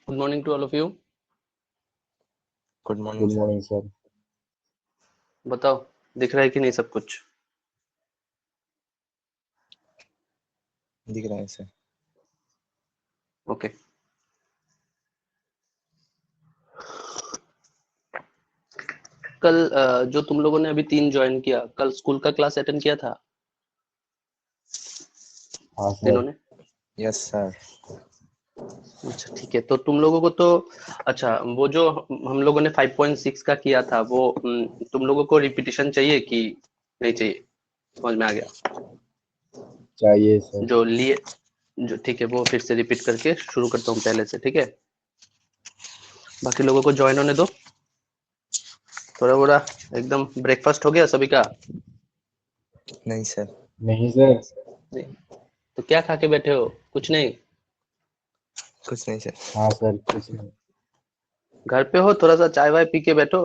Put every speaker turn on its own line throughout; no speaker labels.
Good morning to all of you.
Good
good
morning sir.
Morning sir.
बताओ दिख रहा है कि नहीं सब कुछ?
दिख रहा है सर।
ओके। कल जो तुम लोगों ने अभी 3 ज्वाइन किया, कल स्कूल का क्लास अटेंड किया था
हाँ सर।
तीनों ने?
Yes sir.
अच्छा ठीक है, तो तुम लोगों को तो अच्छा वो जो हम लोगों ने 5.6 का किया था वो तुम लोगों को रिपीटिशन चाहिए कि नहीं चाहिए? समझ में आ गया?
चाहिए सर।
जो लिए जो ठीक है वो फिर से रिपीट करके शुरू करता हूँ पहले से, ठीक है? बाकी लोगों को ज्वाइन होने दो। थोड़ा बोड़ा एकदम ब्रेकफास्ट हो गया सभी का?
नहीं सर।
नहीं सर।
नहीं। तो क्या खा के बैठे हो? कुछ नहीं?
कुछ नहीं सर।
हाँ सर, कुछ नहीं।
घर पे हो? थोड़ा सा चाय वाय पी के बैठो।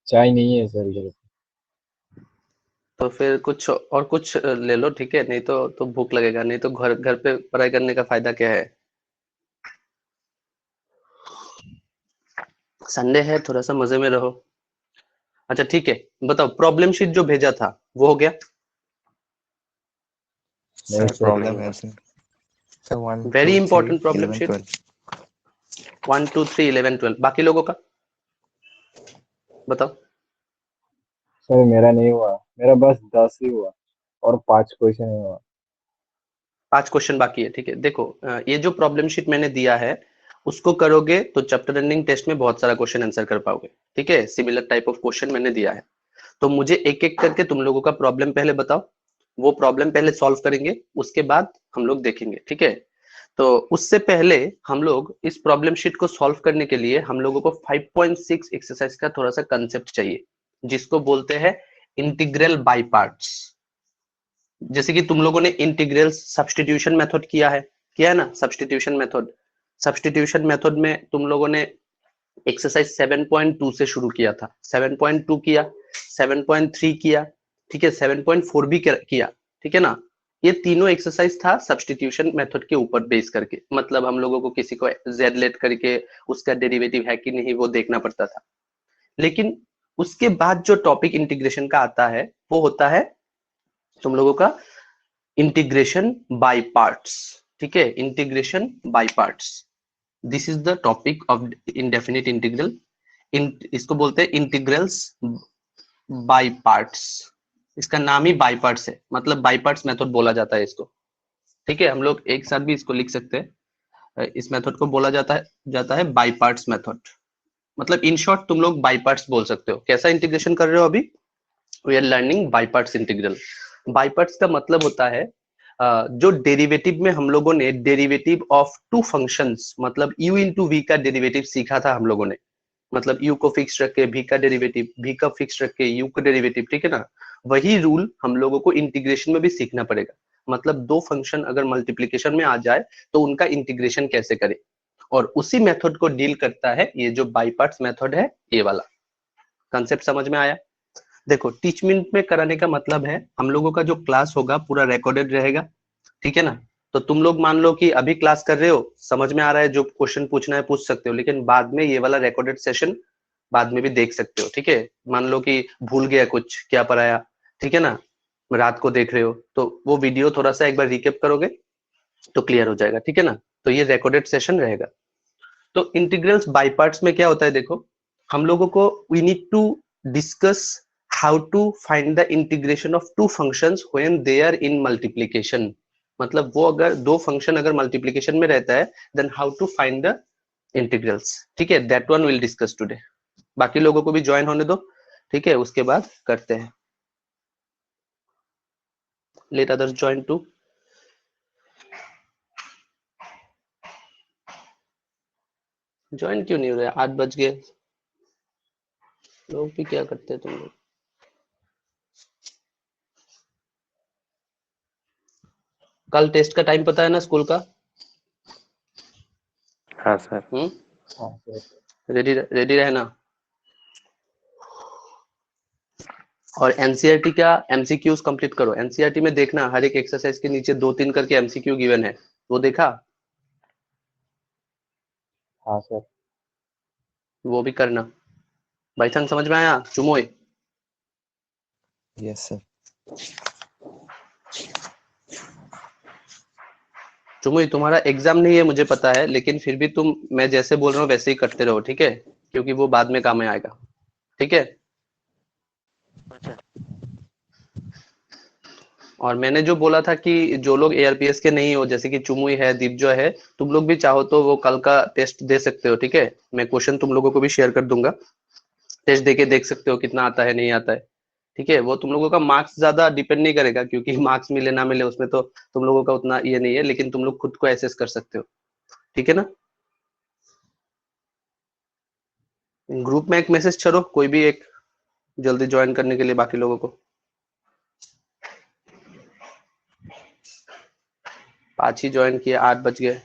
चाय नहीं है सर इधर।
तो फिर कुछ और कुछ ले लो, ठीक है? नहीं तो भूख लगेगा, नहीं तो घर घर पे पढ़ाई करने का फायदा क्या है? संडे है, थोड़ा सा मजे में रहो। अच्छा ठीक है, बताओ प्रॉब्लम शीट जो भेजा था वो हो गया?
नहीं
सर
सर,
प्रॉब्लम
नहीं
है
हुआ।
उसमें। Sir 1
very
2 3
important problem
11
sheet.
12।
1 2 3 11 12 बाकी लोगों का बताओ।
सर मेरा नहीं हुआ, मेरा बस 10 ही हुआ और 5 क्वेश्चन हुआ।
5 क्वेश्चन बाकी है, ठीक है? देखो ये जो प्रॉब्लम शीट मैंने दिया है उसको करोगे तो चैप्टर एंडिंग टेस्ट में बहुत सारा क्वेश्चन आंसर कर पाओगे, ठीक है? सिमिलर टाइप ऑफ क्वेश्चन मैंने दिया है। तो मुझे एक एक करके तुम लोगों का प्रॉब्लम पहले बताओ, वो प्रॉब्लम पहले सॉल्व करेंगे, उसके बाद हम लोग देखेंगे, ठीक है? तो उससे पहले हम लोग इस प्रॉब्लम शीट को सॉल्व करने के लिए हम लोगों को 5.6 एक्सरसाइज का थोड़ा सा कंसेप्ट चाहिए, जिसको बोलते हैं इंटीग्रल बाय पार्ट्स। जैसे कि तुम लोगों ने इंटीग्रल सब्स्टिट्यूशन मेथड किया है ना? सब्स्टिट्यूशन मेथड में तुम लोगों ने एक्सरसाइज 7.2 से शुरू किया था, 7.2 किया, 7.3 किया, ठीक है? 7.4 भी किया, ठीक है ना? ये तीनों एक्सरसाइज था सब्स्टिट्यूशन मेथड के ऊपर बेस करके, मतलब हम लोगों को किसी को z लेट करके उसका डेरिवेटिव है कि नहीं वो देखना पड़ता था। लेकिन उसके बाद जो टॉपिक इंटीग्रेशन का आता है वो होता है तुम लोगों का इंटीग्रेशन बाय पार्ट्स, ठीक है? Integration by parts, this is the topic of indefinite integral. इसको बोलते हैं इंटीग्रल्स बाय पार्ट्स। इसका नाम ही बाय पार्ट्स है, मतलब बाय पार्ट्स मेथड बोला जाता है इसको, ठीक है? हम लोग एक साथ भी इसको लिख सकते हैं। इस मेथड को बोला जाता है बाय पार्ट्स मेथड। मतलब इन शॉर्ट तुम लोग बाय पार्ट्स बोल सकते हो। कैसा इंटीग्रेशन कर रहे हो अभी? We are learning by parts integral. By parts का मतलब होता है जो डेरिवेटिव में हम लोगों ने डेरिवेटिव ऑफ टू फंक्शंस, मतलब u इंटू वी का डेरिवेटिव सीखा था हम लोगों ने। मतलब u को फिक्स रख के v का डेरिवेटिव, v का फिक्स रख के u का डेरिवेटिव, ठीक है ना? वही रूल हम लोगों को इंटीग्रेशन में भी सीखना पड़ेगा। मतलब दो फंक्शन अगर मल्टीप्लीकेशन में आ जाए तो उनका इंटीग्रेशन कैसे करें, और उसी मेथड को डील करता है ये जो बाय पार्ट्स मेथड है, ये वाला कंसेप्ट समझ में आया? देखो टीच मिनट में कराने का मतलब है हम लोगों का जो क्लास होगा पूरा रिकॉर्डेड रहेगा, ठीक है ना? तो तुम लोग मान लो कि अभी क्लास कर रहे हो, समझ में आ रहा है, जो क्वेश्चन पूछना है पूछ सकते हो, लेकिन बाद में ये वाला रिकॉर्डेड सेशन बाद में भी देख सकते हो, ठीक है? मान लो कि भूल गया कुछ क्या पढ़ाया, ठीक है ना? रात को देख रहे हो तो वो वीडियो थोड़ा सा एक बार रिकेप करोगे तो क्लियर हो जाएगा, ठीक है ना? तो ये रिकॉर्डेड सेशन रहेगा। तो इंटीग्रल्स बाय पार्ट्स में क्या होता है, देखो हम लोगों को we need to discuss how to find the integration of two functions when they are in multiplication. मतलब वो अगर दो फंक्शन अगर मल्टीप्लिकेशन में रहता है then how to find the integrals, ठीक है? That one will discuss today. बाकी लोगों को भी ज्वाइन होने दो, ठीक है? उसके बाद करते हैं। Let others join too. Join क्यों नहीं हो रहे? 8 बज गए, लोग भी क्या करते हैं तुम लोग? कल टेस्ट का टाइम पता है ना स्कूल का?
हाँ सर।
हाँ सर।
रेडी रेडी रहना। और एनसीईआरटी का एमसीक्यूज कंप्लीट करो। एनसीईआरटी में देखना हर एक एक्सरसाइज के नीचे 2-3 करके एमसीक्यू गिवन है, वो देखा?
हाँ सर।
वो भी करना। भाईचंग समझ में आया? चुमोय
Yes, sir.
चुमोय तुम्हारा एग्जाम नहीं है मुझे पता है, लेकिन फिर भी तुम मैं जैसे बोल रहा हूँ वैसे ही करते रहो, ठीक है? क्योंकि वो बाद में काम में आएगा, ठीक है? और मैंने जो बोला था कि जो लोग एआरपीएस के नहीं हो, जैसे कि चुमुई है, दीपजो है, तुम लोग भी चाहो तो वो कल का टेस्ट दे सकते हो, ठीक है? मैं क्वेश्चन तुम लोगों को भी शेयर कर दूंगा, टेस्ट देके देख सकते हो कितना आता है नहीं आता है, ठीक है? वो तुम लोगों का मार्क्स ज्यादा डिपेंड नहीं करेगा, क्योंकि मार्क्स मिले ना मिले उसमें तो तुम लोगों का उतना ये नहीं है, लेकिन तुम लोग खुद को एसेस कर सकते हो, ठीक है ना? ग्रुप में एक मैसेज छोड़ो, कोई भी एक, जल्दी ज्वाइन करने के लिए बाकी लोगों को। 5 ही ज्वाइन किए, 8 बज गए।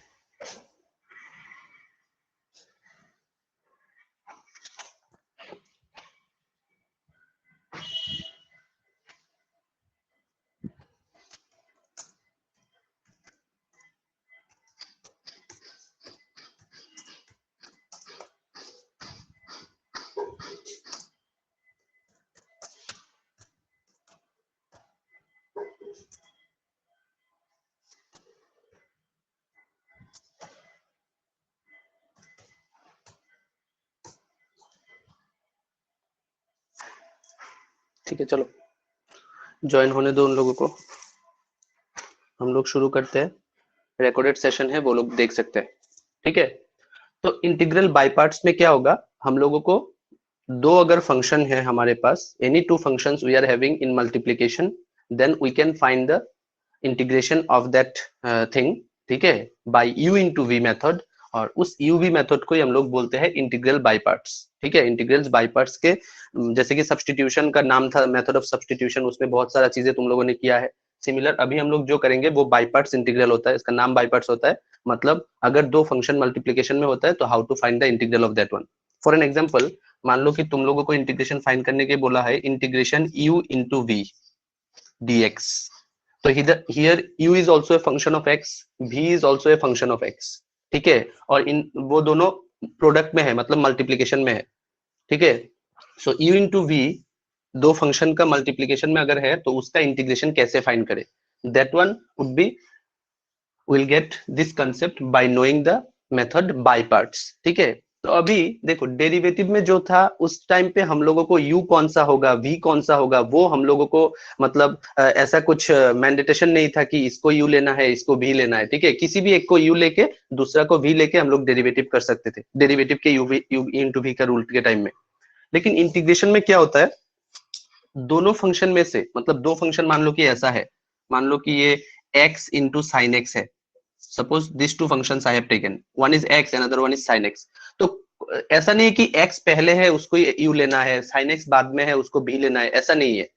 ठीक है, चलो ज्वाइन होने दो उन लोगों को, हम लोग शुरू करते हैं। रिकॉर्डेड सेशन है, वो लोग देख सकते हैं, ठीक है? तो इंटीग्रल बाय पार्ट्स में क्या होगा, हम लोगों को दो अगर फंक्शन है हमारे पास, any two functions we are having in multiplication, then we can find the integration of that thing, ठीक है, by u into v method. और उस u v मेथड को ही हम लोग बोलते हैं इंटीग्रल बाय पार्ट्स, ठीक है? इंटीग्रल्स बाय पार्ट्स के जैसे कि सब्स्टिट्यूशन का नाम था मेथड ऑफ सब्स्टिट्यूशन, उसमें बहुत सारा चीजें तुम लोगों ने किया है। सिमिलर अभी हम लोग जो करेंगे वो बाय पार्ट्स इंटीग्रल होता है, इसका नाम बाय पार्ट्स होता है। मतलब अगर दो फंक्शन मल्टीप्लिकेशन में होता है तो how to find the integral of that one. For an example, मान लो कि तुम लोगों को इंटीग्रेशन फाइंड करने के बोला है, integration u into v dx। तो here u is also a function of x, v is also a function of x, ठीक है? और इन वो दोनों प्रोडक्ट में है, मतलब मल्टीप्लिकेशन में है, ठीक है? सो u इंटू वी दो फंक्शन का मल्टीप्लिकेशन में अगर है तो उसका इंटीग्रेशन कैसे फाइंड करें, that one would B, we'll get this concept by knowing the method by parts, ठीक है? तो अभी देखो डेरिवेटिव में जो था उस टाइम पे हम लोगों को u कौन सा होगा, v कौन सा होगा, वो हम लोगों को मतलब ऐसा कुछ मैंडेटेशन नहीं था कि इसको u लेना है इसको v लेना है, ठीक है? किसी भी एक को u लेके दूसरा को v लेके हम लोग डेरिवेटिव कर सकते थे, डेरिवेटिव के u इंटू v का रूल के टाइम में। लेकिन इंटीग्रेशन में क्या होता है, दोनों फंक्शन में से, मतलब दो फंक्शन मान लो कि ऐसा है, मान लो कि ये x इंटू साइन x है, suppose this two functions I have taken, one is x another one is sin x। तो ऐसा नहीं है कि x पहले है उसको u लेना है, sin x बाद में है उसको v लेना है, ऐसा नहीं है,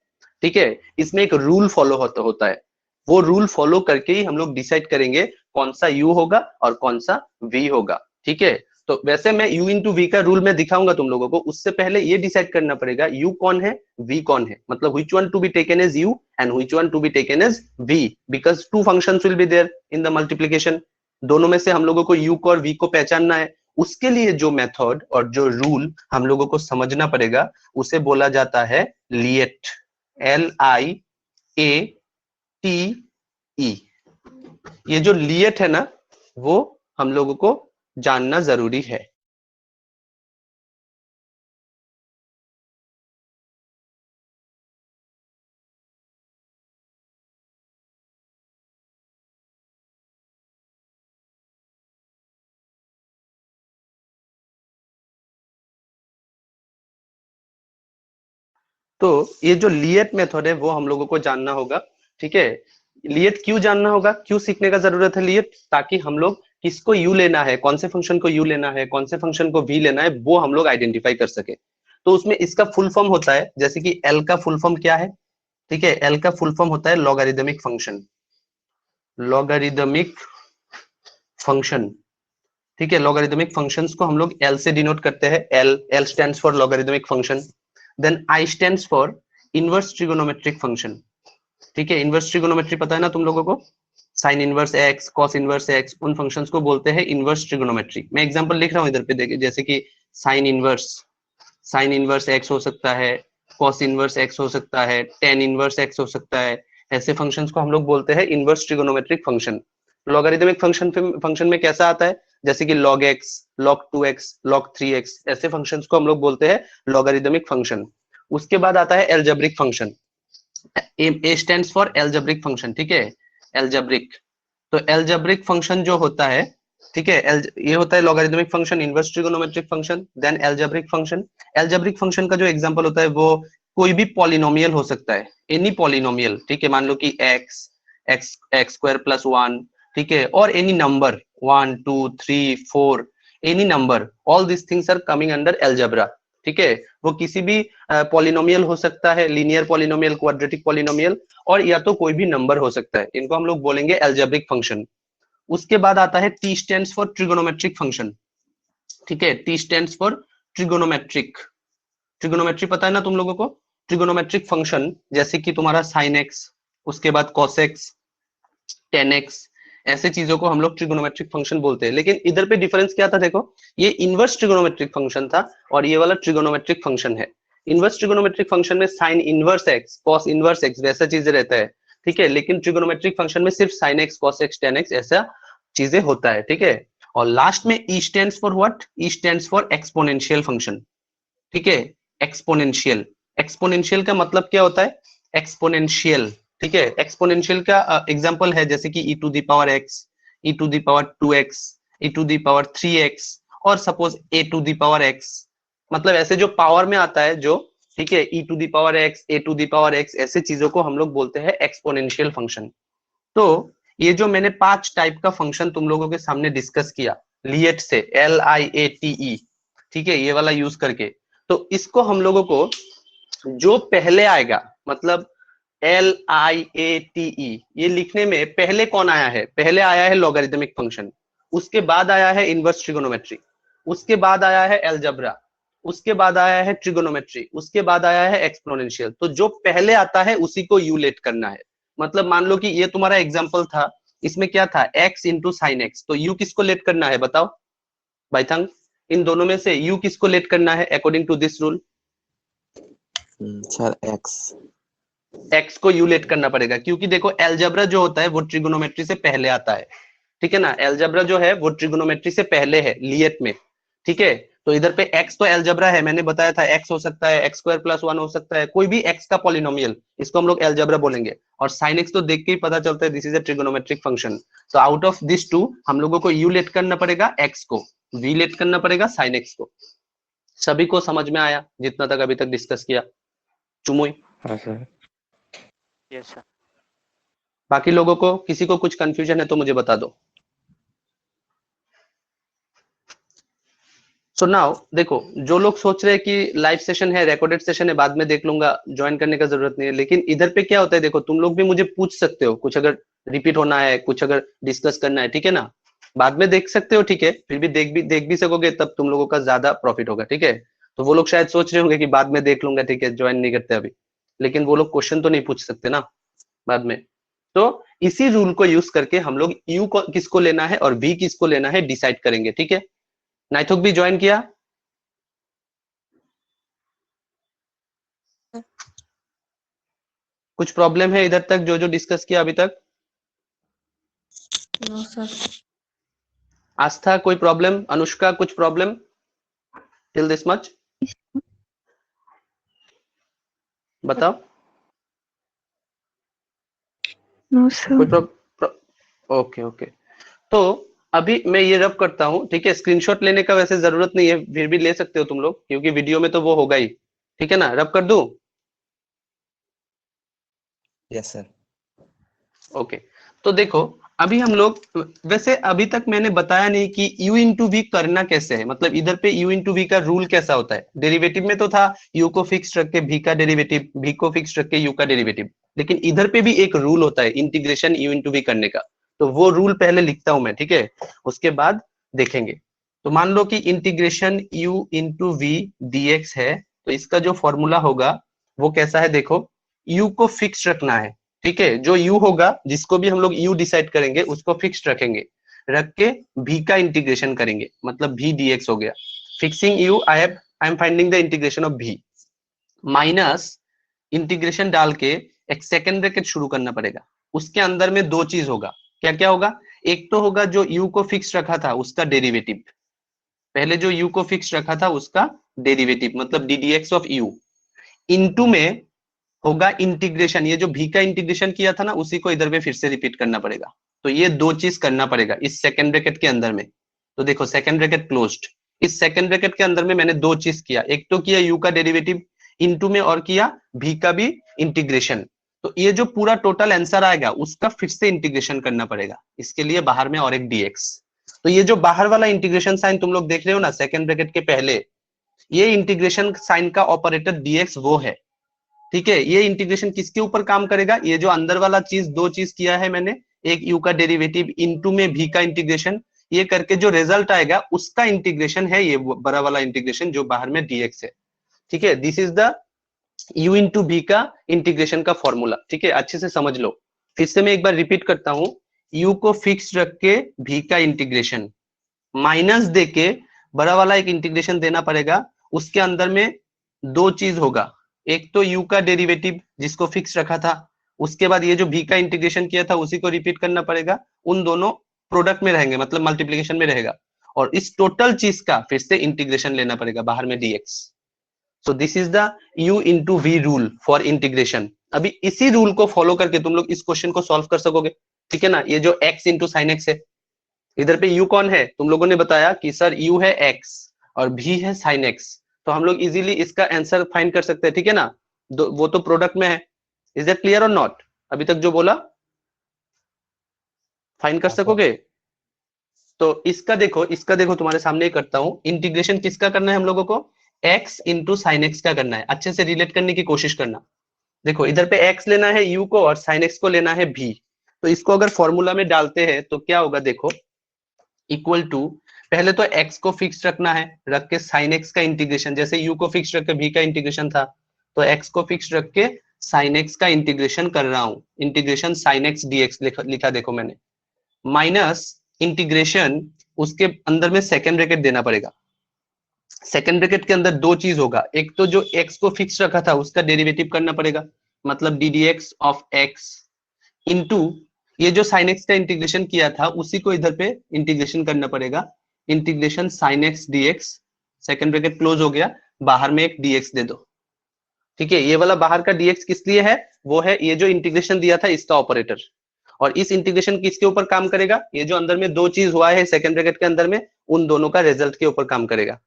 ठीक है? इसमें एक रूल फॉलो होता है, वो रूल फॉलो करके ही हम लोग डिसाइड करेंगे कौन सा u होगा और कौन सा v होगा, ठीक है? तो वैसे मैं u इंटू वी का रूल मैं दिखाऊंगा तुम लोगों को, उससे पहले ये डिसाइड करना पड़ेगा u कौन है v कौन है, मतलब which one to be taken as u and which one to be taken as v, because two functions will be there in the multiplication। दोनों में से हम लोगों को u को और v को पहचानना है, उसके लिए जो मेथड और जो रूल हम लोगों को समझना पड़ेगा उसे बोला जाता है लिएट, LIATE। ये जो लिएट है ना, वो हम लोगों को जानना जरूरी है। तो ये जो लिएट मेथड है वो हम लोगों को जानना होगा, ठीक है? लिएट क्यों जानना होगा, क्यों सीखने का जरूरत है लिएट, ताकि हम लोग किसको u लेना है, कौन से फंक्शन को u लेना है, कौन से फंक्शन को v लेना है, वो हम लोग आइडेंटिफाई कर सके। तो उसमें इसका फुल फॉर्म होता है, जैसे कि l का फुल फॉर्म क्या है, ठीक है? l का फुल फॉर्म होता है लॉगरिदमिक फंक्शन, लॉगरिदमिक फंक्शन, ठीक है? लॉगरिदमिक फंक्शंस को हम लोग l से डिनोट करते हैं, l stands for logarithmic function. Then I stands for inverse trigonometric function, ठीक है? इनवर्स ट्रिगोनोमेट्री पता है ना तुम लोगों को, sign inverse x, cos inverse x, उन फंक्शंस को बोलते हैं इनवर्स ट्रिगोनोमेट्री। मैं एग्जांपल लिख रहा हूँ इधर पे देखिए, जैसे कि साइन इनवर्स एक्स हो सकता है, कॉस इनवर्स एक्स हो सकता है, टेन इनवर्स एक्स हो सकता है। ऐसे फंक्शंस को हम लोग बोलते हैं inverse trigonometric function. Logarithmic function में कैसा आता है, जैसे कि log x, log 2x, log 3x, ऐसे फंक्शंस को हम लोग बोलते हैं लॉगरिदमिक फंक्शन। उसके बाद आता है algebraic function. A stands for algebraic function, ठीक है, एल्जेब्रिक। तो एल्जेब्रिक फंक्शन जो होता है, ठीक है, ये होता है logarithmic function, inverse trigonometric function, then algebraic function. Algebraic function का जो एग्जांपल होता है वो कोई भी पॉलिनोमियल हो सकता है, एनी पॉलिनोमियल, ठीक है, मान लो कि एक्स स्क्वायर प्लस 1, ठीक है, और any number 1 2 3 4, any number, all this things are coming under algebra, ठीक है। वो किसी भी पॉलिनोमियल हो सकता है, लीनियर पॉलिनोमियल, क्वाड्रेटिक पॉलिनोमियल, और या तो कोई भी नंबर हो सकता है, इनको हम लोग बोलेंगे एल्जेब्रिक फंक्शन। उसके बाद आता है T stands for trigonometric function, ठीक है, T stands for trigonometric. Trigonometry पता है ना तुम लोगों को, ट्रिगोनोमेट्रिक फंक्शन जैसे कि तुम्हारा साइन एक्स, उसके बाद कॉस एक्स, टेन एक्स, ऐसे चीजों को हम लोग ट्रिगोनोमेट्रिक फंक्शन बोलते हैं। लेकिन इधर पे डिफरेंस क्या था, देखो, ये इनवर्स ट्रिगोनोमेट्रिक फंक्शन था और ये वाला ट्रिगोनोमेट्रिक फंक्शन है। इनवर्स ट्रिगोनोमेट्रिक फंक्शन में sign inverse x, cos inverse x, वैसा चीजें रहता है, ठीक है। लेकिन ट्रिगोनोमेट्रिक फंक्शन में सिर्फ sine x, cos x, ten x, ऐसा चीजें होता है, ठीक है। और लास्ट में ई stands for what, E stands for exponential function, ठीक है, एक्सपोनेंशियल। एक्सपोनेंशियल का मतलब क्या होता है, एक्सपोनेंशियल, ठीक है। एक्सपोनेंशियल का एग्जांपल है जैसे कि e to the power x, e to the power 2x, e to the power 3x, और suppose a to the power x, मतलब ऐसे जो पावर में आता है जो, ठीक है, e to the power x, a to the power x, ऐसे चीजों को हम लोग बोलते हैं एक्सपोनेंशियल फंक्शन। तो ये जो मैंने 5 टाइप का फंक्शन तुम लोगों के सामने डिस्कस किया लिएट से, LIATE, ठीक है, ये वाला यूज करके, तो इसको हम लोगों को जो पहले आएगा, मतलब LIATE, ये लिखने में पहले कौन आया है, पहले आया है लॉगरिदमिक फंक्शन, उसके बाद आया है इनवर्स ट्रिगोनोमेट्री, उसके बाद आया है एल्जेब्रा, उसके बाद आया है ट्रिगोनोमेट्री, उसके बाद आया है एक्सपोनेंशियल। तो जो पहले आता है उसी को यू लेट करना है। मतलब मान लो कि ये तुम्हारा एग्जाम्पल था, इसमें क्या था, x इंटू साइन एक्स, तो u किसको लेट करना है बताओ बाइथंग, इन दोनों में से u किसको लेट करना है according to this rule?
Sir
x को u लेट करना पड़ेगा, क्योंकि देखो एल्जेब्रा जो होता है वो ट्रिगोनोमेट्री से पहले आता है, ठीक है ना। एल्जेब्रा जो है वो ट्रिगोनोमेट्री से पहले है लिएट में, ठीक है। तो इधर पे x तो एल्जेब्रा है, मैंने बताया था, x हो सकता है एक्स स्क्वायर प्लस 1 हो सकता है, कोई भी x का पॉलिनोमियल, इसको हम लोग एल्जेब्रा बोलेंगे। और साइन x तो देख के ही पता चलता है this is a trigonometric function. तो आउट ऑफ दिस टू हम लोगों को u लेट करना पड़ेगा x को, v लेट करना पड़ेगा साइन x को। सभी को समझ में आया जितना तक अभी तक डिस्कस किया? चुमुई,
हाँ सर।
Yes sir.
बाकी लोगों को किसी को कुछ कंफ्यूजन है तो मुझे बता दो। सो नाउ देखो, जो लोग सोच रहे हैं कि लाइव सेशन है, रिकॉर्डेड सेशन है, बाद में देख लूंगा, ज्वाइन करने का जरूरत नहीं है, लेकिन इधर पे क्या होता है, देखो तुम लोग भी मुझे पूछ सकते हो, कुछ अगर रिपीट होना है, कुछ अगर डिस्कस करना है, ठीक है ना, बाद में देख सकते हो, ठीक है, फिर भी देख भी सकोगे, तब तुम लोगों का ज्यादा प्रॉफिट होगा, ठीक है। तो वो लोग शायद सोच रहे होंगे कि बाद में देख लूंगा, ठीक है, ज्वाइन नहीं करते अभी, लेकिन वो लोग क्वेश्चन तो नहीं पूछ सकते ना बाद में। तो इसी रूल को यूज करके हम लोग यू किसको लेना है और वी किसको लेना है डिसाइड करेंगे, ठीक है। नाइथोक भी ज्वाइन किया? कुछ प्रॉब्लम है इधर तक जो जो डिस्कस किया अभी तक?
No sir.
आस्था कोई प्रॉब्लम? अनुष्का कुछ प्रॉब्लम टिल दिस मच? बताओ।
नो
कोई
सर।
Okay okay. तो अभी मैं ये रब करता हूँ, ठीक है, स्क्रीनशॉट लेने का वैसे जरूरत नहीं है, फिर भी ले सकते हो तुम लोग, क्योंकि वीडियो में तो वो होगा ही, ठीक है ना। रब कर दूं?
Yes sir.
ओके। तो देखो अभी हम लोग, वैसे अभी तक मैंने बताया नहीं कि u इंटू वी करना कैसे है, मतलब इधर पे u इंटू वी का रूल कैसा होता है। डेरिवेटिव में तो था u को फिक्स रख के v का डेरिवेटिव, v को फिक्स रख के u का डेरिवेटिव, लेकिन इधर पे भी एक रूल होता है इंटीग्रेशन u इंटू वी करने का। तो वो रूल पहले लिखता हूं मैं, ठीक है, उसके बाद देखेंगे। तो मान लो कि integration u into v dx है, तो इसका जो फॉर्मूला होगा वो कैसा है, देखो u को फिक्स रखना है, ठीक है, जो u होगा जिसको भी हम लोग u डिसाइड करेंगे उसको फिक्स्ड रखेंगे, रख के v का इंटीग्रेशन करेंगे, मतलब v dx हो गया। Fixing u I am finding the integration of v, minus integration डाल के एक सेकेंड ब्रैकेट शुरू करना पड़ेगा। उसके अंदर में दो चीज होगा, क्या क्या होगा? एक तो होगा जो u को फिक्स रखा था उसका डेरिवेटिव, पहले जो u को फिक्स रखा था उसका डेरिवेटिव मतलब ddx ऑफ u, इनटू में होगा इंटीग्रेशन, ये जो v का इंटीग्रेशन किया था ना उसी को इधर पे फिर से रिपीट करना पड़ेगा। तो ये दो चीज करना पड़ेगा इस सेकेंड ब्रैकेट के अंदर में। तो देखो सेकेंड ब्रैकेट क्लोज्ड, इस सेकेंड ब्रैकेट के अंदर में मैंने दो चीज किया, एक तो किया u का डेरिवेटिव इनटू में और किया v का भी इंटीग्रेशन। तो ये जो पूरा टोटल आंसर आएगा उसका फिर से इंटीग्रेशन करना पड़ेगा, इसके लिए बाहर में और एक dx। तो ये जो बाहर वाला इंटीग्रेशन साइन तुम लोग देख रहे हो ना सेकेंड ब्रैकेट के पहले, ये इंटीग्रेशन साइन का ऑपरेटर dx वो है, ठीक है। ये इंटीग्रेशन किसके ऊपर काम करेगा? ये जो अंदर वाला चीज, दो चीज किया है मैंने, एक u का डेरिवेटिव इनटू में v का इंटीग्रेशन, ये करके जो रिजल्ट आएगा उसका इंटीग्रेशन है ये बड़ा वाला इंटीग्रेशन जो बाहर में dx है, ठीक है। This is the u into v का इंटीग्रेशन का फॉर्मूला, ठीक है, अच्छे से समझ लो। फिर से मैं एक बार रिपीट करता हूं, u को फिक्स रख के v का इंटीग्रेशन माइनस दे के बड़ा वाला एक इंटीग्रेशन देना पड़ेगा, उसके अंदर में दो चीज होगा, एक तो u का डेरिवेटिव जिसको फिक्स रखा था, उसके बाद ये जो v का इंटीग्रेशन किया था उसी को रिपीट करना पड़ेगा, उन दोनों प्रोडक्ट में रहेंगे मतलब मल्टीप्लीकेशन में रहेगा, और इस टोटल चीज का फिर से इंटीग्रेशन लेना पड़ेगा बाहर में dx। So this is the u into v rule for integration. अभी इसी रूल को फॉलो करके तुम लोग इस क्वेश्चन को सॉल्व कर सकोगे, ठीक है ना। ये जो x इंटू साइन एक्स है, इधर पे u कौन है? तुम लोगों ने बताया कि सर u है x और v है साइन एक्स, तो हम लोग इजीली इसका आंसर फाइंड कर सकते हैं, ठीक है ना। वो तो प्रोडक्ट में है। इज दैट क्लियर और नॉट? अभी तक जो बोला फाइंड कर सकोगे? तो इसका देखो तुम्हारे सामने ही करता हूं। इंटीग्रेशन किसका करना है हम लोगों को? x इंटू साइन एक्स का करना है। अच्छे से रिलेट करने की कोशिश करना। देखो इधर पे x लेना है u को और साइन एक्स को लेना है v। तो इसको अगर फॉर्मूला में डालते हैं तो क्या होगा? देखो इक्वल टू, पहले तो x को फिक्स रखना है, रख के साइन एक्स का इंटीग्रेशन, जैसे u को फिक्स रख के v का इंटीग्रेशन था, तो x को फिक्स रख के साइन एक्स का इंटीग्रेशन कर रहा हूं, इंटीग्रेशन साइन एक्स dx लिखा देखो मैंने, माइनस इंटीग्रेशन, उसके अंदर में सेकेंड ब्रैकेट देना पड़ेगा। सेकेंड ब्रैकेट के अंदर दो चीज होगा, एक तो जो x को फिक्स रखा था उसका डेरिवेटिव करना पड़ेगा, मतलब ddx ऑफ x इनटू ये जो साइन एक्स का इंटीग्रेशन किया था उसी को इधर पे इंटीग्रेशन करना पड़ेगा, integration sine x dx, second bracket close हो गया, बाहर में एक dx दे दो, ठीक है। ये वाला बाहर का dx किस लिए है? वो है ये जो इंटीग्रेशन दिया था इसका ऑपरेटर, और इस इंटीग्रेशन किसके ऊपर काम करेगा? ये जो अंदर में दो चीज हुआ है सेकेंड ब्रैकेट के अंदर में, उन दोनों का रिजल्ट के ऊपर काम करेगा,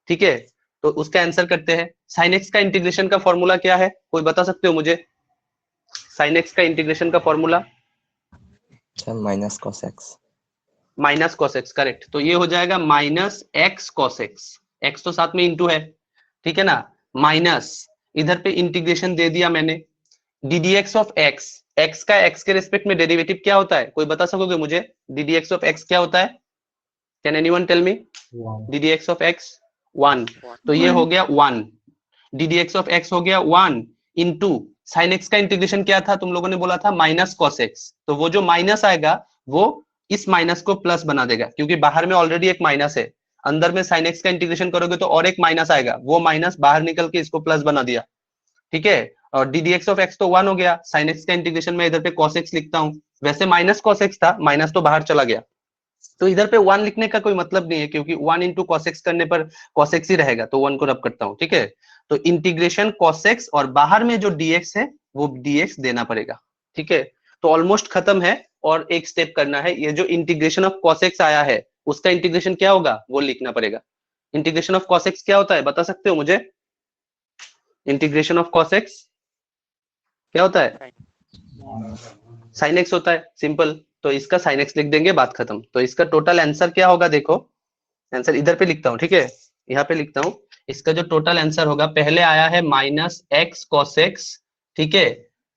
ठीक है। तो उसका आंसर करते हैं। साइन एक्स का इंटीग्रेशन का फॉर्मूला क्या है? कोई बता सकते हो मुझे? साइन एक्स का इंटीग्रेशन का formula
minus cos x.
Minus cos x, correct. तो ये हो जाएगा minus x cos x, x तो साथ में इंटू है, ठीक है ना, माइनस इधर पे इंटीग्रेशन दे दिया मैंने, ddx ऑफ x, x का x के रिस्पेक्ट में डेरिवेटिव क्या होता है? कोई बता सकोगे मुझे? ddx ऑफ x क्या होता है? Can anyone tell me? ddx of x 1, तो ये हो गया 1, ddx ऑफ x हो गया 1 इंटू साइन एक्स का इंटीग्रेशन क्या था? तुम लोगों ने बोला था माइनस कॉस एक्स, तो वो जो माइनस आएगा वो इस माइनस को प्लस बना देगा, क्योंकि बाहर में ऑलरेडी एक माइनस है, अंदर में साइन एक्स का इंटीग्रेशन करोगे तो और एक माइनस आएगा, वो माइनस बाहर निकल के इसको प्लस बना दिया, ठीक है। और ddx ऑफ x तो 1 हो गया, साइन एक्स का इंटीग्रेशन में इधर पे cos x लिखता हूं, वैसे माइनस cos x था, माइनस तो बाहर चला गया, तो इधर पे 1 लिखने का कोई मतलब नहीं है, क्योंकि 1 इंटू cos x करने पर cos x ही रहेगा, तो 1 को रब करता हूं, ठीक है। तो इंटीग्रेशन cos x और बाहर में जो dx है वो dx देना पड़ेगा, ठीक है। तो ऑलमोस्ट खत्म है, और एक स्टेप करना है, ये जो इंटीग्रेशन ऑफ cos x आया है उसका इंटीग्रेशन क्या होगा वो लिखना पड़ेगा। इंटीग्रेशन ऑफ cos x क्या होता है बता सकते हो मुझे? इंटीग्रेशन ऑफ cos x क्या होता है? साइन एक्स होता है, सिंपल। तो इसका साइन एक्स लिख देंगे, बात खत्म। तो इसका टोटल आंसर क्या होगा? देखो आंसर इधर पे लिखता हूँ, ठीक है, यहाँ पे लिखता हूँ। इसका जो टोटल आंसर होगा, पहले आया है माइनस एक्स कॉस एक्स, ठीक है,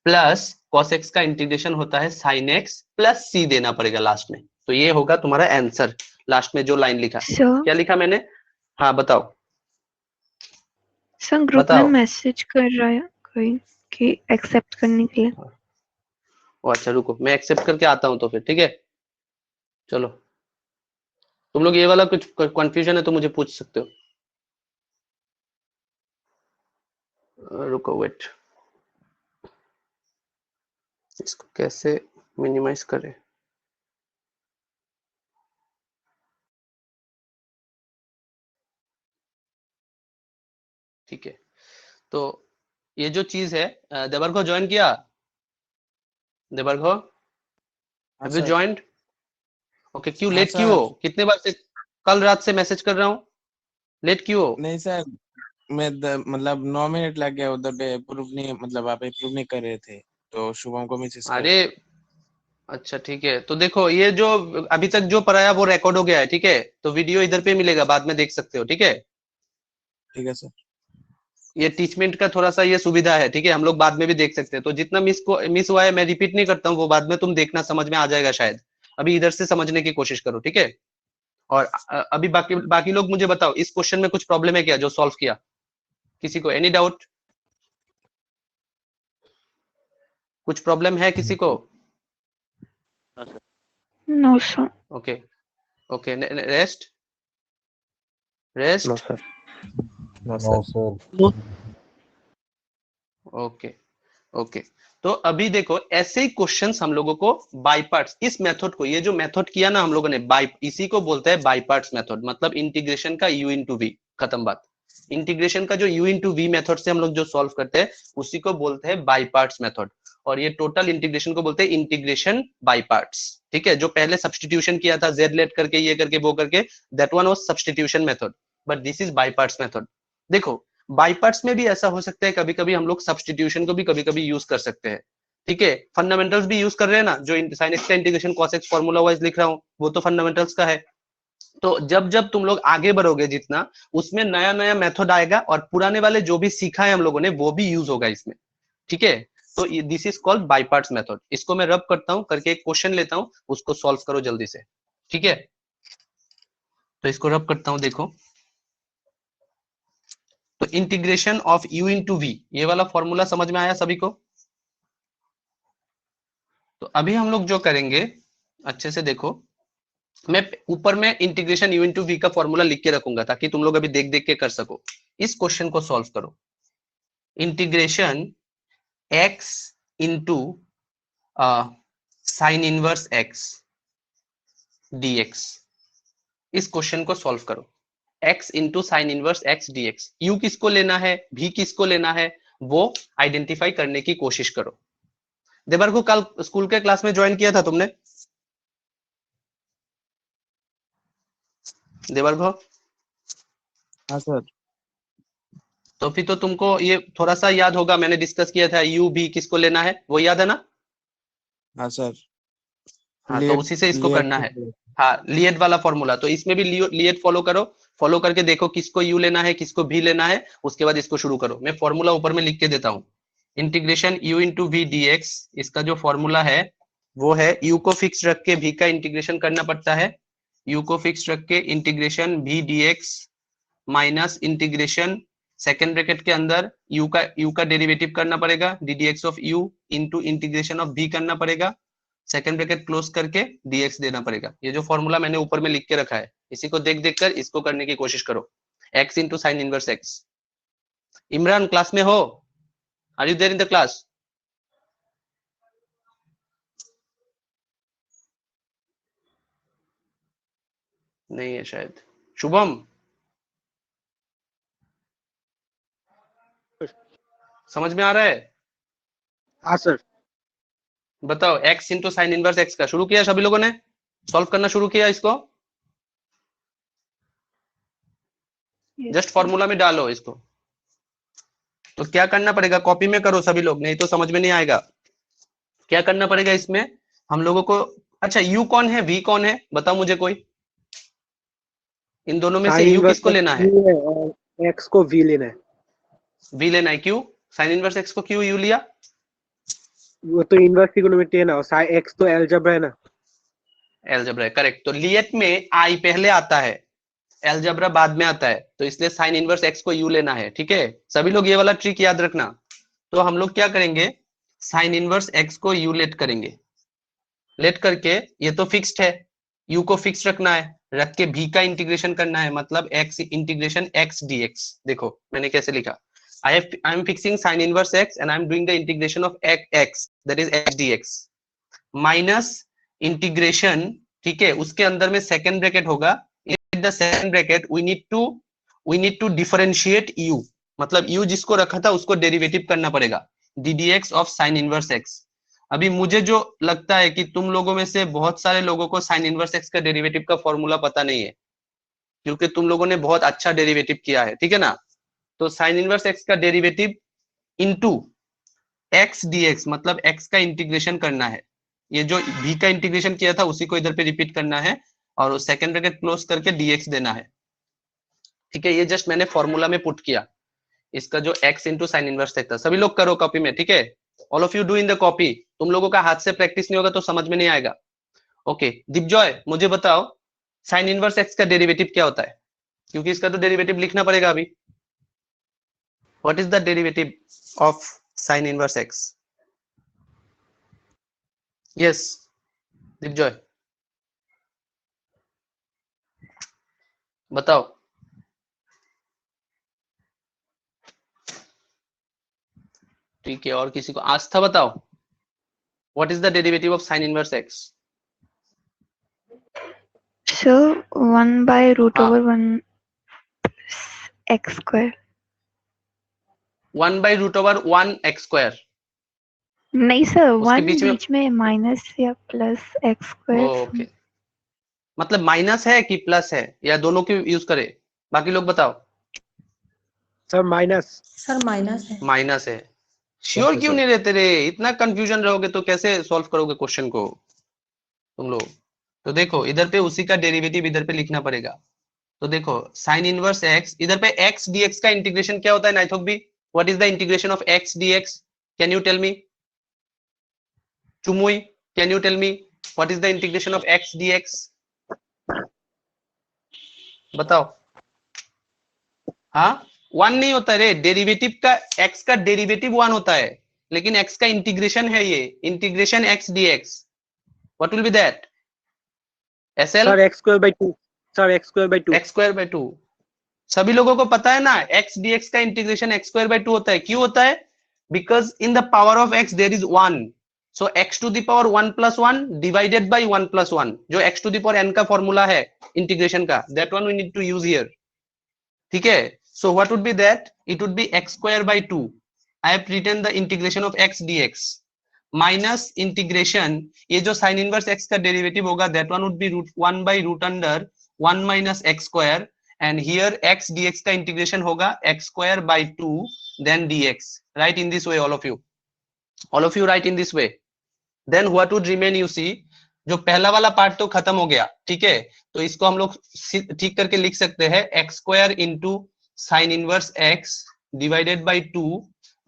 प्लस कॉस एक्स का इंटीग्रेशन होता है साइन एक्स प्लस सी देना पड़ेगा लास्ट में, तो ये होगा तुम्हारा आंसर। लास्ट में जो लाइन लिखा, क्या लिखा मैंने? हाँ बताओ।
सर ग्रुप में
बताओ।
मैसेज कर रहा है कोई कि एक्सेप्ट करने के लिए।
ओ अच्छा रुको, मैं एक्सेप्ट करके आता हूँ तो फिर ठीक है। चलो, तुम लोग ये वाला कुछ कंफ्यूजन है तो मुझे पूछ सकते हो। रुको वेट, इसको कैसे मिनिमाइज करें। ठीक है, तो ये जो चीज है, देवर्घो ज्वाइन किया? देवर्घो,
हाँ
have you
sir.
Joined? Okay, क्यों
हाँ
लेट क्यों हो?
सर।
कितने बार से कल रात से मैसेज कर रहा हूँ, लेट क्यों हो?
नहीं सर, मतलब 9 मिनट लग गया उधर पे, प्रूफ नहीं, मतलब आप प्रूफ नहीं कर रहे थे तो शुभम को मैसेज कर।
अरे अच्छा ठीक है, तो देखो ये जो अभी तक जो पढ़ाया वो रिकॉर्ड हो गया है, ठीक है? तो वीडियो इधर पे मिलेगा, बाद में देख सकते हो, ठीक है?
ठीक है सर।
ये टीचमेंट का थोड़ा सा ये सुविधा है, ठीक है? हम लोग बाद में भी देख सकते हैं, तो जितना मिस हुआ है मैं रिपीट नहीं करता हूँ, वो बाद में तुम देखना, समझ में आ जाएगा शायद। अभी इधर से समझने की कोशिश करो, ठीक है? और अभी बाकी बाकी लोग मुझे बताओ, इस क्वेश्चन में कुछ प्रॉब्लम है क्या जो सॉल्व किया? किसी को एनी डाउट? कुछ प्रॉब्लम है किसी को?
No sir.
Okay okay, rest rest.
No sir. No
no
sir.
Sir.
Okay okay, तो अभी देखो ऐसे ही क्वेश्चंस हम लोगों को बाय पार्ट्स, इस मेथड को, ये जो मेथड किया ना हम लोगों ने बाय, इसी को बोलते हैं बाय पार्ट्स मेथड, मतलब इंटीग्रेशन का u इंटू वी, खत्म बात। इंटीग्रेशन का जो u इंटू वी मेथड से हम लोग जो सॉल्व करते हैं उसी को बोलते हैं बाय पार्ट्स मेथड, और ये टोटल इंटीग्रेशन को बोलते हैं इंटीग्रेशन बाय पार्ट्स, ठीक है? जो पहले सब्स्टिट्यूशन किया था z लेट करके, ये करके वो करके, that one was substitution method, but this is by parts method. देखो बाय पार्ट्स में भी ऐसा हो सकता है, कभी कभी हम लोग सब्स्टिट्यूशन को भी कभी कभी यूज कर सकते हैं, ठीक है? फंडामेंटल्स भी यूज कर रहे हैं ना, जो sin x का integration cos x formula wise लिख रहा हूँ, वो तो फंडामेंटल्स का है। तो जब जब तुम लोग आगे बढ़ोगे जितना, उसमें नया नया मेथड आएगा, और पुराने वाले जो भी सीखा है हम लोगों ने वो भी यूज होगा इसमें, ठीक है? तो this is called by parts method. इसको मैं रब करता हूं, करके एक क्वेश्चन लेता हूं, उसको सॉल्व करो जल्दी से, ठीक है? तो इसको रब करता हूं, देखो। तो integration of u into v, ये वाला फॉर्मूला समझ में आया सभी को? तो अभी हम लोग जो करेंगे, अच्छे से देखो, मैं ऊपर में इंटीग्रेशन u इंटू वी का फॉर्मूला लिख के रखूंगा ताकि तुम लोग अभी देख देख के कर सको। इस क्वेश्चन को सॉल्व करो, integration x into sine inverse x dx, इस क्वेश्चन को सॉल्व करो। x into sine inverse x dx, u किसको लेना है, v किसको लेना है, वो आइडेंटिफाई करने की कोशिश करो। देवर को कल स्कूल के क्लास में ज्वाइन किया था तुमने? देवर को?
हाँ सर।
तो फिर तो तुमको ये थोड़ा सा याद होगा, मैंने डिस्कस किया था u v किसको लेना है, वो याद है ना?
हाँ सर।
हाँ, तो
लेट
उसी से इसको
लेट
करना है। हाँ, लिएट वाला फॉर्मूला, तो इसमें भी लिएट फॉलो करो, फॉलो करके देखो किसको u लेना है किसको v लेना है, उसके बाद इसको शुरू करो। मैं फॉर्मूला ऊपर में लिख के देता हूँ, integration u into v d x, इसका जो फॉर्मूला है वो है, u को फिक्स रख के v का इंटीग्रेशन करना पड़ता है, u को फिक्स रख के integration v D x minus integration, second bracket के अंदर u का डेरिवेटिव करना पड़ेगा, D D x of u into integration of v करना पड़ेगा, सेकंड ब्रैकेट क्लोज करके dx देना पड़ेगा। ये जो फॉर्मूला मैंने ऊपर में लिख के रखा है, इसी को देख देख कर इसको करने की कोशिश करो। x into sine inverse x। Imran class में हो? Are you there in the class? नहीं है शायद। शुभम, समझ में आ रहा है?
हाँ सर।
बताओ, x into sine inverse x का शुरू किया सभी लोगों ने, सॉल्व करना शुरू किया इसको? जस्ट फॉर्मूला में डालो इसको। तो क्या करना पड़ेगा, कॉपी में करो सभी लोग, नहीं तो समझ में नहीं आएगा। क्या करना पड़ेगा इसमें हम लोगों को? अच्छा, u कौन है v कौन है, बताओ मुझे कोई, इन दोनों में से
साइन
u
इनवर्स
किसको लेना है?
है और एक्स को वी लेना है।
v लेना है, क्यों? साइन इनवर्स x को क्यों u लिया?
वो तो इनवर्स ट्रिग्नोमेट्री है ना, और एक्स तो अलजेब्रा है ना।
अलजेब्रा है, करेक्ट। तो लिएट में i पहले आता है, अलजेब्रा बाद में आता है, तो इसलिए साइन इनवर्स x को u लेना है, ठीक है? सभी लोग ये वाला ट्रिक याद रखना। तो हम लोग क्या करेंगे, साइन इनवर्स एक्स को यू लेट करेंगे, लेट करके ये तो फिक्स्ड है, यू को फिक्स रखना है, रख के v का इंटीग्रेशन करना है, मतलब x इंटीग्रेशन x dx। देखो मैंने कैसे लिखा, I am fixing sine inverse x and I am doing the integration of x that is x dx minus integration, ठीक है, उसके अंदर में सेकंड ब्रैकेट होगा, in the second bracket we need to differentiate u, मतलब u जिसको रखा था उसको डेरिवेटिव करना पड़ेगा, ddx of sine inverse x। अभी मुझे जो लगता है कि तुम लोगों में से बहुत सारे लोगों को साइन इनवर्स एक्स का डेरिवेटिव का फॉर्मूला पता नहीं है, क्योंकि तुम लोगों ने बहुत अच्छा डेरिवेटिव किया है, ठीक है ना। तो साइन इनवर्स एक्स का डेरिवेटिव इनटू एक्स डीएक्स, मतलब एक्स का इंटीग्रेशन करना है, ये जो v का इंटीग्रेशन किया था उसी को इधर पे रिपीट करना है और सेकंड ब्रैकेट क्लोज करके dx देना है, ठीक है। ये जस्ट मैंने फॉर्मूला में पुट किया, इसका जो x into sine inverse x था। सभी लोग करो कॉपी में, ठीक है, all of you do in the copy. तुम लोगों का हाथ से प्रैक्टिस नहीं होगा तो समझ में नहीं आएगा। ओके दीपजॉय, मुझे बताओ साइन इनवर्स एक्स का डेरिवेटिव क्या होता है, क्योंकि इसका तो डेरिवेटिव लिखना पड़ेगा अभी। What is the derivative of sine inverse x? Yes Deepjoy बताओ। ठीक है, और किसी को? आस्था बताओ, what is the derivative of sine inverse x?
So 1 by root
हाँ।
over 1 x square.
1 by root over 1 x square।
नहीं सर,
उसके
1
बीच में
बीच में माइनस या प्लस x square।
ओके, मतलब माइनस है कि प्लस है या दोनों की यूज करें? बाकी लोग बताओ।
Sir minus.
सर माइनस है।
माइनस है। श्योर क्यों नहीं रहते रे? इतना कंफ्यूजन रहोगे तो कैसे सॉल्व करोगे क्वेश्चन को तुम लोग? तो देखो इधर पे उसी का डेरिवेटिव इधर पे लिखना पड़ेगा। तो देखो साइन इनवर्स एक्स, इधर पे x dx का इंटीग्रेशन क्या होता है नाइथोक बी? What is the integration of x dx? Can you tell me? Chumui, can you tell me what is the integration of x dx? बताओ। हाँ, 1 नहीं होता रे, डेरिवेटिव का x का डेरिवेटिव 1 होता है, लेकिन x का इंटीग्रेशन है, ये integration x dx। What will be that? SL
sir x square by 2। Sir x square by 2।
x square by 2। सभी लोगों को पता है ना x dx का इंटीग्रेशन x square by 2 होता है। क्यों होता है? Because in the power of x there is 1, so x to the power 1 plus 1 divided by 1 plus 1, जो x to the power n का फॉर्मूला है इंटीग्रेशन का, that one we need to use here, ठीक है। So what would be that? It would be x square by 2। I have written the integration of x dx minus integration, ये जो sine inverse x का derivative होगा that one would be √1 by root under 1 minus x square, and here x dx का integration होगा x square by 2 then dx। write in this way all of you write in this way, then what would remain? you see जो पहला वाला part तो खत्म हो गया, ठीक है, तो इसको हम लोग ठीक करके लिख सकते हैं x square into sin inverse x divided by 2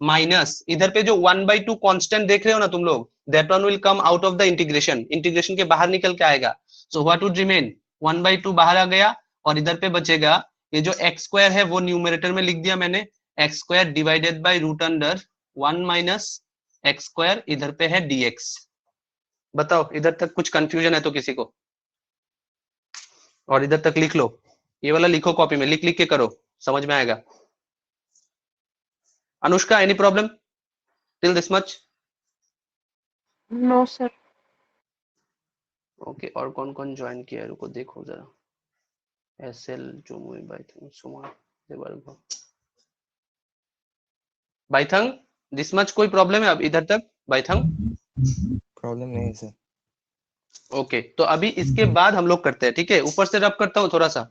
minus इधर पे जो 1 by 2 कांस्टेंट देख रहे हो ना तुम लोग, that one will come out of the integration, integration के बाहर निकल के आएगा। सो व्हाट वुड रिमेन? 1 by 2 बाहर आ गया और इधर पे बचेगा ये जो x स्क्वायर है वो न्यूमरेटर में लिख दिया मैंने, x square divided by root under 1 minus x square, इधर पे है dx। बताओ इधर तक कुछ कंफ्यूजन है तो किसी को? और इधर तक लिख लो, ये वाला लिखो कॉपी में, लिख लिख के करो, समझ में आएगा। Anushka, any problem till this much?
No sir.
Okay, और कौन कौन ज्वाइन किया है रुको देखो जरा। एसएल, जोमुई, बाइथंग, सुमा, देवर्ग, बाइथंग, दिस मच कोई प्रॉब्लम है अब इधर तक? बाइथंग
प्रॉब्लम नहीं है सर।
ओके, तो अभी इसके बाद हम लोग करते हैं, ठीक है। ऊपर से रब करता हूँ थोड़ा सा।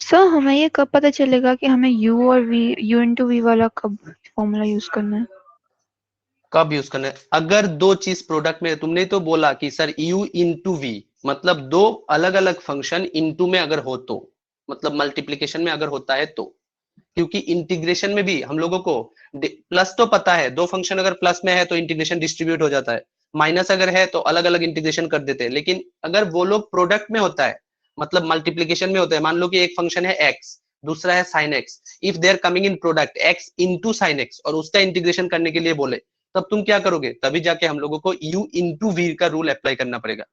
सर हमें ये कब पता चलेगा कि हमें u और v, u into v वाला कब फॉर्मूला यूज करना है?
कब यूज करना है? अगर दो चीज प्रोडक्ट में, तुमने तो बोला कि सर u इंटू वी, मतलब दो अलग अलग फंक्शन इंटू में अगर हो तो, मतलब मल्टीप्लीकेशन में अगर होता है तो, क्योंकि इंटीग्रेशन में भी हम लोगों को प्लस तो पता है, दो फंक्शन अगर प्लस में है तो इंटीग्रेशन डिस्ट्रीब्यूट हो जाता है, माइनस अगर है तो अलग अलग इंटीग्रेशन कर देते हैं। लेकिन अगर वो लोग प्रोडक्ट में होता है, मतलब मल्टीप्लीकेशन में होता है, मान लो कि एक फंक्शन है x, दूसरा है sine x. If they are coming in product x into sine x और उसका इंटीग्रेशन करने के लिए बोले, तब तुम क्या करोगे? तभी जाके हम लोगों को यू इंटू वी का रूल अप्लाई करना पड़ेगा।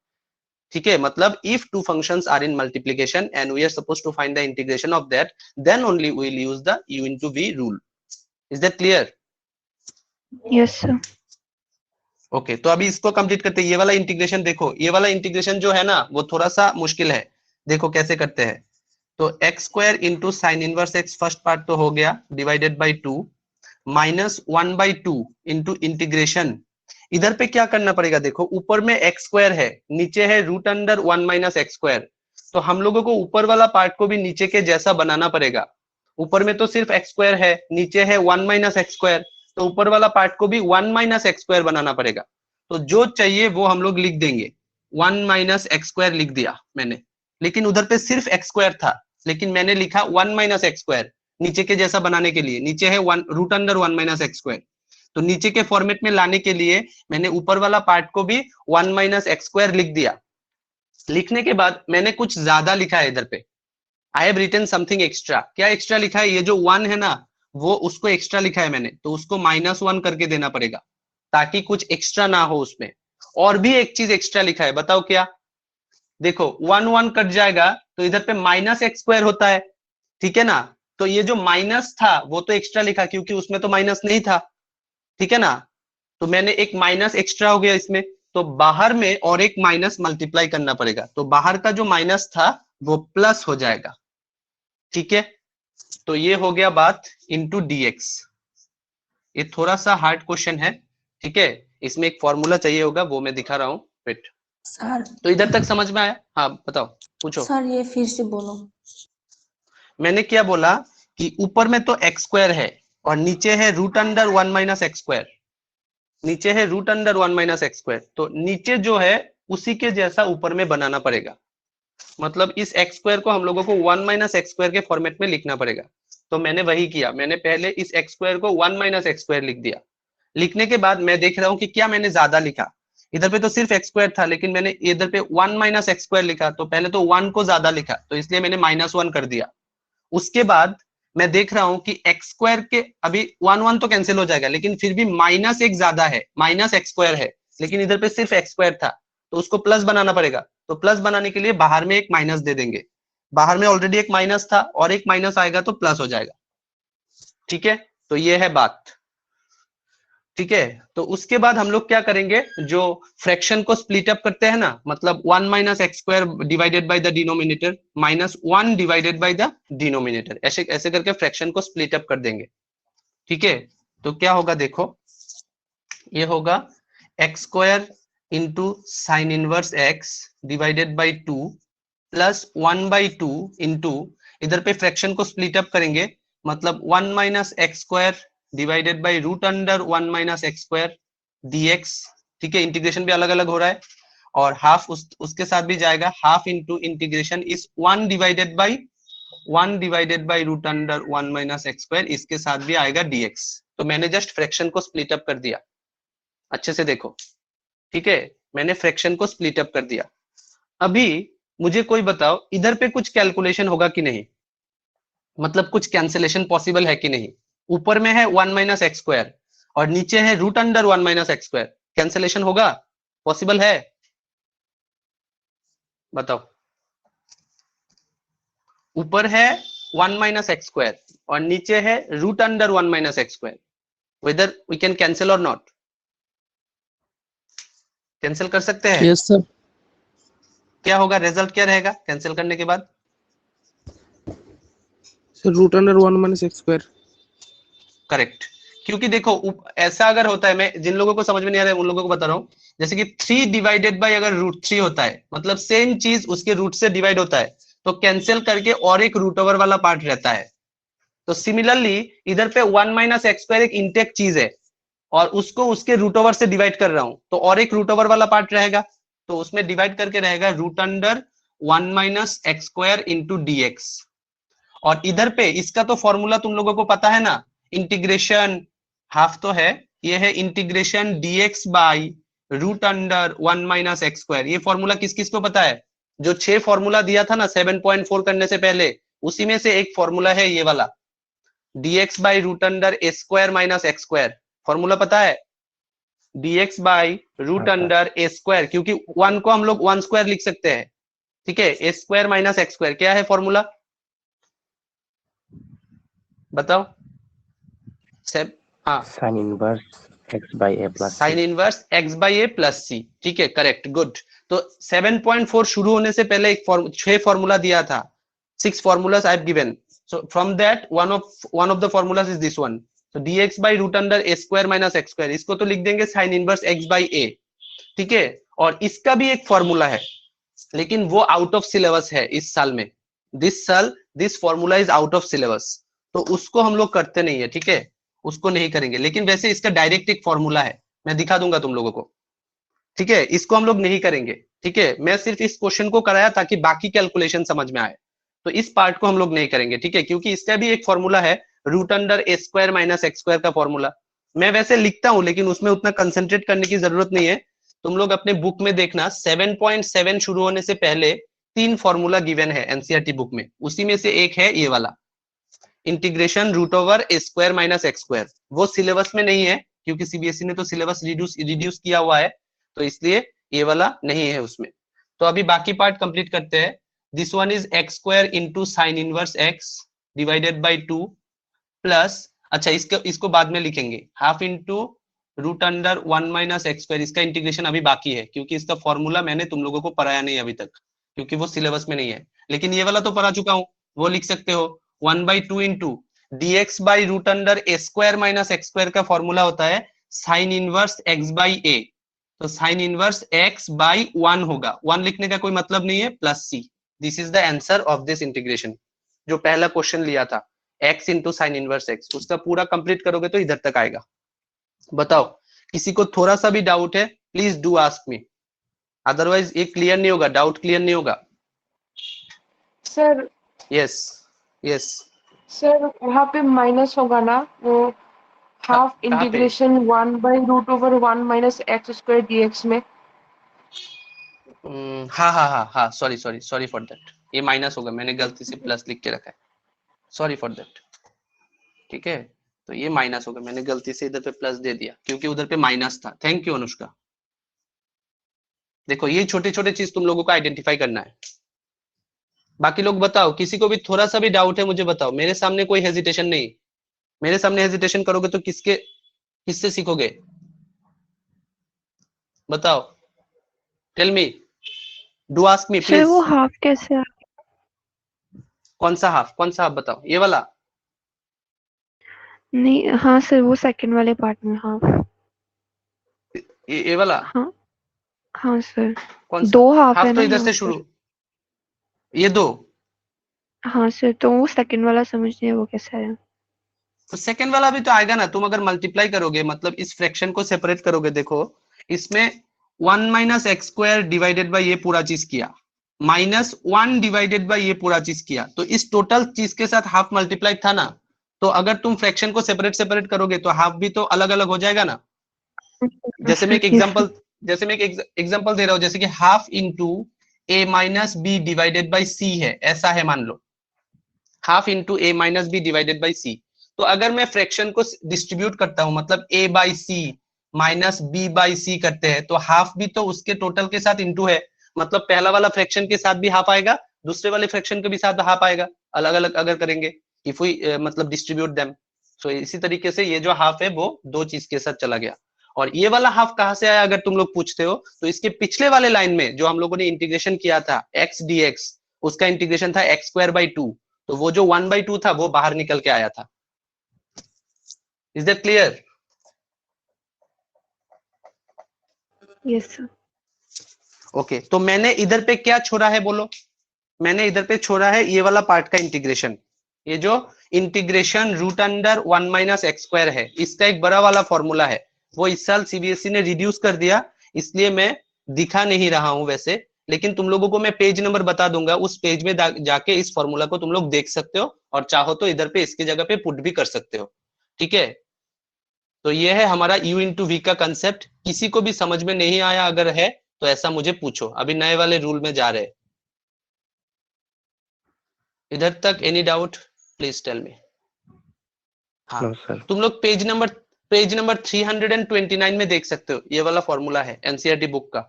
ठीक है, मतलब if two functions are in multiplication and we are suppose to find the integration of that, then only we will use the u into v rule. Is that clear?
Yes sir.
Okay, तो अभी इसको complete करते हैं। ये वाला integration देखो, ये वाला इंटीग्रेशन जो है ना वो थोड़ा सा मुश्किल है। देखो कैसे करते हैं। तो x square into sine inverse x first part तो हो गया, divided by 2 minus 1/2 into integration. इधर पे क्या करना पड़ेगा? देखो ऊपर में एक्स स्क्वायर है, नीचे है root under 1 minus x square. तो हम लोगों को ऊपर वाला पार्ट को भी नीचे के जैसा बनाना पड़ेगा। ऊपर में तो सिर्फ एक्स स्क्वायर है, नीचे है 1 माइनस एक्स स्क्वायर, तो ऊपर वाला पार्ट को भी 1 माइनस एक्स स्क्वायर बनाना पड़ेगा। तो जो चाहिए वो हम लोग लिख देंगे, 1 माइनस एक्स स्क्वायर लिख दिया मैंने, लेकिन उधर पे सिर्फ एक्स स्क्वायर था, लेकिन मैंने लिखा 1 माइनस एक्स स्क्वायर नीचे के जैसा बनाने के लिए। नीचे है root under 1 minus x square, तो नीचे के फॉर्मेट में लाने के लिए मैंने ऊपर वाला पार्ट को भी 1 माइनस एक्स स्क्वायर लिख दिया। लिखने के बाद मैंने कुछ ज्यादा लिखा है इधर पे, I have written something extra. क्या एक्स्ट्रा लिखा है? ये जो 1 है ना वो उसको एक्स्ट्रा लिखा है मैंने, तो उसको -1 करके देना पड़ेगा ताकि कुछ एक्स्ट्रा ना हो उसमें। और भी एक चीज एक्स्ट्रा लिखा है, बताओ क्या? देखो 1 कट जाएगा तो इधर पे माइनस एक्स स्क्वायर होता है, ठीक है ना? तो ये जो माइनस था वो तो एक्स्ट्रा लिखा क्योंकि उसमें तो माइनस नहीं था, ठीक है ना? तो मैंने एक माइनस एक्स्ट्रा हो गया इसमें, तो बाहर में और एक माइनस मल्टीप्लाई करना पड़ेगा, तो बाहर का जो माइनस था वो प्लस हो जाएगा। ठीक है, तो ये हो गया बात इंटू dx। ये थोड़ा सा हार्ड क्वेश्चन है, ठीक है, इसमें एक फॉर्मूला चाहिए होगा, वो मैं दिखा रहा हूँ। वेट,
सर
तो इधर तक समझ में आया? हाँ बताओ, पूछो।
सर ये फिर से बोलो।
मैंने क्या बोला कि ऊपर में तो एक्स स्क्वायर है और नीचे है root under 1 minus x square. नीचे है root under 1 minus x square, तो नीचे जो है उसी के जैसा ऊपर में बनाना पड़ेगा। मतलब इस एक्स स्क्वायर को हम लोगों को 1 माइनस एक्स स्क्वायर के फॉर्मेट में लिखना पड़ेगा। तो मैंने वही किया, मैंने पहले इस एक्स स्क्वायर को 1 माइनस एक्स स्क्वायर लिख दिया। लिखने के बाद मैं देख रहा हूँ कि क्या मैंने ज्यादा लिखा। इधर पे तो सिर्फ एक्स स्क्वायर था, लेकिन मैंने इधर पे 1 माइनस एक्स स्क्वायर लिखा, तो पहले तो 1 को ज्यादा लिखा, तो इसलिए मैंने -1 कर दिया। उसके बाद मैं देख रहा हूं कि एक्स स्क्वायर के अभी 1 तो कैंसिल हो जाएगा, लेकिन फिर भी -1 ज्यादा है, माइनस एक्स स्क्वायर है, लेकिन इधर पे सिर्फ एक्स स्क्वायर था, तो उसको प्लस बनाना पड़ेगा। तो प्लस बनाने के लिए बाहर में एक माइनस दे देंगे। बाहर में ऑलरेडी एक माइनस था और एक माइनस आएगा तो प्लस हो जाएगा। ठीक है, तो ये है बात। ठीक है, तो उसके बाद हम लोग क्या करेंगे, जो फ्रैक्शन को स्प्लिट अप करते हैं ना, मतलब 1 minus x square divided by the denominator -1 divided by the denominator, ऐसे ऐसे करके फ्रैक्शन को स्प्लिट अप कर देंगे। ठीक है, तो क्या होगा देखो, ये होगा x square into sine inverse x divided by 2 plus 1/2 into, इधर पे फ्रैक्शन को स्प्लिट अप करेंगे, मतलब 1 minus x square divided by root under 1 minus x square dx। ठीक है, इंटीग्रेशन भी अलग अलग हो रहा है, और हाफ उसके साथ भी जाएगा, हाफ इंटू इंटीग्रेशन इस 1 divided by root under 1 minus x square, इसके साथ भी आएगा dx। तो मैंने जस्ट फ्रैक्शन को स्प्लिट अप कर दिया, अच्छे से देखो। ठीक है, मैंने फ्रैक्शन को स्प्लिट अप कर दिया। अभी मुझे कोई बताओ इधर पे कुछ कैलकुलेशन होगा कि नहीं, मतलब कुछ कैंसिलेशन पॉसिबल है कि नहीं। ऊपर में है 1 माइनस एक्स स्क्वायर और नीचे है root under 1 minus x square, cancellation होगा, पॉसिबल है? बताओ। ऊपर है 1 माइनस एक्स स्क्वायर और नीचे है root under 1 minus x square, whether we can cancel or not? Cancel कर सकते हैं?
Yes sir.
क्या होगा, रिजल्ट क्या रहेगा कैंसिल करने के बाद?
Sir root under 1 minus x square.
Correct, क्योंकि देखो ऐसा अगर होता है, मैं जिन लोगों को समझ में नहीं आ रहा है उन लोगों को बता रहा हूं, जैसे कि 3 डिवाइडेड बाय अगर √3 होता है, मतलब सेम चीज उसके रूट से डिवाइड होता है, तो कैंसिल करके और एक रूट ओवर वाला पार्ट रहता है। तो सिमिलरली इधर पे 1 माइनस एक्स स्क्वायर एक इंटेक चीज है और उसको उसके रूट ओवर से डिवाइड कर रहा हूं, तो और एक रूट ओवर वाला पार्ट रहेगा, तो उसमें डिवाइड करके रहेगा root under 1 minus x square into dx। और इधर पे इसका तो फॉर्मूला तुम लोगों को पता है ना, इंटीग्रेशन हाफ तो है, ये है integration dx by root under 1 minus x square. ये फॉर्मूला किस किस को पता है? जो 6 फॉर्मूला दिया था ना 7.4 करने से पहले, उसी में से एक फॉर्मूला है ये वाला, dx by root under a square minus x square. Formula पता है? dx by root under a square, क्योंकि 1 को हम लोग 1 स्क्वायर लिख सकते हैं, ठीक है। A square minus x square क्या है फॉर्मूला, बताओ। हाँ,
sine inverse x by a plus
sine inverse x by a plus c, ठीक है, करेक्ट, गुड। तो 7.4 शुरू होने से पहले एक 6 फॉर्मूला दिया था, 6 formulas I have given. So from that one of the formulas is this one. So dx by root under a square minus x square, इसको तो लिख देंगे sin inverse x by a, ठीक है। और इसका भी एक फॉर्मूला है, लेकिन वो आउट ऑफ सिलेबस है इस साल में। This formula is out of syllabus, तो उसको हम लोग करते नहीं है, ठीक है, उसको नहीं करेंगे। लेकिन वैसे इसका डायरेक्ट एक फॉर्मूला है, मैं दिखा दूंगा तुम लोगों को, ठीक है। इसको हम लोग नहीं करेंगे, ठीक है। मैं सिर्फ इस क्वेश्चन को कराया ताकि बाकी कैलकुलेशन समझ में आए, तो इस पार्ट को हम लोग नहीं करेंगे, ठीक है, क्योंकि इसका भी एक फॉर्मूला है, root under a square minus x square का फॉर्मूला। मैं वैसे लिखता हूं, लेकिन उसमें उतना कंसंट्रेट करने की जरूरत नहीं है। तुम लोग अपने बुक में देखना, 7.7 शुरू होने से पहले 3 फॉर्मूला गिवन है एनसीईआरटी बुक में, उसी में से एक है ये वाला, इंटीग्रेशन रूट ओवर ए स्क्वायर माइनस एक्स स्क्वायर। वो सिलेबस में नहीं है, क्योंकि सीबीएसई ने तो सिलेबस रिड्यूस किया हुआ है, तो इसलिए ये वाला नहीं है उसमें। तो अभी बाकी पार्ट कंप्लीट करते हैं। This one is x square into sine inverse x divided by 2 plus, अच्छा इसको बाद में लिखेंगे, half into root under 1 minus x square. इसका इंटीग्रेशन अभी बाकी है, क्योंकि इसका फॉर्मूला मैंने तुम लोगों को पढ़ाया नहीं अभी तक, क्योंकि वो सिलेबस में नहीं है। लेकिन ये वाला तो पढ़ा चुका हूं, वो लिख सकते हो 1/2 into dx by root under a square minus x square का फॉर्मूला होता है sine inverse x by a. तो साइन इनवर्स x बाई 1 होगा, 1 लिखने का कोई मतलब नहीं है, plus c। This is the answer of this integration. जो पहला क्वेश्चन लिया था x into sine inverse x, उसका पूरा कंप्लीट करोगे तो इधर तक आएगा। बताओ, किसी को थोड़ा सा भी डाउट है, please do ask me, otherwise ये क्लियर नहीं होगा, डाउट क्लियर नहीं होगा।
सर
यस यस,
सर वहाँ पे माइनस होगा ना, वो हाफ
कहाँ पे?
Integration 1/√1 minus x square dx में।
हाँ, सॉरी फॉर दैट, ये माइनस होगा, मैंने गलती से प्लस लिख के रखा है, सॉरी फॉर दैट, ठीक है। तो ये माइनस होगा, मैंने गलती से इधर पे प्लस दे दिया, क्योंकि उधर पे माइनस था। Thank you Anushka. देखो, ये छोटे छोटे चीज तुम लोगों को आइडेंटिफाई करना है। बाकी लोग बताओ, किसी को भी थोड़ा सा भी डाउट है मुझे बताओ, मेरे सामने कोई हेजिटेशन नहीं। मेरे सामने हेजिटेशन करोगे तो किससे सीखोगे, बताओ, tell me, do ask me
sir
please.
वो हाफ कैसे
कौन सा हाफ बताओ, ये वाला?
नहीं, हाँ सर, वो सेकंड वाले पार्ट में हाफ।
ये वाला?
हाँ सर,
कौन सा?
2 हाफ है
हाफ तो
ना
इधर
यहाँ
से
पर।
शुरू, ये 2।
हाँ सर, तो वो सेकंड वाला समझिए वो कैसा है।
तो सेकंड वाला भी तो आएगा ना, तुम अगर मल्टीप्लाई करोगे, मतलब इस फ्रैक्शन को सेपरेट करोगे, देखो इसमें 1 minus x square divided by ये पूरा चीज किया, माइनस 1 डिवाइडेड बाई ये पूरा चीज किया, तो इस टोटल चीज के साथ हाफ मल्टीप्लाई था ना। तो अगर तुम फ्रैक्शन को सेपरेट करोगे तो हाफ भी तो अलग अलग हो जाएगा ना। जैसे मैं एक एग्जांपल दे रहा हूं, जैसे कि half into a minus b divided by c है, ऐसा है मान लो, half into a minus b divided by c. तो अगर मैं फ्रैक्शन को डिस्ट्रीब्यूट करता हूं, मतलब a by c minus b by c करते हैं, तो हाफ भी तो उसके टोटल के साथ इंटू है, मतलब पहला वाला फ्रैक्शन के साथ भी हाफ आएगा, दूसरे वाले फ्रैक्शन के भी साथ हाफ आएगा, अलग अलग अगर करेंगे, इफ वी मतलब डिस्ट्रीब्यूट देम। तो इसी तरीके से ये जो हाफ है वो 2 चीज के साथ चला गया। और ये वाला हाफ कहां से आया अगर तुम लोग पूछते हो, तो इसके पिछले वाले लाइन में जो हम लोगों ने इंटीग्रेशन किया था x dx, उसका इंटीग्रेशन था x स्क्वायर बाई 2, तो वो जो 1/2 था वो बाहर निकल के आया था। Is that clear?
Yes sir.
Okay, तो मैंने इधर पे क्या छोड़ा है बोलो, मैंने इधर पे छोड़ा है ये वाला पार्ट का इंटीग्रेशन, ये जो integration root under 1 minus x square है, इसका एक बड़ा वाला फॉर्मूला है, वो इस साल सीबीएसई ने रिड्यूस कर दिया, इसलिए मैं दिखा नहीं रहा हूं वैसे, लेकिन तुम लोगों को मैं पेज नंबर बता दूंगा, उस पेज में जाके इस फॉर्मूला को तुम लोग देख सकते हो, और चाहो तो इधर पे इसकी जगह पे पुट भी कर सकते हो, ठीक है। तो ये है हमारा u इंटू वी का कंसेप्ट। किसी को भी समझ में नहीं आया अगर है तो ऐसा मुझे पूछो, अभी नए वाले रूल में जा रहे हैं। इधर तक any doubt please tell me. हाँ
नो सर।
तुम लोग पेज नंबर 329 में देख सकते हो, ये वाला फॉर्मूला है एनसीईआरटी बुक का,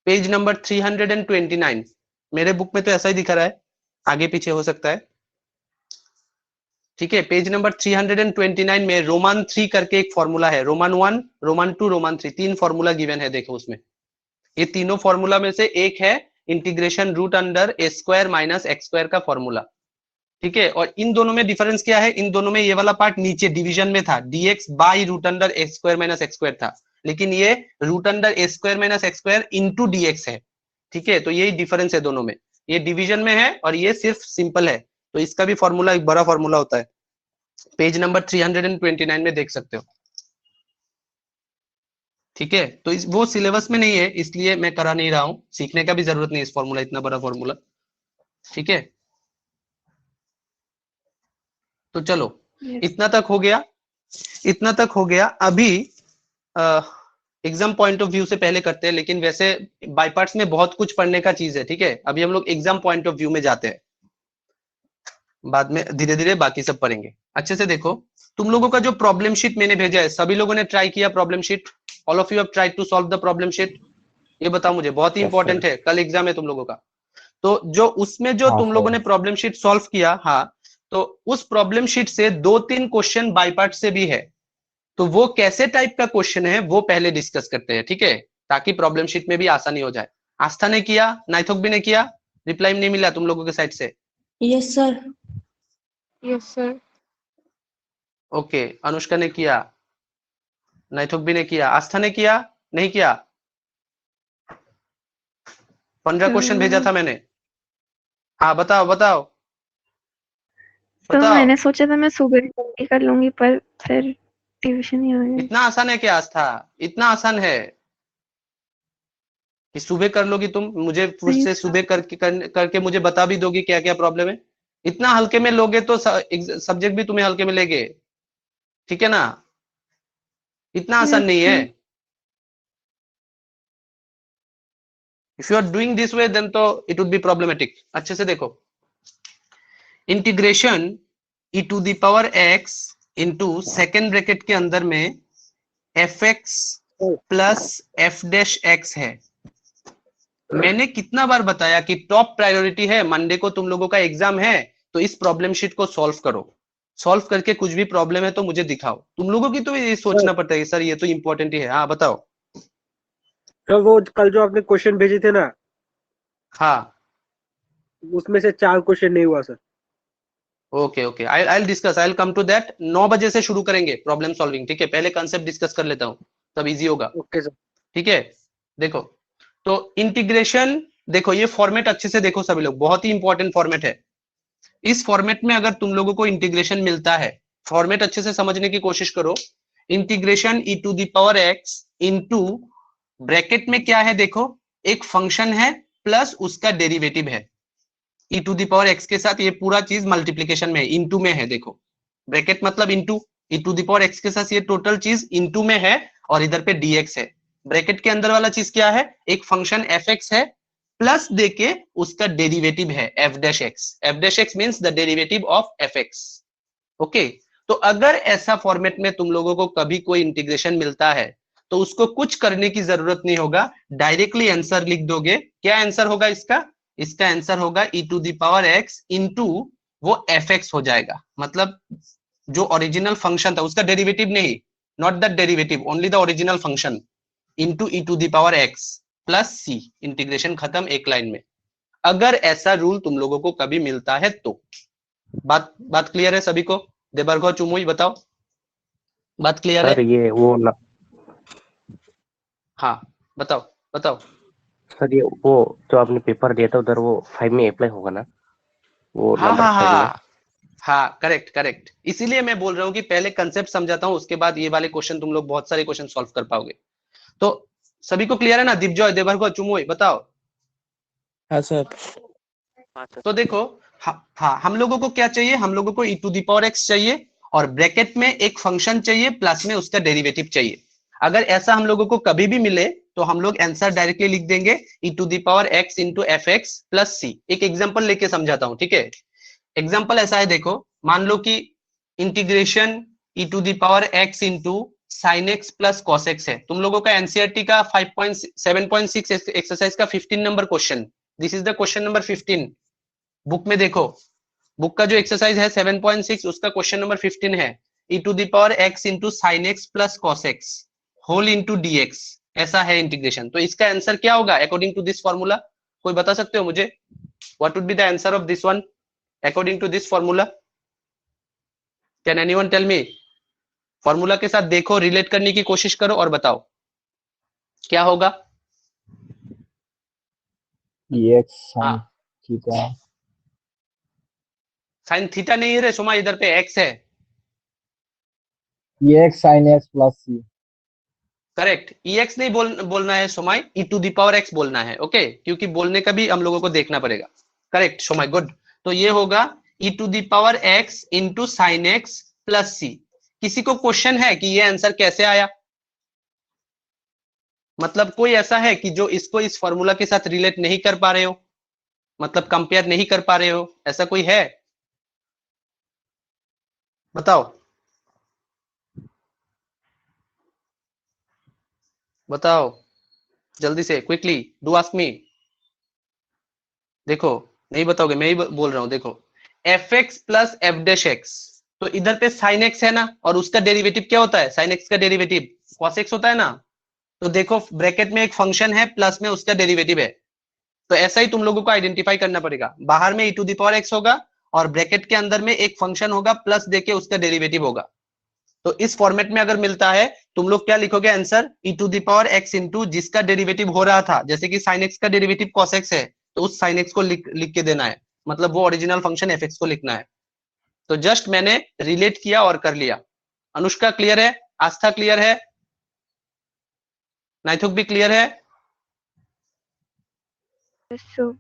पेज नंबर 329। मेरे बुक में तो ऐसा ही दिखा रहा है, आगे पीछे हो सकता है, ठीक है। पेज नंबर 329 में रोमान 3 करके एक फॉर्मूला है, roman 1, roman 2, roman 3, 3 formula given है, देखो उसमें। ये तीनों फॉर्मूला में से एक है integration root under a square minus x square का फॉर्मूला, ठीक है। और इन दोनों में डिफरेंस क्या है, इन दोनों में ये वाला पार्ट नीचे डिवीजन में था, dx by root under x square minus x square था, लेकिन ये root under a square minus x square into dx है, ठीक है। तो यही डिफरेंस है दोनों में, ये डिवीजन में है और ये सिर्फ सिंपल है, तो इसका भी फॉर्मूला एक बड़ा फॉर्मूला होता है, पेज नंबर 329 में देख सकते हो, ठीक है। तो वो सिलेबस में नहीं है, इसलिए मैं करा नहीं रहा हूं, सीखने का भी जरूरत नहीं इस फॉर्मूला, इतना बड़ा फॉर्मूला, ठीक है। तो चलो इतना तक हो गया, इतना तक हो गया। अभी एग्जाम पॉइंट ऑफ व्यू से पहले करते हैं, लेकिन वैसे बाय पार्ट्स में बहुत कुछ पढ़ने का चीज है, ठीक है। अभी हम लोग एग्जाम पॉइंट ऑफ व्यू में जाते हैं, बाद में धीरे धीरे बाकी सब पढ़ेंगे। अच्छे से देखो, तुम लोगों का जो प्रॉब्लम शीट मैंने भेजा है, सभी लोगों ने ट्राई किया problem sheet? All of you have tried to solve the problem sheet? ये बताओ मुझे, बहुत ही इंपॉर्टेंट है, कल एग्जाम है तुम लोगों का। तो जो उसमें जो तुम लोगों ने प्रॉब्लम शीट सॉल्व किया, हाँ, तो उस प्रॉब्लम शीट से 2-3 क्वेश्चन बाय पार्ट से भी है, तो वो कैसे टाइप का क्वेश्चन है वो पहले डिस्कस करते हैं, ठीक है, ताकि प्रॉब्लम शीट में भी आसानी हो जाए। आस्था ने किया, नाइथोक भी ने किया, रिप्लाई नहीं मिला तुम लोगों के साइड से?
Yes sir.
Yes sir.
Okay, Anushka ने किया, नाइथोक भी ने किया, आस्था ने किया, नहीं किया? 15 क्वेश्चन भेजा था मैंने। हाँ बताओ बताओ
तो
बताओ।
मैंने सोचा था मैं सुबह जल्दी कर लूंगी, पर फिर ट्यूशन ही आ गई।
इतना आसान है क्या आस्था? इतना आसान है कि सुबह कर लोगी तुम? मुझे फिर
नहीं
से सुबह करके मुझे बता भी दोगी क्या क्या प्रॉब्लम है? इतना हल्के में लोगे तो सब्जेक्ट भी तुम्हें हल्के में लेंगे, ठीक है ना? इतना आसान नहीं है। If you are doing this way then तो इट वुड बी प्रॉब्लमेटिक। अच्छे से देखो, integration e to the power x into second bracket के अंदर में fx plus f dash x है। मैंने कितना बार बताया कि टॉप प्रायोरिटी है, मंडे को तुम लोगों का एग्जाम है, तो इस प्रॉब्लम शीट को सॉल्व करो। सॉल्व करके कुछ भी प्रॉब्लम है तो मुझे दिखाओ। तुम लोगों की तो ये सोचना पड़ता है सर ये तो इंपॉर्टेंट ही है। हाँ बताओ।
तो वो कल जो आपने क्वेश्चन भेजे थे ना,
हाँ
उसमें से 4 क्वेश्चन नहीं हुआ sir.
Okay okay, I discuss, I come to that. 9 बजे से शुरू करेंगे प्रॉब्लम सॉल्विंग, ठीक है? पहले कंसेप्ट डिस्कस कर लेता हूँ, तब इजी होगा।
Okay sir.
ठीक है, देखो तो इंटीग्रेशन, देखो ये फॉर्मेट अच्छे से देखो सभी लोग, बहुत ही इंपॉर्टेंट फॉर्मेट है। इस फॉर्मेट में अगर तुम लोगों को इंटीग्रेशन मिलता है, फॉर्मेट अच्छे से समझने की कोशिश करो। Integration e to the power x into bracket में क्या है, देखो एक फंक्शन है प्लस उसका डेरिवेटिव है। e to the power x के साथ ये पूरा चीज मल्टीप्लीकेशन में है, इनटू में है। देखो ब्रैकेट मतलब into, e to the power x के साथ ये टोटल चीज इनटू में है और इधर पे dx है। ब्रैकेट के अंदर वाला चीज क्या है, एक फंक्शन fx है प्लस देके उसका डेरिवेटिव है f dash x। f dash x means the derivative of fx। Okay, तो अगर ऐसा फॉर्मेट में तुम लोगों को कभी कोई इंटीग्रेशन मिलता है तो उसको कुछ करने की जरूरत नहीं होगा, डायरेक्टली आंसर लिख दोगे। क्या आंसर होगा इसका? इसका आंसर होगा e to the power x into वो fx हो जाएगा। मतलब जो ओरिजिनल फंक्शन था उसका डेरिवेटिव नहीं, not the derivative, only the original function into e to the power x plus c। Integration खत्म एक लाइन में। अगर ऐसा रूल तुम लोगों को कभी मिलता है तो बात क्लियर है सभी को? देबरगो चुमुई बताओ, बात क्लियर है?
सर ये वो न,
हाँ बताओ बताओ।
सर ये वो जो आपने पेपर दिया था उधर वो 5 में अप्लाई होगा ना, वो
हाँ
नंबर
हाँ
5 में?
हाँ हाँ, करेक्ट करेक्ट। इसीलिए मैं बोल रहा हूँ कि पहले कंसेप्ट समझाता हूँ, उसके बाद ये वाले क्वेश्चन तुम लोग बहुत सारे क्वेश्चन सॉल्व कर पाओगे। तो सभी को क्लियर है ना? दिपजॉय, देबरगो, चुमुई बताओ।
हाँ सर।
तो देखो हाँ, हम लोगों को क्या चाहिए, हम लोगों को e to the power x चाहिए और ब्रैकेट में एक फंक्शन चाहिए प्लस में उसका डेरिवेटिव चाहिए। अगर ऐसा हम लोगों को कभी भी मिले तो हम लोग आंसर डायरेक्टली लिख देंगे e to the power x into f x plus c. एक एग्जाम्पल लेके समझाता हूँ, ठीक है? एग्जाम्पल ऐसा है, देखो मान लो कि integration e⁻x into sine x plus cos x है। तुम लोगों का एनसीईआरटी का 7.6 एक्सरसाइज का 15 number question, this is the question number 15। Book में देखो, बुक का जो एक्सरसाइज है 7.6 उसका क्वेश्चन नंबर 15 है, e⁻x into sine x plus cos x whole into dx, ऐसा है इंटीग्रेशन। तो इसका आंसर क्या होगा अकॉर्डिंग टू दिस फॉर्मूला? कोई बता सकते हो मुझे? What would be the answer of this one according to this formula? Can anyone tell me? Formula के साथ देखो, रिलेट करने की कोशिश करो और बताओ क्या होगा।
EX
हाँ,
sin थीटा
साइन थीटा नहीं है रे सोमा, इधर पे एक्स है।
EX sin x plus c।
Correct, EX नहीं बोलना है सोमाई, e⁻x बोलना है। ओके, क्योंकि बोलने का भी हम लोगों को देखना पड़ेगा। Correct Somai, good. तो ये होगा e⁻x into sine x plus c. किसी को क्वेश्चन है कि ये आंसर कैसे आया? मतलब कोई ऐसा है कि जो इसको इस फॉर्मूला के साथ रिलेट नहीं कर पा रहे हो, मतलब कंपेयर नहीं कर पा रहे हो, ऐसा कोई है? बताओ बताओ जल्दी से, क्विकली डू आस्क मी। देखो नहीं बताओगे, मैं ही बोल रहा हूं। देखो fx plus F dash x, तो इधर पे साइन एक्स है ना, और उसका डेरिवेटिव क्या होता है? साइन एक्स का डेरिवेटिव कॉस एक्स होता है ना। तो देखो ब्रैकेट में एक फंक्शन है, प्लस में उसका डेरिवेटिव है। तो ऐसा ही तुम लोगों को आइडेंटिफाई करना पड़ेगा। बाहर में e⁻x होगा और ब्रैकेट के अंदर में एक फंक्शन होगा, प्लस देके उसका डेरिवेटिव होगा। तो इस फॉर्मेट में अगर मिलता है, तुम लोग क्या लिखोगे आंसर? e⁻x इंटू जिसका डेरिवेटिव हो रहा था, जैसे कि साइन एक्स का डेरिवेटिव कॉस एक्स है, तो उस साइन एक्स को लिख के देना है, मतलब वो ओरिजिनल फंक्शन एफ एक्स को लिखना है। तो जस्ट मैंने रिलेट किया और कर लिया। अनुष्का क्लियर है? आस्था क्लियर है? नाइथुक भी क्लियर है?
So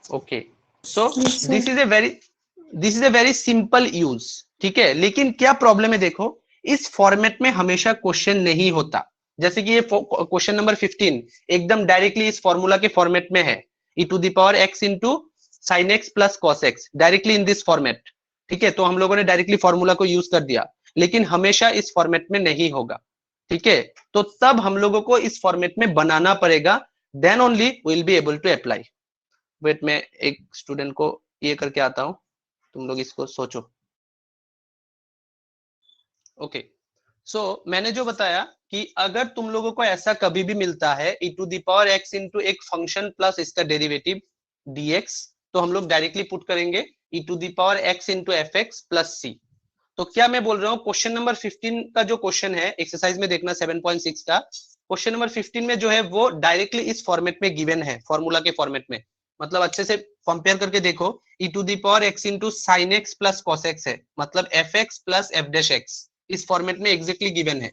okay, so this is a very simple use, ठीक है। लेकिन क्या प्रॉब्लम है, देखो इस फॉर्मेट में हमेशा क्वेश्चन नहीं होता। जैसे कि ये क्वेश्चन नंबर 15 एकदम डायरेक्टली इस फॉर्मूला के फॉर्मेट में है, e⁻x into sine x plus cos x, directly in this format, ठीक है। तो हम लोगों ने डायरेक्टली फॉर्मूला को यूज कर दिया, लेकिन हमेशा इस फॉर्मेट में नहीं होगा, ठीक है। तो तब हम लोगों को इस फॉर्मेट में बनाना पड़ेगा, then only will be able to apply. Wait, मैं एक स्टूडेंट को ये करके आता हूं, तुम लोग इसको सोचो। ओके, सो मैंने जो बताया कि अगर तुम लोगों को ऐसा कभी भी मिलता है e⁻x इंटू एक फंक्शन प्लस इसका डेरिवेटिव dx, तो हम लोग डायरेक्टली पुट करेंगे e⁻x into f x plus c. तो क्या मैं बोल रहा हूँ, क्वेश्चन नंबर 15 का जो क्वेश्चन है एक्सरसाइज में देखना 7.6 का क्वेश्चन नंबर 15 में जो है वो डायरेक्टली इस फॉर्मेट में गिवन है, फॉर्मूला के फॉर्मेट में। मतलब अच्छे से कंपेयर करके देखो, e⁻x into sine x plus cos x है, मतलब F x plus F dash x इस फॉर्मेट में एग्जैक्टली गिवन है।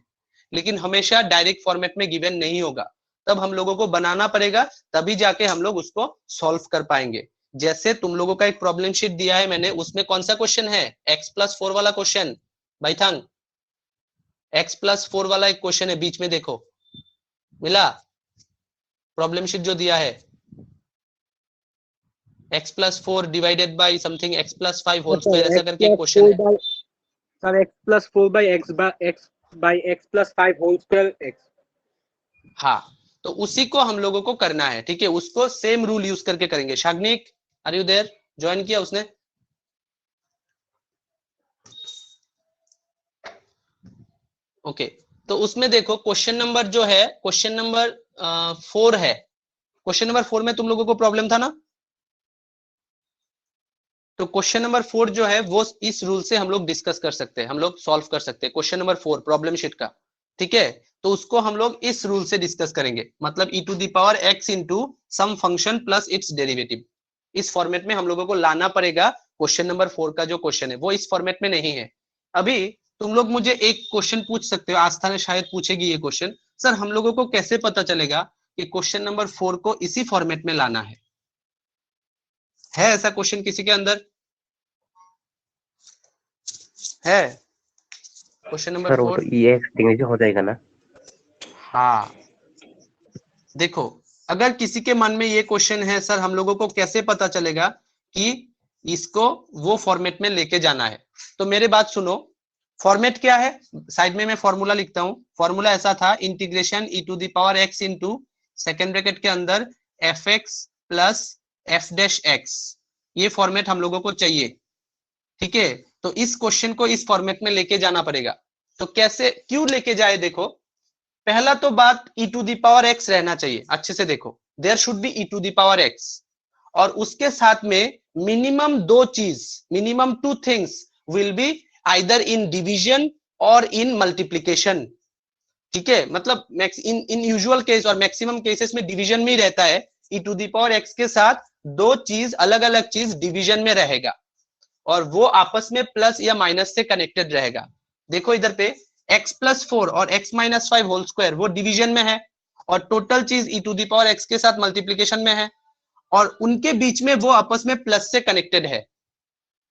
लेकिन हमेशा डायरेक्ट फॉर्मेट में गिवन नहीं होगा, तब हम लोगों को बनाना पड़ेगा, तभी जाके हम लोग उसको सॉल्व कर पाएंगे। जैसे तुम लोगों का एक प्रॉब्लम शीट दिया है मैंने, उसमें कौन सा क्वेश्चन है? x+4 वाला क्वेश्चन, बाइथांग x+4 वाला एक क्वेश्चन है, बीच में देखो मिला प्रॉब्लम शीट जो दिया है, x+4 divided by something x+5 whole square, ऐसा करके क्वेश्चन है।
Sir x+4 by x+5 whole square x।
हाँ, तो उसी को हम लोगों को करना है, ठीक है। उसको सेम रूल यूज करके करेंगे। शाग्निक, आर यू देयर? ज्वाइन किया उसने? ओके, तो उसमें देखो क्वेश्चन नंबर जो है, क्वेश्चन नंबर 4 है। क्वेश्चन नंबर 4 में तुम लोगों को प्रॉब्लम था ना, तो क्वेश्चन नंबर 4 जो है वो इस रूल से हम लोग डिस्कस कर सकते हैं, हम लोग सॉल्व कर सकते हैं। क्वेश्चन नंबर 4 प्रॉब्लम शीट का, ठीक है। तो उसको हम लोग इस रूल से डिस्कस करेंगे, मतलब e⁻x into sum function plus it's derivative. इस फॉर्मेट में हम लोगों को लाना पड़ेगा। क्वेश्चन नंबर 4 का जो क्वेश्चन है वो इस फॉर्मेट में नहीं है। अभी तुम लोग मुझे एक क्वेश्चन पूछ सकते हो, आस्था ने शायद पूछेगी ये क्वेश्चन, सर हम लोगों को कैसे पता चलेगा कि क्वेश्चन नंबर 4 को इसी फॉर्मेट में लाना है ऐसा क्वेश्चन किसी के अंदर है? क्वेश्चन नंबर
सर वो
4,
तो EX डिग्नेशन हो जाएगा ना?
हाँ देखो, अगर किसी के मन में ये क्वेश्चन है, सर हम लोगों को कैसे पता चलेगा कि इसको वो फॉर्मेट में लेके जाना है। तो मेरे बात सुनो, फॉर्मेट क्या है, साइड में मैं फॉर्मूला लिखता हूं। फॉर्मूला ऐसा था, integration e to the power x into second bracket के अंदर fx plus f dash x। ये फॉर्मेट हम लोगों को चाहिए, ठीक है। तो इस क्वेश्चन को इस फॉर्मेट में लेके जाना पड़ेगा। तो कैसे, क्यों लेके जाए, देखो पहला तो बात e to the power x रहना चाहिए, अच्छे से देखो, there should be e to the power x, और उसके साथ में मिनिमम दो चीज, minimum two things will be either in division or in multiplication, ठीक है। मतलब इन यूजुअल केस और मैक्सिमम केसेस में डिवीजन में ही रहता है। e to the power x के साथ दो चीज, अलग अलग चीज डिवीजन में रहेगा और वो आपस में प्लस या माइनस से कनेक्टेड रहेगा। देखो इधर पे x प्लस 4 और x माइनस 5 होल स्क्वायर वो डिवीजन में है, और टोटल चीज e to the power x के साथ मल्टीप्लीकेशन में है, और उनके बीच में वो आपस में प्लस से कनेक्टेड है।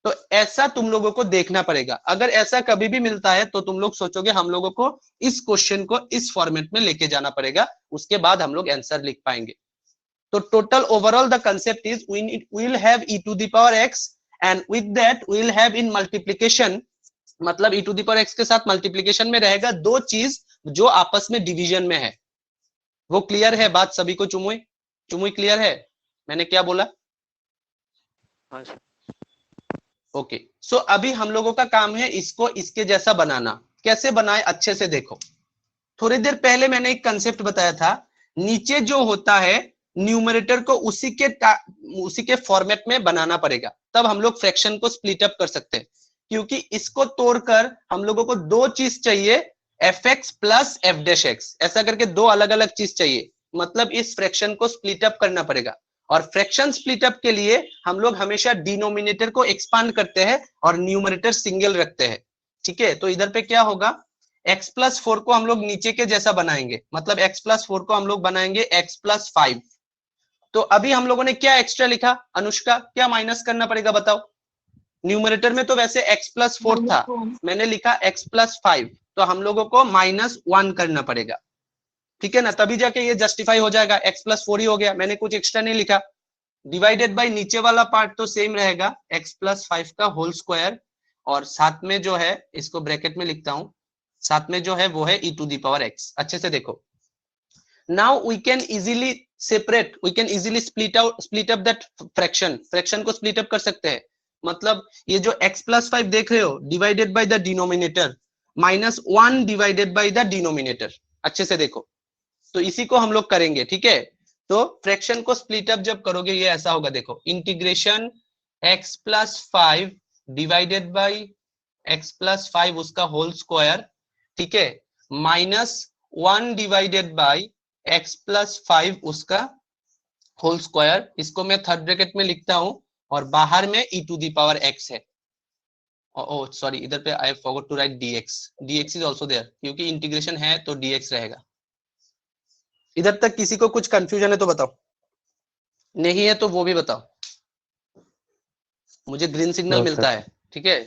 तो ऐसा तुम लोगों को देखना पड़ेगा। अगर ऐसा कभी भी मिलता है तो तुम लोग सोचोगे हम लोगों को इस क्वेश्चन को इस फॉर्मेट में लेके जाना पड़ेगा, उसके बाद हम लोग आंसर लिख पाएंगे। तो total overall the concept is we will have e to the power x and with that we will have in multiplication, मतलब e to the power x के साथ मल्टीप्लीकेशन में रहेगा दो चीज जो आपस में डिवीजन में है। वो क्लियर है बात सभी को? चुमुई चुमुई क्लियर है मैंने क्या बोला? ओके, सो अभी हम लोगों का काम है इसको इसके जैसा बनाना। कैसे बनाए, अच्छे से देखो। थोड़ी देर पहले मैंने एक कंसेप्ट बताया था, नीचे जो होता है न्यूमरेटर को उसी के फॉर्मेट में बनाना पड़ेगा, तब हम लोग फ्रैक्शन को स्प्लिट अप कर सकते हैं। क्योंकि इसको तोड़कर हम लोगों को दो चीज चाहिए, fx plus f dash x, ऐसा करके दो अलग अलग चीज चाहिए। मतलब इस फ्रैक्शन को स्प्लिट अप करना पड़ेगा, और फ्रैक्शन स्प्लिट अप के लिए हम लोग हमेशा डिनोमिनेटर को एक्सपांड करते हैं और न्यूमरेटर सिंगल रखते हैं, ठीक है। तो इधर पे क्या होगा, x प्लस 4 को हम लोग नीचे के जैसा बनाएंगे, मतलब x प्लस 4 को हम लोग बनाएंगे x प्लस 5। तो अभी हम लोगों ने क्या एक्स्ट्रा लिखा, अनुष्का क्या माइनस करना पड़ेगा बताओ? न्यूमरेटर में तो वैसे x प्लस 4 था, मैंने लिखा x प्लस 5, तो हम लोगों को -1 करना पड़ेगा, ठीक है ना, तभी जाके ये जस्टिफाई हो जाएगा। x प्लस 4 ही हो गया, मैंने कुछ एक्स्ट्रा नहीं लिखा। डिवाइडेड बाय नीचे वाला पार्ट तो सेम रहेगा, x प्लस 5 का होल स्क्वायर, और साथ में जो है इसको ब्रैकेट में लिखता हूं, साथ में जो है वो है e to the power x। अच्छे से देखो, now we can easily separate, we can easily split up that fraction को स्प्लिट अप कर सकते हैं। मतलब ये जो x प्लस 5 देख रहे हो, divided by the denominator, -1 divided by the denominator. अच्छे से देखो, तो इसी को हम लोग करेंगे, ठीक है। तो फ्रैक्शन को स्प्लिट अप जब करोगे ये ऐसा होगा, देखो integration x plus 5 divided by x plus 5 उसका होल स्क्वायर, ठीक है, -1 डिवाइडेड बाय x प्लस 5 उसका होल स्क्वायर। इसको मैं थर्ड ब्रैकेट में लिखता हूं, और बाहर में e to the power x है। ओह सॉरी, इधर पे I forgot to write dx is also there, क्योंकि इंटीग्रेशन है तो dx रहेगा। इधर तक किसी को कुछ कंफ्यूजन है तो बताओ, नहीं है तो वो भी बताओ, मुझे ग्रीन सिग्नल मिलता है, ठीक है।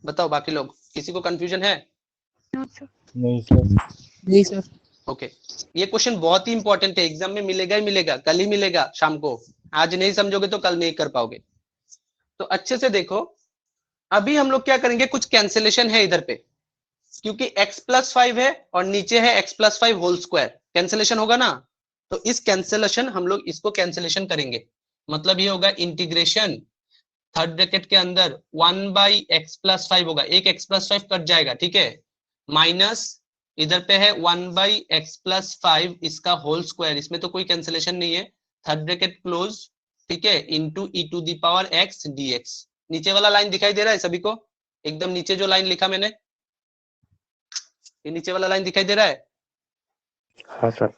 बताओ बाकी लोग, किसी को कंफ्यूजन है?
नहीं सर।
नहीं सर।
ओके, ये क्वेश्चन बहुत ही इंपॉर्टेंट है, एग्जाम में मिलेगा ही मिलेगा, कल ही मिलेगा शाम को। आज नहीं समझोगे तो कल नहीं कर पाओगे। तो अच्छे से देखो, अभी हम लोग क्या करेंगे, कुछ कैंसिलेशन है इधर पे, क्योंकि x प्लस 5 है और नीचे है x plus 5 whole square, cancellation होगा ना। तो इस कैंसिलेशन हम लोग इसको कैंसिलेशन करेंगे, मतलब ये होगा इंटीग्रेशन थर्ड ब्रैकेट के अंदर 1 बाई एक्स प्लस 5 होगा, एक x प्लस 5 कट जाएगा, ठीक है, माइनस इधर पे है 1 बाई एक्स प्लस 5 इसका होल स्क्वायर, इसमें तो कोई कैंसिलेशन नहीं है, थर्ड ब्रैकेट क्लोज, ठीक है, into e to the power x dx। नीचे वाला लाइन दिखाई दे रहा है सभी को? एकदम नीचे जो लाइन लिखा मैंने, ये नीचे वाला लाइन दिखाई दे रहा है?
हाँ सर।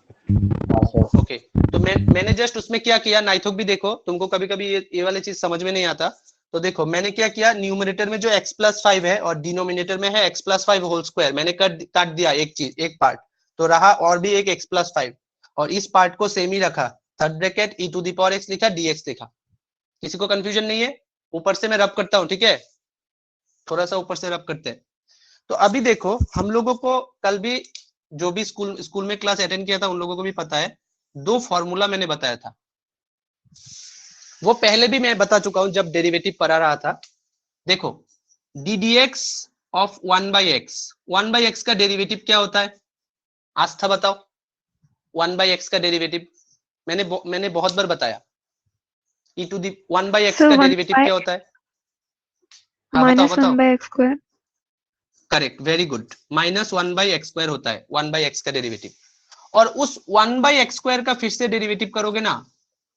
हाँ सर।
ओके, तो मैंने जस्ट उसमें क्या किया, नाइथोक भी देखो, तुमको कभी कभी ये वाली चीज समझ में नहीं आता, तो देखो मैंने क्या किया, न्यूमरेटर में जो x प्लस 5 है और डिनोमिनेटर में है x प्लस 5 होल स्क्वायर, मैंने काट दिया एक चीज, एक पार्ट, तो रहा और भी एक x प्लस 5, और इस पार्ट को सेम ही रखा, third bracket e to the power x लिखा, dx लिखा। किसी को कंफ्यूजन नहीं है? ऊपर से मैं रब करता हूं, ठीक है, थोड़ा सा ऊपर से रब करते हैं। तो अभी देखो, हम लोगों को कल भी जो भी स्कूल में क्लास अटेंड किया था उन लोगों को भी पता है, दो फॉर्मूला मैंने बताया था, वो पहले भी मैं बता चुका हूं जब डेरिवेटिव पढ़ा रहा था। देखो D D x of 1/x, 1/x का डेरिवेटिव क्या होता है? आस्था बताओ, 1/x का डेरिवेटिव मैंने बहुत बार बताया। e to the 1/x
So
का
1
डेरिवेटिव
by
क्या होता है? हाँ
minus
बताओ
1 by x square.
Correct, very good. -1/x² होता है 1/x का डेरिवेटिव। और उस 1/x² का फिर से डेरिवेटिव करोगे ना,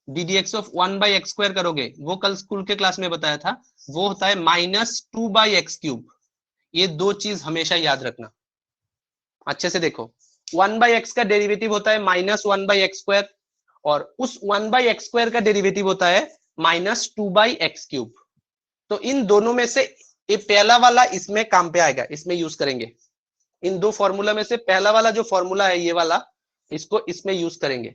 D D x of 1/x² करोगे, वो कल स्कूल के क्लास में बताया था, वो होता है -2/x³। ये दो चीज हमेशा याद रखना, अच्छे से देखो। 1/x का डेरिवेटिव होता है -1/x², और उस 1/x² का डेरिवेटिव होता है -2/x³। तो इन दोनों में से ये पहला वाला इसमें काम पे आएगा, इसमें यूज करेंगे। इन दो फॉर्मूला में से पहला वाला जो फॉर्मूला है ये वाला, इसको इसमें यूज करेंगे।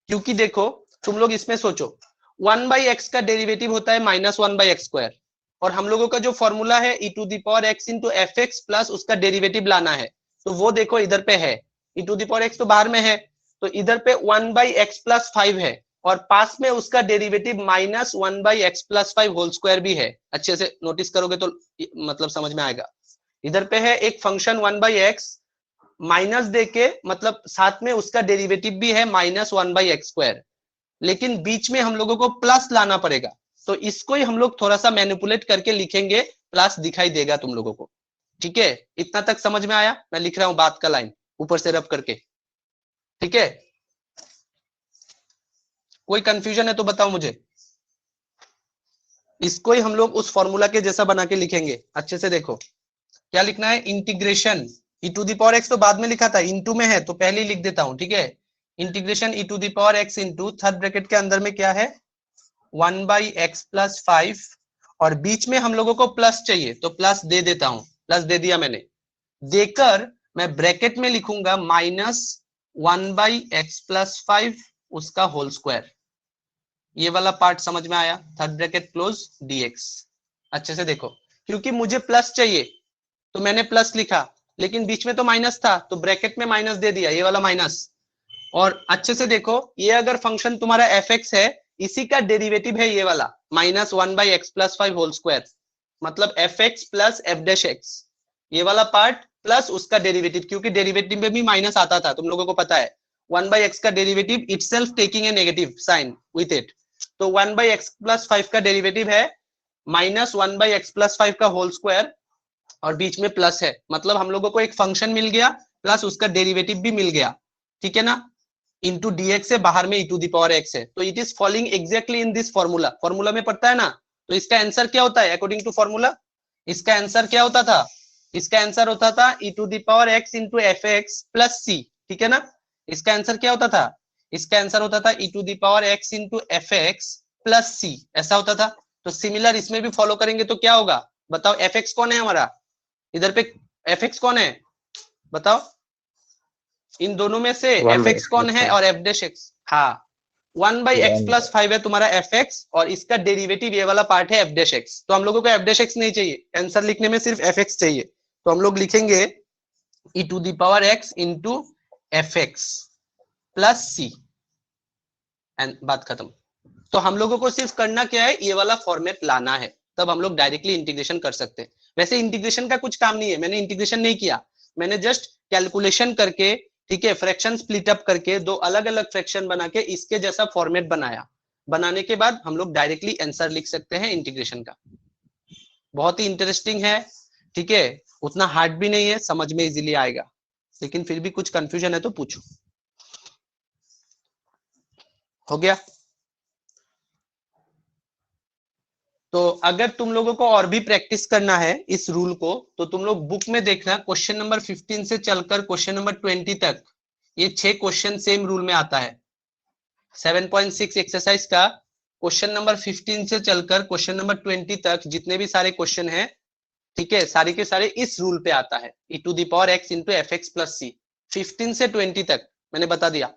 क्योंकि देखो तुम लोग इसमें सोचो, 1/x का डेरिवेटिव होता है -1/x², और हम लोगों का जो फॉर्मूला है e⁴x इंटू fx प्लस उसका डेरिवेटिव लाना है। तो वो देखो इधर पे है, e⁴x तो बाहर में है, तो इधर पे 1/x + 5 है, और पास में उसका डेरिवेटिव -1/x + 5 होल स्क्वायर भी है। अच्छे से नोटिस करोगे तो मतलब समझ में आएगा। इधर पे है एक फंक्शन 1/x माइनस देके, मतलब साथ में उसका डेरिवेटिव भी है -1/x², लेकिन बीच में हम लोगों को प्लस लाना पड़ेगा। तो इसको ही हम लोग थोड़ा सा मैनिपुलेट करके लिखेंगे, प्लस दिखाई देगा तुम लोगों को। ठीक है, इतना तक समझ में आया? मैं लिख रहा हूं बात का लाइन ऊपर से रब करके। ठीक है, कोई कंफ्यूजन है तो बताओ मुझे। इसको ही हम लोग उस फॉर्मूला के जैसा बना के लिखेंगे। अच्छे से देखो क्या लिखना है, इंटीग्रेशन e⁴x तो बाद में लिखा था, इनटू में है तो पहले ही लिख देता हूं। ठीक है, integration e⁴x into third bracket के अंदर में क्या है 1/x + 5, और बीच में हम लोगों को प्लस चाहिए तो प्लस दे देता हूं, प्लस दे दिया मैंने। देकर मैं ब्रैकेट में लिखूंगा -1/x + 5 उसका होल स्क्वायर। ये वाला पार्ट समझ में आया? Third bracket close dx। अच्छे से देखो, क्योंकि मुझे प्लस चाहिए तो मैंने प्लस लिखा, लेकिन बीच में तो माइनस था तो ब्रैकेट में माइनस दे दिया, ये वाला माइनस। और अच्छे से देखो, ये अगर फंक्शन तुम्हारा fx है, इसी का डेरिवेटिव है ये वाला -1/x + 5 होल स्क्वायर, मतलब fx + f'(x), ये वाला पार्ट प्लस उसका डेरिवेटिव, क्योंकि डेरिवेटिव में भी माइनस आता था, तुम लोगों को पता है। 1/x का derivative itself taking a negative sign with it, तो 1/x + 5 का डेरिवेटिव है -1/x + 5 का होल स्क्वायर, और बीच में प्लस है, मतलब हम लोगों को एक फंक्शन मिल गया प्लस उसका डेरिवेटिव भी मिल गया। ठीक है ना, इंटू dx से बाहर में e⁴x है, तो it is following exactly in this formula. Formula में पढ़ता है ना, तो इसका आंसर क्या होता है अकॉर्डिंग टू फॉर्मूला? इसका आंसर क्या होता था? इसका आंसर होता था e⁴x इंटू fx + c। ठीक है ना, इसका आंसर क्या होता था? इसका आंसर होता था e⁴x इंटू fx + c, ऐसा होता था। तो सिमिलर इसमें भी फॉलो करेंगे तो क्या होगा बताओ? fx कौन है हमारा? इधर पे fx कौन है बताओ? इन दोनों में से
1/x
fx कौन है
+
और f'? हाँ, 1/x + 5 है तुम्हारा fx, और इसका डेरिवेटिव ये वाला पार्ट है f'। तो हम लोगों को f' नहीं चाहिए, आंसर लिखने में सिर्फ fx चाहिए, तो हम लोग लिखेंगे e⁴x into fx + c, and बात खत्म। तो हम लोगों को सिर्फ करना क्या है, ये वाला फॉर्मेट लाना है, तब हम लोग डायरेक्टली इंटीग्रेशन कर सकते हैं। वैसे इंटीग्रेशन का कुछ काम नहीं है, मैंने इंटीग्रेशन नहीं किया, मैंने जस्ट कैलकुलेशन करके, ठीक है, फ्रैक्शन स्प्लिट अप करके दो अलग अलग फ्रैक्शन बना के इसके जैसा फॉर्मेट बनाया। बनाने के बाद हम लोग डायरेक्टली आंसर लिख सकते हैं इंटीग्रेशन का। बहुत ही इंटरेस्टिंग है। ठीक है, उतना हार्ड भी नहीं है, समझ में इजीली आएगा, लेकिन फिर भी कुछ कंफ्यूजन है तो पूछो। हो गया? तो अगर तुम लोगों को और भी प्रैक्टिस करना है इस रूल को, तो तुम लोग बुक में देखना, क्वेश्चन नंबर 15 से चलकर क्वेश्चन नंबर 20 तक ये 6 क्वेश्चन सेम रूल में आता है। 7.6 एक्सरसाइज का क्वेश्चन नंबर 15 से चलकर क्वेश्चन नंबर 20 तक जितने भी सारे क्वेश्चन हैं, ठीक है, सारे के सारे इस रूल पे आता है, e⁴x इंटू fx + c। 15 से 20 तक मैंने बता दिया।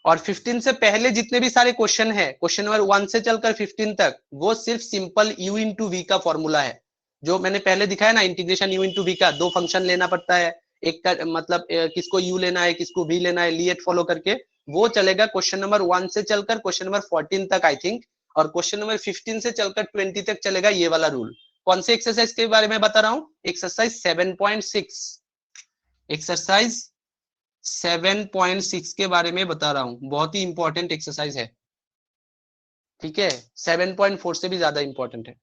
और 15 से पहले जितने भी सारे क्वेश्चन है, क्वेश्चन नंबर 1 से चलकर 15 तक, वो सिर्फ सिंपल u इंटू v का फॉर्मूला है, जो मैंने पहले दिखाया ना, इंटीग्रेशन u इंटू v का। दो फंक्शन लेना पड़ता है, एक का मतलब किसको u लेना है किसको v लेना है, लीएट फॉलो करके वो चलेगा क्वेश्चन नंबर 1 से चलकर क्वेश्चन नंबर 14 तक आई थिंक, और क्वेश्चन नंबर 15 से चलकर 20 तक चलेगा ये वाला रूल। कौन से एक्सरसाइज के बारे में बता रहा हूं? एक्सरसाइज 7.6, एक्सरसाइज 7.6 के बारे में बता रहा हूं। बहुत ही इंपॉर्टेंट एक्सरसाइज है, ठीक है, 7.4 से भी ज्यादा इंपॉर्टेंट है।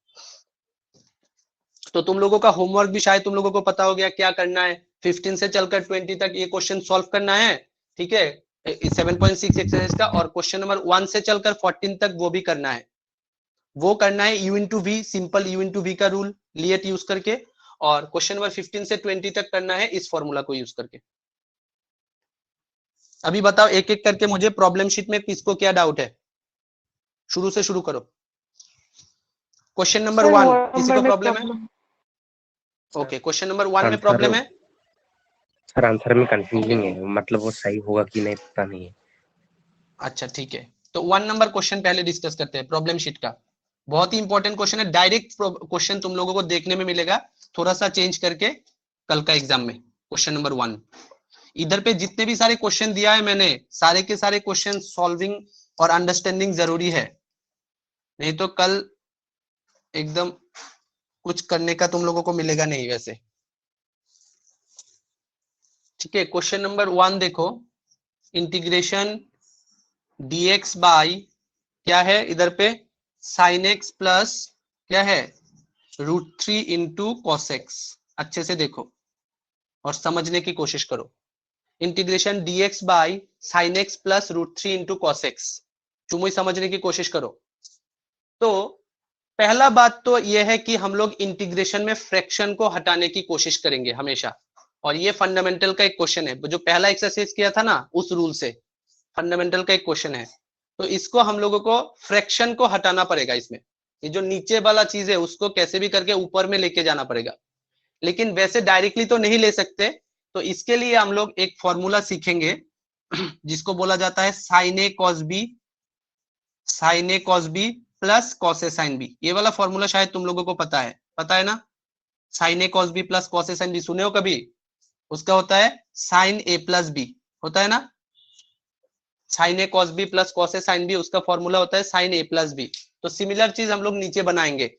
तो तुम लोगों का होमवर्क भी शायद तुम लोगों को पता हो गया क्या करना है। 15 से चलकर 20 तक ये क्वेश्चन सॉल्व करना है, ठीक है, 7.6 एक्सरसाइज का, और क्वेश्चन नंबर 1 से चलकर 14 तक वो भी करना है। वो करना है U into v, simple U into v का रूल लिएट यूज करके, और क्वेश्चन नंबर 15 से 20 तक करना है इस फॉर्मूला को यूज करके। अभी बताओ एक एक करके मुझे, प्रॉब्लम शीट में किसको क्या डाउट है? शुरू से शुरू करो। क्वेश्चन नंबर 1 किसी को प्रॉब्लम है? ओके, क्वेश्चन नंबर 1 में प्रॉब्लम है?
सर आंसर में कंफ्यूजिंग है, मतलब वो सही होगा कि नहीं पता नहीं है।
अच्छा ठीक है, तो 1 नंबर क्वेश्चन पहले डिस्कस करते हैं, प्रॉब्लम शीट का। बहुत ही इंपॉर्टेंट क्वेश्चन है, डायरेक्ट क्वेश्चन तुम लोगों को देखने में मिलेगा, थोड़ा सा चेंज करके कल का एग्जाम में। क्वेश्चन नंबर 1, इधर पे जितने भी सारे क्वेश्चन दिया है मैंने, सारे के सारे क्वेश्चन सॉल्विंग और अंडरस्टैंडिंग जरूरी है, नहीं तो कल एकदम कुछ करने का तुम लोगों को मिलेगा नहीं वैसे, ठीक है। क्वेश्चन नंबर 1 देखो, इंटीग्रेशन dx बाई क्या है इधर पे, साइन एक्स प्लस क्या है, √3 इंटू कॉस एक्स। अच्छे से देखो और समझने की कोशिश करो। Integration dx by sine x plus √3 into cos x, तुम ही समझने की कोशिश करो। तो पहला बात तो यह है कि हम लोग इंटीग्रेशन में फ्रैक्शन को हटाने की कोशिश करेंगे हमेशा, और ये फंडामेंटल का एक क्वेश्चन है, जो पहला एक्सरसाइज किया था ना उस रूल से फंडामेंटल का एक क्वेश्चन है। तो इसको हम लोगों को फ्रैक्शन को हटाना पड़ेगा, इसमें ये जो नीचे वाला चीज है उसको कैसे भी करके ऊपर में लेके जाना पड़ेगा, लेकिन वैसे डायरेक्टली तो नहीं ले सकते। तो इसके लिए हम लोग एक फॉर्मूला सीखेंगे जिसको बोला जाता है sign A cos B, sign A cos B plus cos A sine B. ये वाला फॉर्मूला शायद तुम लोगों को पता है ना, sign A cos B plus cos A sine B, सुने हो कभी? उसका होता है साइन ए प्लस बी, होता है ना, sign A cos B plus cos A sine B, उसका फॉर्मूला होता है साइन ए प्लस बी। तो सिमिलर चीज हम लोग नीचे बनाएंगे,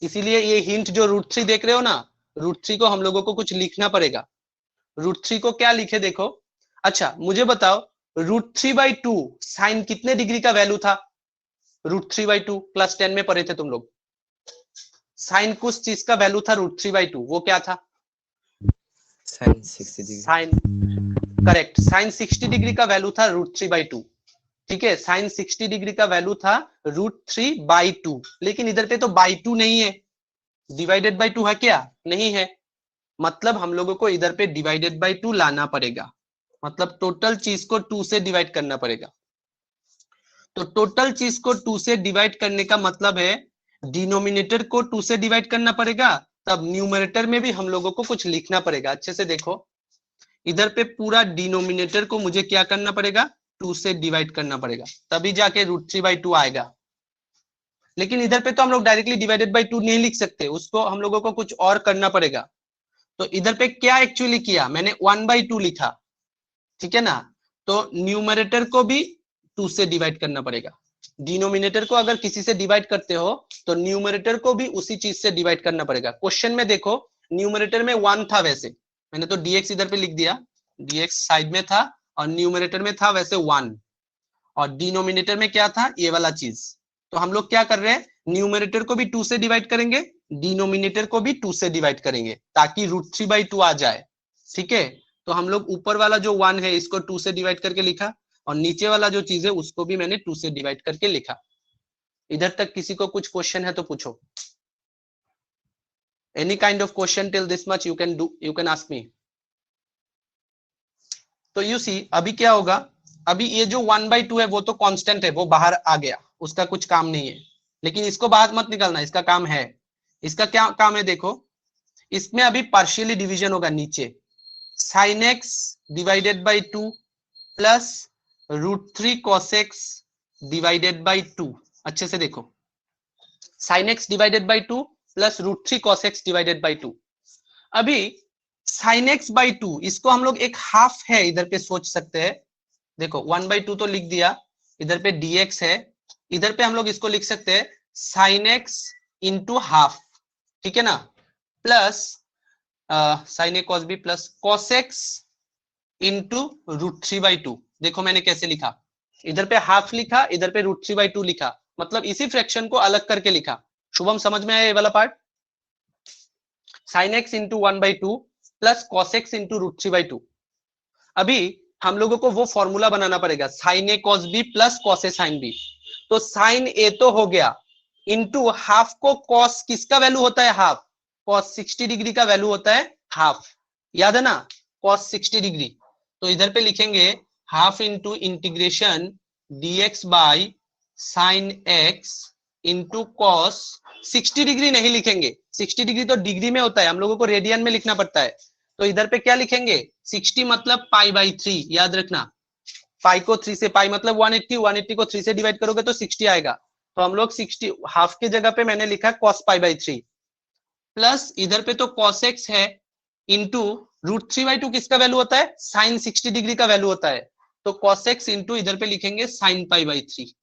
इसीलिए ये हिंट जो √3 देख रहे हो ना, √3 को हम लोगों को कुछ लिखना पड़ेगा। √3 को क्या लिखे देखो। अच्छा मुझे बताओ, √3/2 साइन कितने डिग्री का वैल्यू था? √3/2 क्लास 10 में पढ़े थे तुम लोग, साइन कुछ चीज का वैल्यू था √3/2, वो क्या था?
Sine 60 degree.
Sine, correct, sine 60 degree का वैल्यू था √3/2, ठीक है, साइन 60 डिग्री का वैल्यू था √3/2, लेकिन इधर पे तो बाई 2 नहीं है, डिवाइडेड बाई 2 है क्या? नहीं है, मतलब हम लोगों को इधर पे डिवाइडेड बाई 2 लाना पड़ेगा, मतलब टोटल चीज को 2 से डिवाइड करना पड़ेगा। तो टोटल चीज को 2 से डिवाइड करने का मतलब है डिनोमिनेटर को 2 से डिवाइड करना पड़ेगा, तब न्यूमरेटर में भी हम लोगों को कुछ लिखना पड़ेगा। अच्छे से देखो, इधर पे पूरा डिनोमिनेटर को मुझे क्या करना पड़ेगा? 2 से डिवाइड करना पड़ेगा, तभी जाके √3/2 आएगा। लेकिन इधर पे तो हम लोग डायरेक्टली डिवाइडेड बाई 2 नहीं लिख सकते, उसको हम लोगों को कुछ और करना पड़ेगा। तो इधर पे क्या एक्चुअली किया मैंने, 1/2 लिखा, ठीक है ना। तो न्यूमरेटर को भी 2 से डिवाइड करना पड़ेगा। डिनोमिनेटर को अगर किसी से डिवाइड करते हो तो न्यूमरेटर को भी उसी चीज से डिवाइड करना पड़ेगा। क्वेश्चन में देखो, न्यूमरेटर में 1 था, वैसे मैंने तो dx इधर पे लिख दिया, dx साइड में था, और न्यूमरेटर में था वैसे 1, और डिनोमिनेटर में क्या था? ये वाला चीज। तो हम लोग क्या कर रहे हैं, न्यूमरेटर को भी 2 से डिवाइड करेंगे, डिनोमिनेटर को भी 2 से डिवाइड करेंगे, ताकि √3/2 आ जाए, ठीक है। तो हम लोग ऊपर वाला जो 1 है इसको 2 से डिवाइड करके लिखा, और नीचे वाला जो चीज है उसको भी मैंने 2 से डिवाइड करके लिखा। इधर तक किसी को कुछ क्वेश्चन है तो पूछो। Any kind of question till this much you can ask me. तो यू सी अभी क्या होगा, अभी ये जो 1/2 है वो तो कांस्टेंट है, वो बाहर आ गया, उसका कुछ काम नहीं है, लेकिन इसको बाहर मत निकालना, इसका काम है। इसका क्या काम है देखो, इसमें अभी पार्शियली डिवीजन होगा नीचे, sine x divided by 2 plus √3 cos x divided by 2। अच्छे से देखो, sine x divided by 2 plus √3 cos x divided by 2। अभी साइन एक्स बाई 2 इसको हम लोग एक हाफ है इधर पे सोच सकते हैं, देखो 1/2 तो लिख दिया, इधर पे dx है, इधर पे हम लोग इसको लिख सकते हैं sin x इंटू हाफ, ठीक है ना, plus sin a cos b plus cos x into √3/2। देखो मैंने कैसे लिखा, इधर पे हाफ लिखा, इधर पे √3/2 लिखा, मतलब इसी फ्रैक्शन को अलग करके लिखा। शुभम समझ में आया ये वाला part? sin x into 1/2 plus cos x into √3/2। अभी हम लोगों को वो फॉर्मूला बनाना पड़ेगा sin a cos b plus cos a sin b। तो sin a तो हो गया, इंटू हाफ को cos किसका वैल्यू होता है? हाफ। cos 60 डिग्री का वैल्यू होता है हाफ, याद है ना, cos 60 डिग्री। तो इधर पे लिखेंगे half into integration dx by sine x into cos 60 degree नहीं लिखेंगे, 60 डिग्री तो डिग्री में होता है, हम लोगों को रेडियन में लिखना पड़ता है। तो इधर पे क्या लिखेंगे? 60 मतलब π/3, याद रखना, पाई को 3 से, पाई मतलब 180, 180 को 3 से डिवाइड करोगे तो 60 आएगा। तो हम लोग 60 हाफ की जगह पे मैंने लिखा cos π/3 प्लस इधर पे तो cos x है इंटू √3/2 किसका वैल्यू होता है? साइन 60 डिग्री का वैल्यू होता है। तो cos x इंटू इधर पे लिखेंगे sin π/3।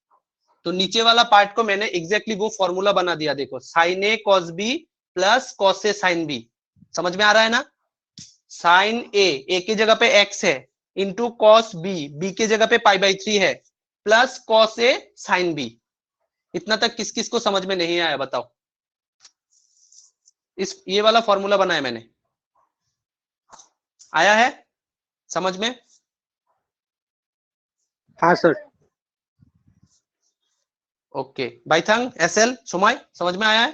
तो नीचे वाला पार्ट को मैंने एग्जैक्टली वो फॉर्मूला बना दिया, देखो sin a cos b plus cos a sin b। समझ में आ रहा है ना? sin a की जगह पे x है इंटू cos b की जगह पे π/3 है plus cos a sin b। इतना तक किस किस को समझ में नहीं आया बताओ? ये वाला फॉर्मूला बनाया मैंने, आया है समझ में?
हाँ सर।
ओके, बाइथंग एसएल सुमाई समझ में आया है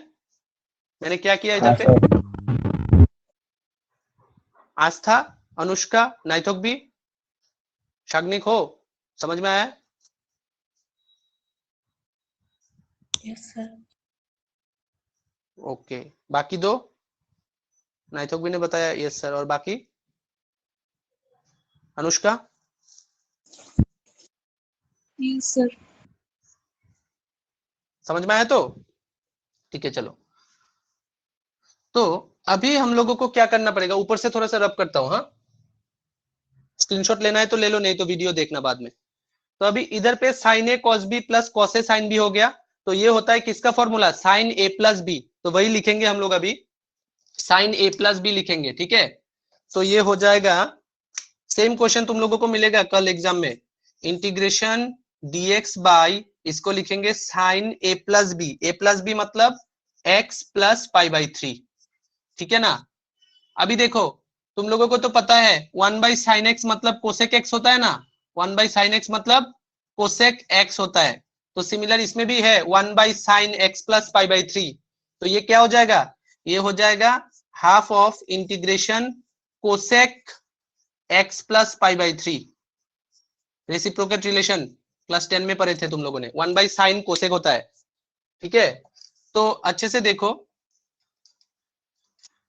मैंने क्या किया
हाँ
इधर पे?
सर।
आस्था, अनुष्का, नाइथोक भी, शाग्निक हो, समझ में आया है?
Yes sir.
ओके, बाकी दो? नाइथोक भी ने बताया यस सर, और बाकी? अनुष्का?
Yes sir.
समझ में आया? तो ठीक है, चलो। तो अभी हम लोगों को क्या करना पड़ेगा, ऊपर से थोड़ा सा रब करता हूं, हाँ, स्क्रीनशॉट लेना है तो ले लो, नहीं तो वीडियो देखना बाद में। तो अभी इधर पे sin a cos b plus cos a sin b हो गया, तो ये होता है किसका formula? sin a plus b। तो वही लिखेंगे हम लोग, अभी sin a प्लस b लिखेंगे, ठीक है। तो ये हो जाएगा, सेम क्वेश्चन तुम लोगों को मिलेगा कल एग्जाम में, इंटीग्रेशन dx बाई, इसको लिखेंगे sin a प्लस b मतलब x प्लस π/3, ठीक है ना। अभी देखो तुम लोगों को तो पता है 1/sin x मतलब कोसेक x होता है ना, 1/sin x मतलब कोसेक x होता है। तो सिमिलर इसमें भी है 1/sin x प्लस π/3। तो ये क्या हो जाएगा? ये हो जाएगा half of integration cosec x plus π/3। Reciprocate relation class 10 में पढ़े थे तुम लोगों ने, 1/sin कोसेक होता है, ठीक है। तो अच्छे से देखो,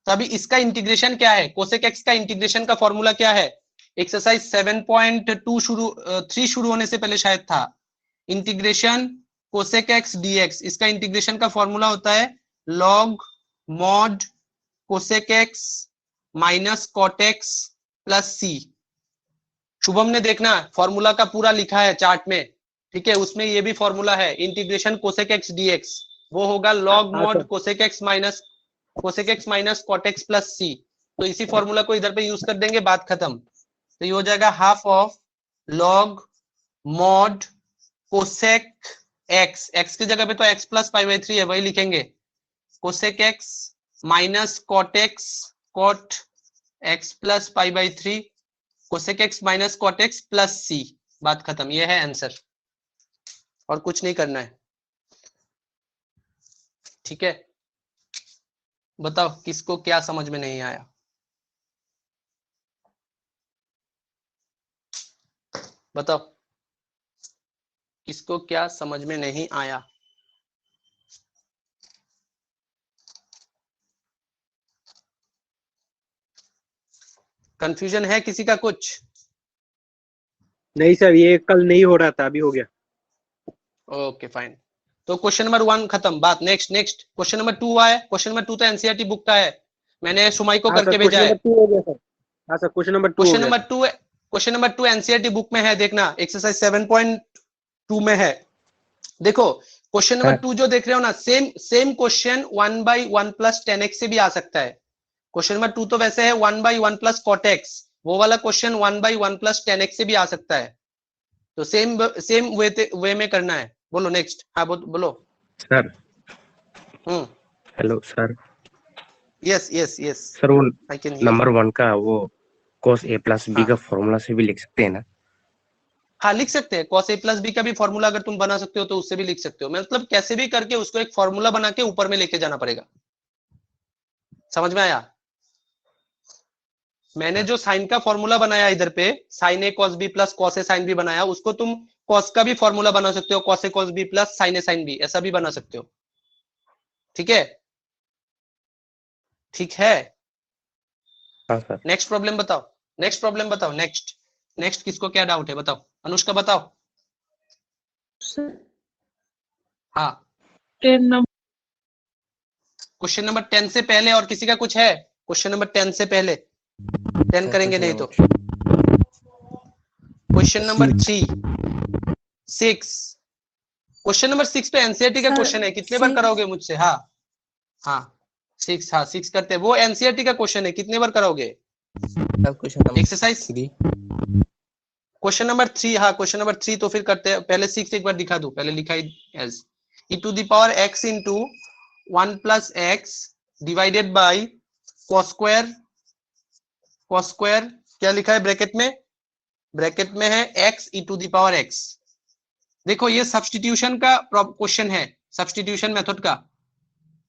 तो अभी इसका इंटीग्रेशन क्या है? कोसेक x का इंटीग्रेशन का फॉर्मूला क्या है? एक्सरसाइज 7.3 शुरू होने से पहले शायद था, इंटीग्रेशन कोसेक x dx। इसका इंटीग्रेशन का फॉर्मूला होता है log mod cosec x minus cot x plus c। Shubham ने देखना फॉर्मूला का पूरा लिखा है चार्ट में, ठीक है, उसमें ये भी फॉर्मूला है इंटीग्रेशन कोसेक x dx, वो होगा log mod cosec x minus cot x plus c। तो इसी फॉर्मूला को इधर पे यूज कर देंगे, बात खत्म। तो ये हो जाएगा half of log mod cosec x, x की जगह पे तो x प्लस π/3 है, वही लिखेंगे, cosec x minus cot x plus π/3, cosec x minus cot x plus c। बात खत्म, ये है आंसर, और कुछ नहीं करना है, ठीक है। बताओ किसको क्या समझ में नहीं आया? बताओ किसको क्या समझ में नहीं आया? कंफ्यूजन है किसी का कुछ?
नहीं सर, ये कल नहीं हो रहा था, अभी हो गया।
Okay fine. तो क्वेश्चन नंबर 1 खत्म, बात नेक्स्ट। क्वेश्चन नंबर 2 आया, क्वेश्चन नंबर 2 तो एनसीईआरटी बुक का है, मैंने सुमाई को
हाँ
करके
सर,
भेजा है।
क्वेश्चन नंबर 2 हो गया सर। हाँ sir, question number 2
question number 2 question number 2 NCERT book में है, देखना एक्सरसाइज 7.2 में है। देखो क्वेश्चन नंबर 2 जो देख रहे हो ना, सेम क्वेश्चन 1/1 + tan x से भी आ सकता है। क्वेश्चन नंबर 2 तो वैसे है 1/1 + cot x, वो वाला क्वेश्चन 1/1 + tan x से भी आ सकता है। तो सेम वे में करना है। बोलो नेक्स्ट। हाँ बोलो
sir.
Hmm
hello sir.
Yes yes yes
sir वो
आई कैन हियर।
नंबर 1 का वो cos a + b
हाँ
का फॉर्मूला से भी लिख सकते हैं ना?
हाँ लिख सकते हैं। cos a + b का भी फॉर्मूला अगर तुम बना सकते हो तो उससे भी लिख सकते हो। मतलब कैसे भी करके उसको एक फॉर्मूला बना के ऊपर में लेके जाना पड़ेगा। समझ में आया? मैंने जो साइन का फॉर्मूला बनाया इधर पे, sin a cos b + cos a sin b बनाया, उसको तुम cos का भी फॉर्मूला बना सकते हो, cos a cos b + sin a sin b, ऐसा भी बना सकते हो। ठीक है, ठीक है।
हाँ सर।
नेक्स्ट प्रॉब्लम बताओ, नेक्स्ट प्रॉब्लम बताओ। नेक्स्ट किसको क्या डाउट है बताओ। अनुष्का बताओ।
सर
हाँ
10 नंबर
क्वेश्चन नंबर 10 से पहले और किसी का कुछ है? क्वेश्चन नंबर 10 से पहले 10 करेंगे नहीं तो। क्वेश्चन नंबर 3 6 क्वेश्चन नंबर 6 पे एनसीईआरटी का
सर,
क्वेश्चन है, कितने बार
6
कराओगे मुझसे? हाँ हाँ 6, हाँ 6 करते हैं। वो एनसीईआरटी का क्वेश्चन है, कितने बार कराओगे?
Question number
exercise
3।
Question number 3, हाँ क्वेश्चन नंबर 3 तो फिर करते हैं। पहले 6 एक बार दिखा दो, पहले लिखा ही as e⁻x × 1 + x divided by cos square क्या लिखा है ब्रैकेट में? ब्रैकेट में है x e⁻x। देखो ये सब्स्टिट्यूशन का क्वेश्चन है, सब्स्टिट्यूशन मेथड का।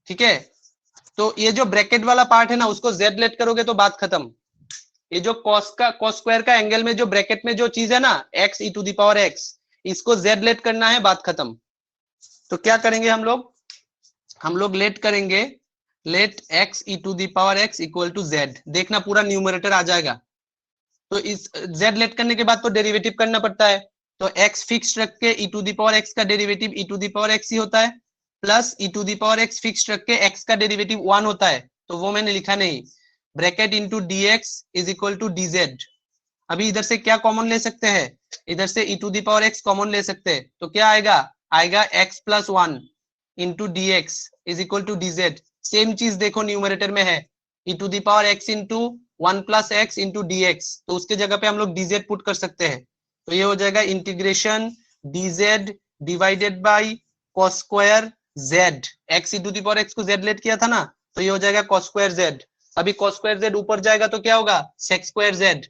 ठीक है, तो ये जो ब्रैकेट वाला पार्ट है ना, उसको z लेट करोगे तो बात खत्म। ये जो cos स्क्वायर का एंगल में जो ब्रैकेट में जो चीज है ना, x e⁻x, इसको z लेट करना है, बात खत्म। तो क्या करेंगे हम लोग लेट करेंगे, लेट x e⁻x = z। देखना पूरा न्यूमरेटर आ जाएगा। तो इस z लेट करने के बाद तो डेरिवेटिव करना पड़ता है। तो x फिक्स रख के e⁻x का डेरिवेटिव e⁻x ही होता है, प्लस e⁻x फिक्स रख के x का डेरिवेटिव 1 होता है, तो वो मैंने लिखा नहीं। Bracket into dx = dz। अभी इधर से क्या कॉमन ले सकते हैं? इधर से e⁻x कॉमन ले सकते हैं, तो क्या आएगा? x + 1 into dx = dz। Same चीज देखो न्यूमरेटर में है, e⁻x × 1 + x इंटू dx, तो उसके जगह पे हम लोग dz पुट कर सकते हैं। तो ये हो जाएगा integration dz divided by cos square z। x e⁻x को z लेट किया था ना, तो ये हो जाएगा cos स्क्वायर z। अभी cos स्क्वायर z ऊपर जाएगा तो क्या होगा? sec square z।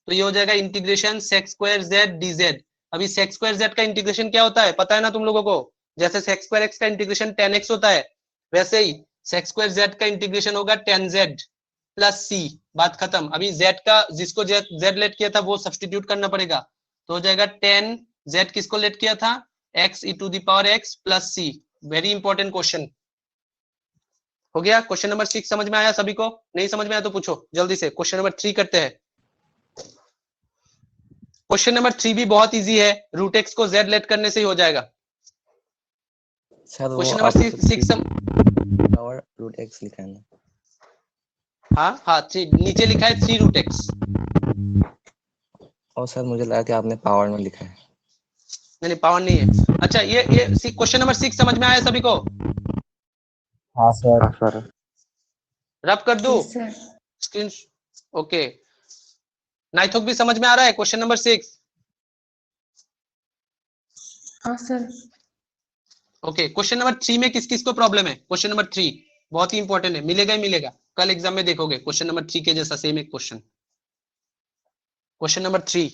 तो ये हो जाएगा integration sec square z dz। अभी sec स्क्वायर z का इंटीग्रेशन क्या होता है पता है ना तुम लोगों को? जैसे sec स्क्वायर x का इंटीग्रेशन tan x होता है, वैसे ही sec स्क्वायर z का इंटीग्रेशन होगा tan z + c। बात खत्म। अभी z का जिसको z लेट किया था वो सब्स्टिट्यूट करना पड़ेगा, तो हो जाएगा tan z किसको लेट किया था? x e⁻x + c। Very important question हो गया। क्वेश्चन नंबर 6 समझ में आया सभी को? नहीं समझ में आया तो पूछो जल्दी से। क्वेश्चन नंबर 3 करते हैं। क्वेश्चन नंबर 3 भी बहुत इजी है, √x को z लेट करने से ही हो जाएगा।
सर वो
क्वेश्चन नंबर 6
पावर √x लिखा है ना?
हाँ 3 नीचे लिखा है 3√x।
और सर मुझे लगा कि आपने पावर में लिखा है।
नहीं पावर नहीं है। अच्छा ये क्वेश्चन नंबर 6 समझ में आया सभी को?
हाँ सर।
हाँ सर।
रब कर दो
यस सर।
स्क्रीन। ओके, नाइथोक भी समझ में आ रहा है क्वेश्चन नंबर 6?
हाँ सर।
ओके, क्वेश्चन नंबर 3 में किस किस को प्रॉब्लम है? क्वेश्चन नंबर 3 बहुत ही इंपॉर्टेंट है, मिलेगा ही मिलेगा, कल एग्जाम में देखोगे क्वेश्चन नंबर 3 के जैसा सेम एक question. Question number 3,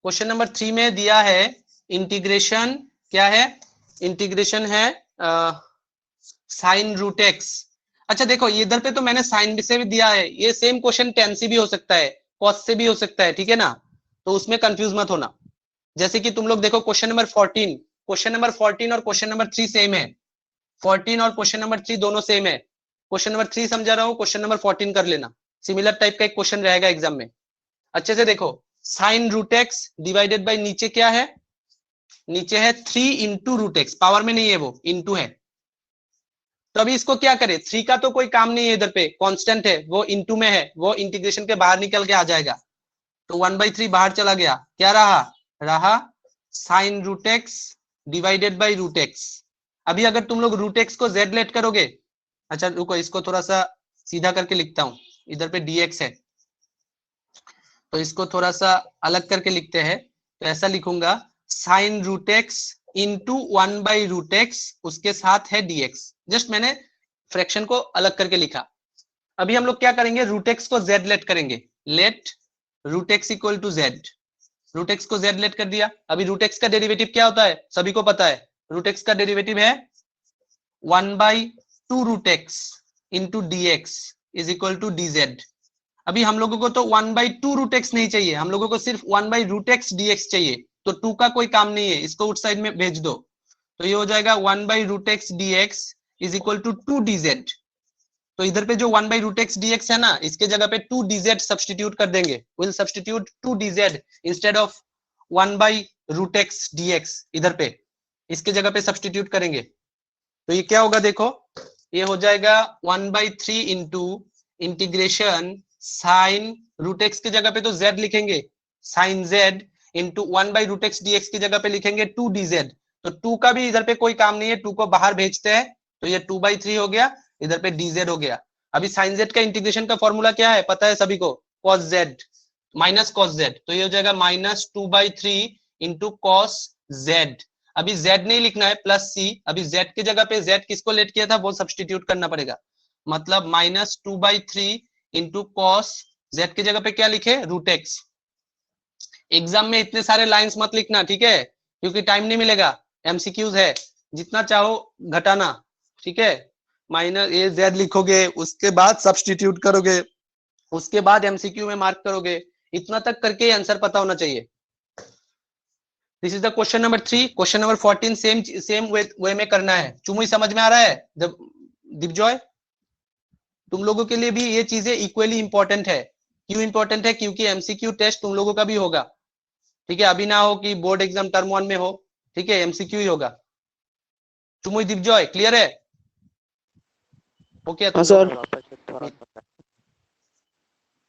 question number 3 में दिया है इंटीग्रेशन, क्या है? इंटीग्रेशन है sin √x। अच्छा देखो इधर पे तो मैंने साइन से भी दिया है, ये सेम क्वेश्चन tan से भी हो सकता है, cos से भी हो सकता है, ठीक है ना? तो उसमें कंफ्यूज मत होना। जैसे कि तुम लोग देखो क्वेश्चन नंबर 14, क्वेश्चन नंबर 14 और क्वेश्चन नंबर 3 सेम है। 14 और क्वेश्चन नंबर 3 दोनों सेम है। क्वेश्चन नंबर 3 समझा रहा हूँ, क्वेश्चन नंबर 14 कर लेना, सिमिलर टाइप का एक क्वेश्चन रहेगा एग्जाम में। अच्छे से देखो, sin √x डिवाइडेड बाय नीचे क्या है? नीचे है 3 इंटू √x, पावर में नहीं है वो, इंटू है। तो अभी इसको क्या करें? 3 का तो कोई काम नहीं है, इधर पे कांस्टेंट है, वो इंटू में है, वो इंटीग्रेशन के बाहर निकल के आ जाएगा। तो 1/3 बाहर चला गया, क्या रहा sine root x divided by root x. अभी अगर तुम लोग रूट एक्स को जेड लेट करोगे, अच्छा रुको इसको थोड़ा सा सीधा करके लिखता हूं, इधर पे dx है तो इसको थोड़ा सा अलग करके लिखते हैं। तो ऐसा लिखूंगा sign root x into 1/√x उसके साथ है dx। जस्ट मैंने फ्रैक्शन को अलग करके लिखा। अभी हम लोग क्या करेंगे, रूट एक्स को z लेट करेंगे, let root x equal to z. Root x को z लेट कर दिया। अभी रूट एक्स का डेरिवेटिव क्या होता है, सभी को पता है, रूट एक्स का डेरिवेटिव है 1/2√x into dx is equal to dz। अभी हम लोगों को तो 1/2√x नहीं चाहिए, हम लोगों को सिर्फ 1/√x dx चाहिए। तो 2 का कोई काम नहीं है, इसको उस साइड में भेज दो। तो ये हो जाएगा 1/√x dx is equal to 2dz। तो इधर पे जो 1/√x dx है ना, इसके जगह पे 2dz सब्स्टिट्यूट कर देंगे। Will substitute 2dz instead of 1/√x dx। इधर पे इसके जगह पे सब्स्टिट्यूट करेंगे तो ये क्या होगा, देखो ये हो जाएगा 1/3 into integration sine root x की जगह पे तो z लिखेंगे, sign z into 1/√x dx की जगह पे लिखेंगे 2dz। तो 2 का भी इधर पे कोई काम नहीं है, 2 को बाहर भेजते हैं तो ये 2/3 हो गया, इधर पे dz हो गया। अभी साइन z का इंटीग्रेशन का फॉर्मूला क्या है, पता है सभी को, cos z minus cos z। तो ये हो जाएगा -2/3 इंटू cos z। अभी z नहीं लिखना है, प्लस c। अभी z की जगह पे z किसको लेट किया था वो सब्स्टिट्यूट करना पड़ेगा, मतलब -2/3 इंटू cos z की जगह पे क्या लिखे, रूट एक्स। एग्जाम में इतने सारे लाइंस मत लिखना, ठीक है, क्योंकि टाइम नहीं मिलेगा, एमसीक्यूज है, जितना चाहो घटाना, ठीक है। माइनस ए जेड लिखोगे, उसके बाद सब्स्टिट्यूट करोगे, उसके बाद एमसीक्यू में मार्क करोगे, इतना तक करके आंसर पता होना चाहिए। This is the question number 3। Question number 14 same way में करना है। चुमुई समझ में आ रहा है, दिपजॉय? तुम लोगों के लिए भी ये चीजें इक्वली इंपॉर्टेंट है। क्यों इंपॉर्टेंट है, क्योंकि एमसीक्यू टेस्ट तुम लोगों का भी होगा, ठीक है। अभी ना हो कि बोर्ड एग्जाम टर्म 1 में हो, ठीक है, एमसीक्यू ही होगा। चुमुई दिपजॉय क्लियर है? ओके
हाँ सर।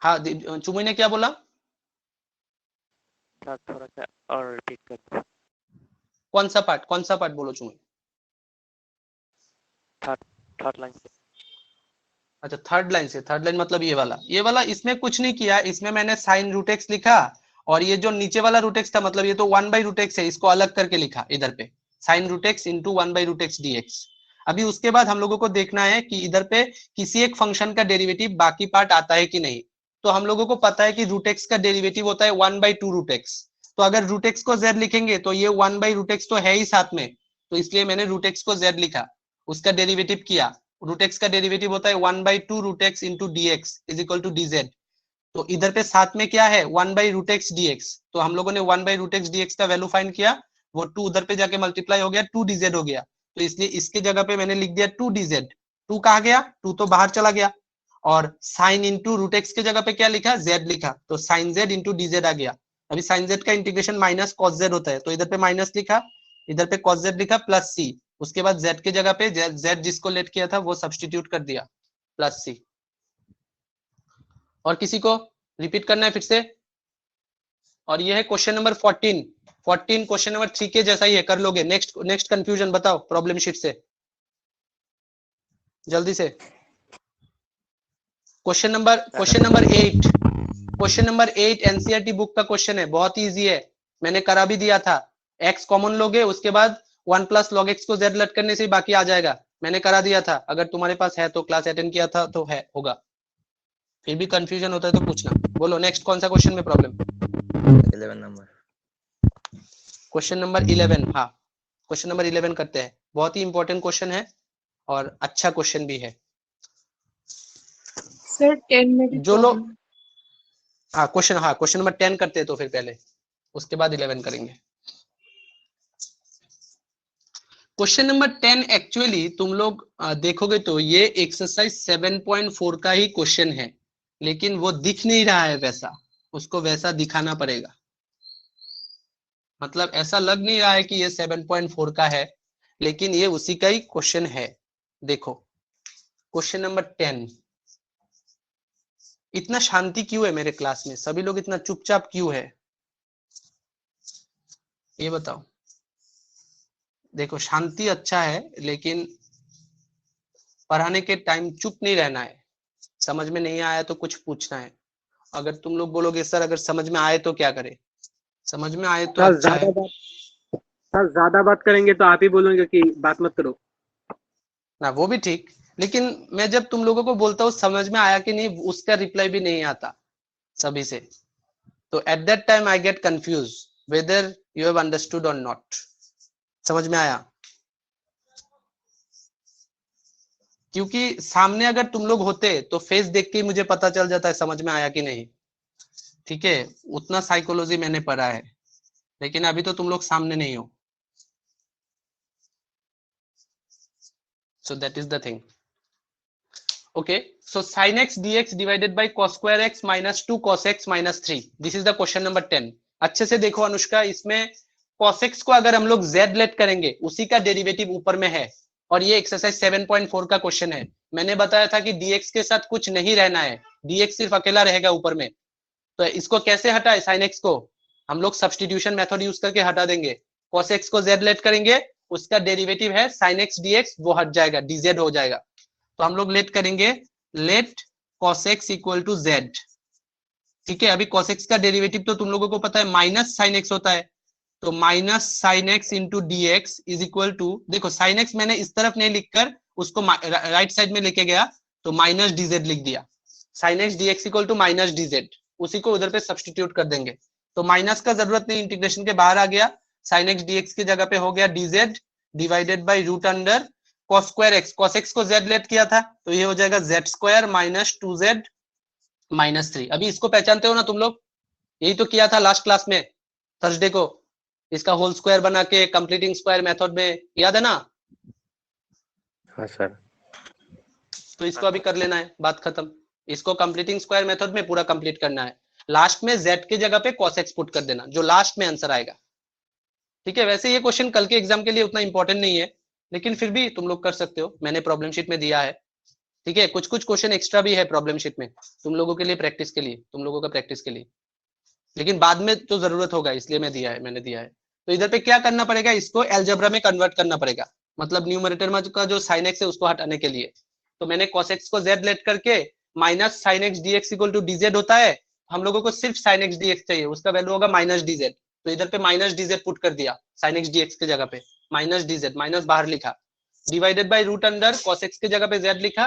हाँ चुमुई ने क्या बोला?
थोड़ा सा और रिपीट कर दो।
कौन सा पार्ट बोलो चुमुई?
थर्ड लाइन से।
अच्छा थर्ड लाइन से। थर्ड लाइन मतलब ये वाला इसमें कुछ नहीं किया, इसमें मैंने साइन रूट एक्स लिखा और ये जो नीचे वाला रूट एक्स था, मतलब ये तो 1/√x है, इसको अलग करके लिखा इधर पे, sine root x into 1/√x dx। अभी उसके बाद हम लोगों को देखना है कि इधर पे किसी एक फंक्शन का डेरिवेटिव बाकी पार्ट आता है कि नहीं। तो हम लोगों को पता है कि रूट एक्स का डेरिवेटिव होता है 1/2√x। तो अगर रूट एक्स को z लिखेंगे तो ये 1/√x तो है ही साथ में, तो इसलिए मैंने रूट एक्स को z लिखा, उसका डेरिवेटिव किया। रूट एक्स का डेरिवेटिव होता है 1/2√x into dx is equal to dz। तो इधर पे साथ में क्या है, 1/√x dx। तो हम लोगों ने 1/√x dx का वैल्यू फाइंड किया, वो 2 उधर पे जाके मल्टीप्लाई हो गया, 2dz हो गया। तो इसलिए इसके जगह पे मैंने लिख दिया 2dz। 2 कहाँ गया, 2 तो बाहर चला गया। और साइन इंटू रूट एक्स की जगह पे क्या लिखा, z लिखा, तो साइन z इंटू dz आ गया। अभी साइन z का इंटीग्रेशन माइनस cos z होता है, तो इधर पे माइनस लिखा, इधर पे cos z लिखा, प्लस c। उसके बाद z की जगह पे z जिसको लेट किया था वो सब्स्टिट्यूट कर दिया, प्लस c। और किसी को रिपीट करना है फिर से? और ये है क्वेश्चन नंबर 14। क्वेश्चन नंबर 3 के जैसा ही है, कर लोगे। नेक्स्ट कंफ्यूजन बताओ प्रॉब्लम शीट से जल्दी से। Question number 8। Question number 8 NCERT book का क्वेश्चन है, बहुत ही इजी है, मैंने करा भी दिया था। x कॉमन लोगे, उसके बाद 1 + log x को z लट करने से ही बाकी आ जाएगा, मैंने करा दिया था। अगर तुम्हारे पास है तो, क्लास अटेंड किया था तो है, होगा। फिर भी कंफ्यूजन होता है तो पूछना। बोलो नेक्स्ट कौन सा क्वेश्चन में प्रॉब्लम?
11 नंबर।
Question number 11। हाँ क्वेश्चन नंबर 11 करते हैं, बहुत ही इंपॉर्टेंट क्वेश्चन है और अच्छा क्वेश्चन भी है।
सर 10 में भी
जो लोग
problem।
क्वेश्चन नंबर 10 करते हैं तो फिर पहले, उसके बाद 11 करेंगे। क्वेश्चन नंबर 10 एक्चुअली तुम लोग देखोगे तो ये एक्सरसाइज 7.4 का ही क्वेश्चन है, लेकिन वो दिख नहीं रहा है वैसा, उसको वैसा दिखाना पड़ेगा। मतलब ऐसा लग नहीं रहा है कि ये 7.4 का है, लेकिन ये उसी का ही क्वेश्चन है। देखो क्वेश्चन नंबर 10, इतना शांति क्यों है मेरे क्लास में? सभी लोग इतना चुपचाप क्यों है? ये बताओ। देखो शांति अच्छा है, लेकिन पढ़ाने के टाइम चुप नहीं रहना है। समझ में नहीं आया तो कुछ पूछना है। अगर तुम लोग बोलोगे सर अगर समझ में आए तो क्या करें, समझ में आए तो
सर
अच्छा है।
ज्यादा बात करेंगे तो आप ही बोलोगे कि बात मत करो।
ना वो भी ठीक, लेकिन मैं जब तुम लोगों को बोलता हूँ समझ में आया कि नहीं, उसका रिप्लाई भी नहीं आता सभी से, तो at that time I get confuse whether you have understood और नॉट। समझ में आया? क्योंकि सामने अगर तुम लोग होते तो फेस देख के ही मुझे पता चल जाता है समझ में आया कि नहीं। ठीक है, उतना साइकोलॉजी मैंने पढ़ा है, लेकिन अभी तो तुम लोग सामने नहीं हो। So that is the thing. Okay, so sin x dx divided by cos square x minus 2 cos x minus 3. This is the question number 10. अच्छे से देखो अनुष्का, इसमें cos x को अगर हम लोग z लेट करेंगे उसी का डेरिवेटिव ऊपर में है, और ये एक्सरसाइज 7.4 का क्वेश्चन है। मैंने बताया था कि dx के साथ कुछ नहीं रहना है, dx सिर्फ अकेला रहेगा ऊपर में। तो इसको कैसे हटाए? sin x को हम लोग सब्स्टिट्यूशन मेथड यूज करके हटा देंगे। cos x को z लेट करेंगे, उसका डेरिवेटिव है sin x dx, वो हट जाएगा, dz हो जाएगा। तो हम लोग लेट करेंगे, let cos x equal to z। ठीक है, अभी cos x का डेरिवेटिव तो तुम लोगों को पता है माइनस sin x होता है, तो minus sin x into d x is equal to, देखो sin x मैंने इस तरफ नहीं लिखकर उसको राइट साइड में लेके गया तो माइनस dz लिख दिया। sin x dx equal to minus dz, उसी को उधर पे सब्स्टिट्यूट कर देंगे, तो माइनस का जरूरत नहीं, इंटीग्रेशन के बाहर आ गया। sin x dx की जगह पे हो गया dz divided by root under cos square x। cos x को z लेट किया था तो ये हो जाएगा z square minus 2z minus 3। अभी इसको पहचानते हो ना तुम लोग? यही तो किया था लास्ट क्लास में थर्सडे को, इसका होल स्क्वायर बना के कंप्लीटिंग स्क्वायर मेथड में, याद है ना?
हाँ सर।
तो इसको अभी कर लेना है, बात खत्म। इसको कंप्लीटिंग स्क्वायर मेथड में पूरा कंप्लीट करना है। लास्ट में z की जगह पे cos x पुट कर देना, जो लास्ट में आंसर आएगा। ठीक है, वैसे ये क्वेश्चन कल के एग्जाम के लिए उतना इंपॉर्टेंट नहीं है, लेकिन फिर भी तुम लोग कर सकते हो, मैंने प्रॉब्लम शीट में दिया है। ठीक है, कुछ कुछ क्वेश्चन एक्स्ट्रा भी है प्रॉब्लम शीट में तुम लोगों के लिए, प्रैक्टिस के लिए, तुम लोगों का प्रैक्टिस के लिए, लेकिन बाद में तो जरूरत होगा, इसलिए मैंने दिया है। तो इधर पे क्या करना पड़ेगा, इसको एलजेब्रा में कन्वर्ट करना पड़ेगा, मतलब न्यूमरेटर में का जो साइन एक्स है उसको हटाने के लिए। तो मैंने cos x को z लेट करके minus sine x d x equal to dz होता है, हम लोगों को सिर्फ साइन एक्स डी एक्स चाहिए, उसका वैल्यू होगा माइनस dz। तो इधर पे माइनस dz पुट कर दिया, साइन एक्स डी एक्स की जगह पे माइनस dz, माइनस बाहर लिखा, divided by root under cos x की जगह पे z लिखा,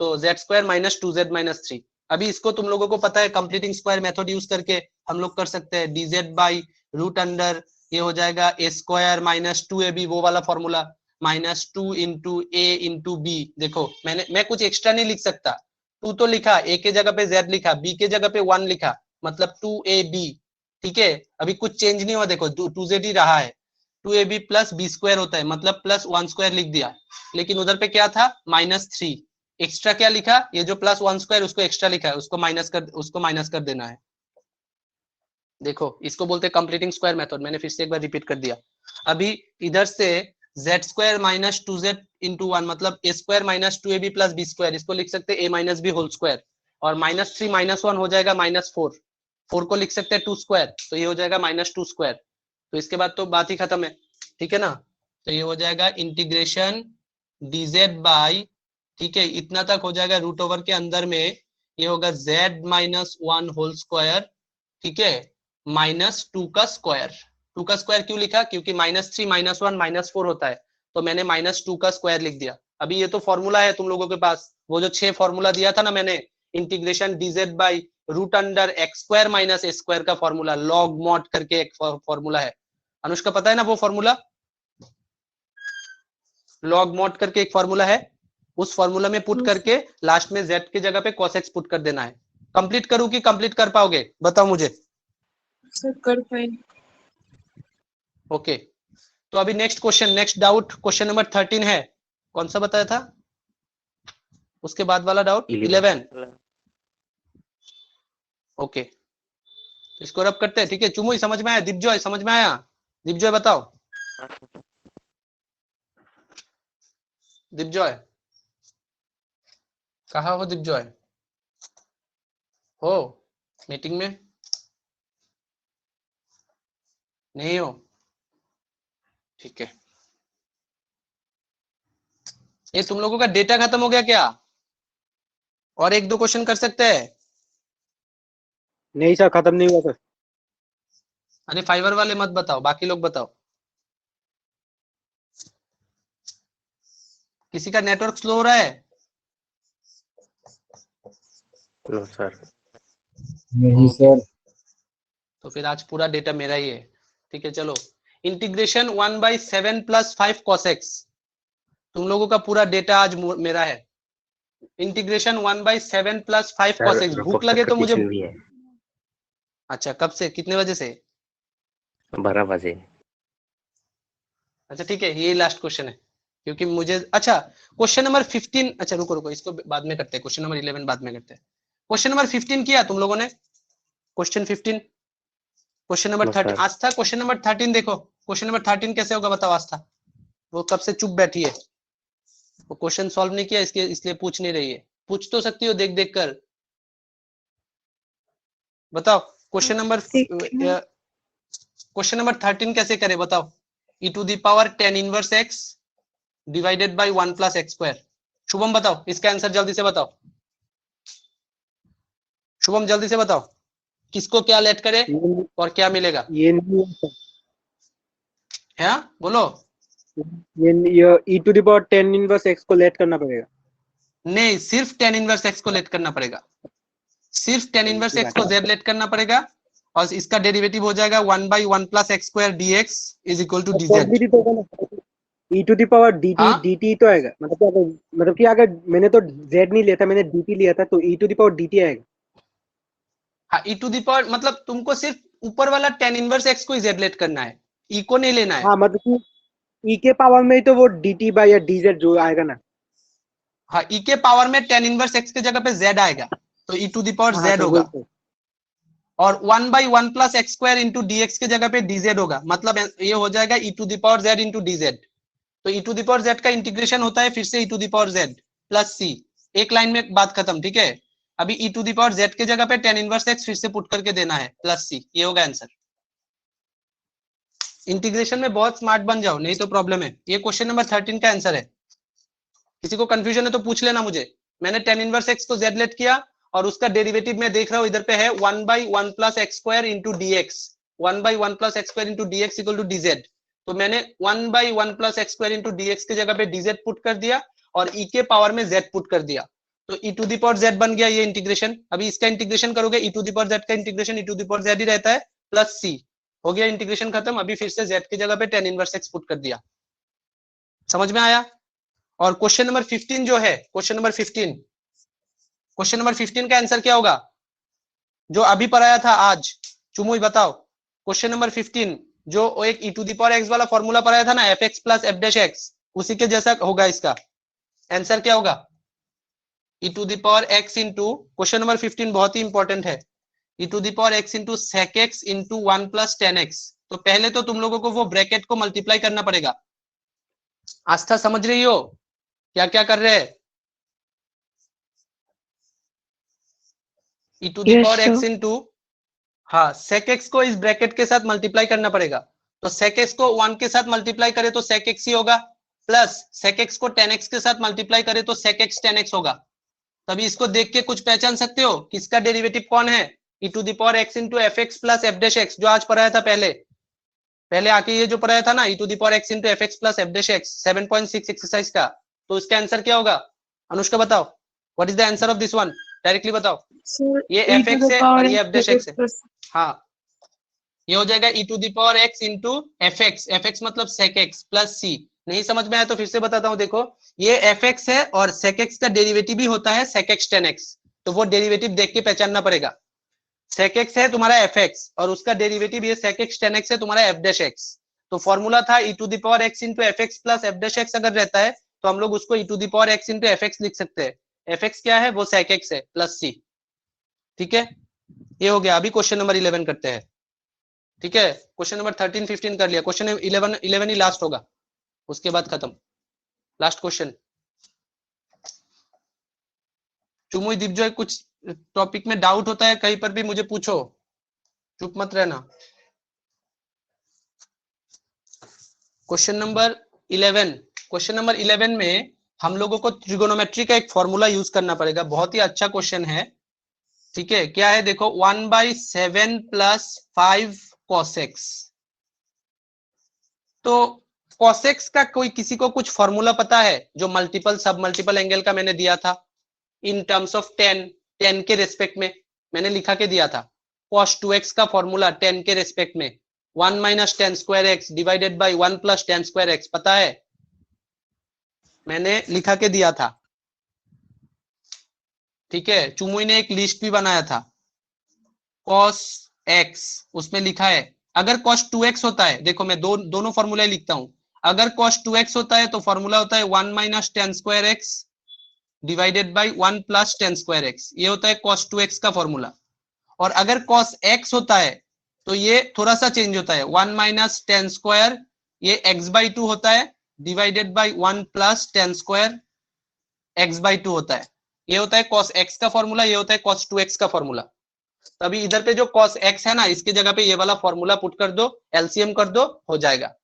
तो z square minus 2z minus 3। अभी इसको तुम लोगों को पता है कंप्लीटिंग स्क्वायर मेथड यूज करके हम लोग कर सकते हैं, dz बाई रूट अंडर ये हो जाएगा a स्क्वायर माइनस 2ab, वो वाला फॉर्मूला, माइनस 2 इंटू ए इंटू बी। देखो मैं कुछ एक्स्ट्रा नहीं लिख सकता, 2 तो लिखा, a के जगह पे z लिखा, b के जगह पे 1 लिखा, मतलब 2ab। ठीक है, अभी कुछ चेंज नहीं हुआ, देखो 2z ही रहा है, 2ab प्लस बी स्क्वायर होता है, मतलब प्लस 1 स्क्वायर लिख दिया, लेकिन उधर पे क्या था माइनस 3, एक्स्ट्रा क्या लिखा, ये जो प्लस 1 स्क्वायर उसको एक्स्ट्रा लिखा है, उसको माइनस कर देना है। देखो इसको बोलते हैं कंप्लीटिंग स्क्वायर मेथड, मैंने फिर से एक बार रिपीट कर दिया। अभी इधर से z square minus 2z into 1, मतलब a square minus 2ab plus b square, इसको लिख सकते हैं a minus b whole square, और माइनस 3 माइनस 1 हो जाएगा माइनस 4, 4 को लिख सकते हैं 2 स्क्वायर, तो ये हो जाएगा माइनस 2 स्क्वायर। तो इसके बाद तो बात ही खत्म है, ठीक है ना? तो ये हो जाएगा इंटीग्रेशन dz बाई, ठीक है, इतना तक हो जाएगा, रूट ओवर के अंदर में ये होगा z माइनस 1 होल स्क्वायर, ठीक है, माइनस 2 का स्क्वायर। 2 का स्क्वायर क्यों लिखा, क्योंकि माइनस 3 माइनस 1 माइनस 4 होता है, तो मैंने माइनस 2 का स्क्वायर लिख दिया। अभी ये तो फॉर्मूला है तुम लोगों के पास, वो जो 6 फॉर्मूला दिया था ना मैंने, integration dz by root under x square minus a square का फॉर्मूला, लॉग मॉड करके एक फॉर्मूला है, अनुष्का पता है ना वो फॉर्मूला? लॉग मॉड करके एक फॉर्मूला है, उस फॉर्मूला में पुट करके लास्ट में z की जगह पे cos x पुट कर देना है। कंप्लीट करूं कि कंप्लीट कर पाओगे, बताओ मुझे।
सर कर पाएंगे।
ओके, तो अभी next question, next doubt question number 13 है, कौन सा बताया था उसके बाद वाला डाउट? 11। ओके, तो इसको रब करते हैं, ठीक है। चुमुई समझ में आया? दीपजॉय समझ में आया? दीपजॉय बताओ, दीपजॉय कहाँ हो? दीपजॉय हो मीटिंग में? नहीं हो? ठीक है। ये तुम लोगों का डेटा खत्म हो गया क्या? और एक दो क्वेश्चन कर सकते हैं?
नहीं सर, खत्म नहीं हुआ सर।
अरे फाइवर वाले मत बताओ, बाकी लोग बताओ। किसी का नेटवर्क स्लो हो रहा है?
No sir.
नहीं
ओके,
सर।
तो फिर आज पूरा डेटा मेरा ही है। ठीक है चलो, इंटीग्रेशन 1/7 + 5 cos x, तुम लोगों का पूरा डेटा आज मेरा है। इंटीग्रेशन 1/7 + 5
सर
cos x, भूख
रोबोट
लगे
का
तो मुझे।
ट्यूशन भी है।
अच्छा, कब से कितने बजे से?
12 बजे।
अच्छा ठीक है, ये लास्ट क्वेश्चन है क्योंकि मुझे। अच्छा, क्वेश्चन नंबर 15। अच्छा रुको रुको, इसको बाद में करते हैं, क्वेश्चन नंबर 11 बाद में करते हैं। क्वेश्चन नंबर 15 किया तुम लोगों ने? क्वेश्चन 15, क्वेश्चन नंबर
नो
13
सर।
आस्था, क्वेश्चन नंबर 13 देखो। क्वेश्चन नंबर 13 कैसे होगा बताओ आस्था? वो कब से चुप बैठी है, वो क्वेश्चन सॉल्व नहीं किया इसके, इसलिए पूछ नहीं रही है। पूछ तो सकती हो देख देख कर। बताओ क्वेश्चन नंबर
देखना।
क्वेश्चन नंबर 13 कैसे करे बताओ? e⁻10 inverse x divided by 1 + x²। Shubham बताओ इसका आंसर जल्दी से बताओ। शुभम जल्दी से बताओ, किसको क्या लेट करे
ये
और क्या मिलेगा?
ये नहीं है सर।
है बोलो।
ये e⁻10 इनवर्स x को लेट करना पड़ेगा।
नहीं, सिर्फ 10 इनवर्स x को लेट करना पड़ेगा। सिर्फ 10 इनवर्स x को z लेट करना पड़ेगा और इसका डेरिवेटिव हो जाएगा 1/1 + x² dx is equal to dz।
Possibility तो होगा ना, e⁻dt
हाँ
dt तो आएगा। मतलब क्या, मतलब कि अगर मैंने तो z नहीं लिया था, मैंने dt लिया था, तो e⁻dt आएगा।
हाँ, e⁻ मतलब तुमको सिर्फ ऊपर वाला 10 इनवर्स x को ही z लेट करना है, e को नहीं लेना है।
हाँ मतलब कि e के पावर में ही तो वो dt बाय या dz जो आएगा ना।
हाँ, e के पावर में 10 इनवर्स x के जगह पे z आएगा, तो
हाँ
e⁻z
सर वही
होगा।
तो।
और 1/1 + x² इंटू dx के जगह पे dz होगा, मतलब ये हो जाएगा e⁻z इंटू dz। तो e⁻z का इंटीग्रेशन होता है फिर से e⁻z + c। एक लाइन में बात खत्म, ठीक है। अभी e⁻z के जगह पे 10 इनवर्स x फिर से पुट करके देना है + c, ये होगा आंसर। इंटीग्रेशन में बहुत स्मार्ट बन जाओ, नहीं तो प्रॉब्लम है। ये क्वेश्चन नंबर 13 का आंसर है। किसी को कंफ्यूजन है तो पूछ लेना मुझे। मैंने 10 इनवर्स x को z लेट किया और उसका डेरिवेटिव मैं देख रहा हूं इधर पे है 1/1 + x² into dx। 1/1 + x² into dx equal to dz। तो मैंने 1/1 + x² इंटू dx की जगह पे dz पुट कर दिया और e के पावर में z पुट कर दिया, तो e⁻z बन गया ये इंटीग्रेशन। अभी इसका इंटीग्रेशन करोगे e⁻z का इंटीग्रेशन e⁻z ही रहता है + c। हो गया इंटीग्रेशन खत्म। अभी फिर से z की जगह पे 10 इनवर्स x पुट कर दिया। समझ में आया? और क्वेश्चन नंबर 15 जो है, क्वेश्चन नंबर 15 का आंसर क्या होगा जो अभी पढ़ाया था आज? चुमुई बताओ। क्वेश्चन नंबर 15 जो एक e⁻x वाला फॉर्मूला पढ़ाया था ना, fx + f'(x), उसी के जैसा होगा। इसका आंसर क्या होगा? e⁻x इंटू, क्वेश्चन नंबर 15 बहुत ही इंपॉर्टेंट है, e⁻x into sec(x) into 1 + 10x। तो पहले तो तुम लोगों को वो ब्रैकेट को मल्टीप्लाई करना पड़ेगा। आस्था समझ रही हो क्या क्या कर रहे हैं? e⁻x इंटू, हाँ, sec(x) को इस ब्रैकेट के साथ मल्टीप्लाई करना पड़ेगा। तो sec(x) को 1 के साथ मल्टीप्लाई करे तो sec(x) ही होगा, प्लस sec(x) को 10x के साथ मल्टीप्लाई करे तो sec(x 10x) होगा। तभी इसको देख के कुछ पहचान सकते हो किसका डेरिवेटिव कौन है? e⁻x इंटू fx + f'(x), जो आज पढ़ाया था पहले आके ये जो पढ़ाया था ना e⁻x into fx + f'(x) 7.6 exercise का। तो इसका आंसर क्या होगा? अनुष्का बताओ, what is the answer of this one? Directly बताओ।
Sir,
ये
e to
fx
the
है
power
और ये
x
f'(x) है।
plus
हाँ, ये हो जाएगा e⁻x इंटू fx मतलब sec(x) + c। नहीं समझ में आया तो फिर से बताता हूँ। देखो, ये fx है और sec(x) का डेरिवेटिव भी होता है sec(x 10x), तो वो डेरिवेटिव देख के पहचानना पड़ेगा। sec(x) है तुम्हारा fx और उसका डेरिवेटिव ये sec(x 10x) है तुम्हारा f'(x). तो फॉर्मूला था e⁻x इंटू fx + f'(x) अगर रहता है तो हम लोग उसको e⁻x इंटू fx लिख सकते हैं। fx क्या है? वो sec(x) है + c। ठीक है, ये हो गया। अभी क्वेश्चन नंबर 11 करते हैं। ठीक है, क्वेश्चन नंबर 13 15 कर लिया, क्वेश्चन 11 ही लास्ट होगा, उसके बाद खत्म। Last question. चुमुई दीपजॉय कुछ टॉपिक में डाउट होता है कहीं पर भी मुझे पूछो, चुप मत रहना। क्वेश्चन नंबर 11, क्वेश्चन नंबर 11 में हम लोगों को ट्रिगोनोमेट्री का एक फॉर्मूला यूज करना पड़ेगा, बहुत ही अच्छा क्वेश्चन है। ठीक है, क्या है देखो, 1/7 + 5 cos x। तो cos x का कोई किसी को कुछ फॉर्मूला पता है जो मल्टीपल सब मल्टीपल एंगल का मैंने दिया था इन टर्म्स ऑफ 10 के रेस्पेक्ट में मैंने लिखा के दिया था। cos 2x का फॉर्मूला 10 के रेस्पेक्ट में 1 - tan² x divided by 1 + tan² x पता है, मैंने लिखा के दिया था। ठीक है, चुमुई ने एक लिस्ट भी बनाया था cos x, उसमें लिखा है अगर cos 2x होता है, देखो मैं दोनों फॉर्मूला लिखता हूं। अगर cos 2x होता है तो फॉर्मूला होता है 1 - tan² x divided by 1 + tan² x, ये होता है cos 2x का फॉर्मूला। और अगर cos x होता है तो ये थोड़ा सा चेंज होता है, 1 - tan², ये x/2 होता है डिवाइडेड बाय 1 + tan² x/2 होता है। ये होता है cos x का फॉर्मूला, ये होता है cos 2x का फॉर्मूला। तभी इधर पे जो cos x है ना, इसकी जगह पे ये वाला फॉर्मूला पुट कर दो, एलसीएम कर दो, हो जाएगा।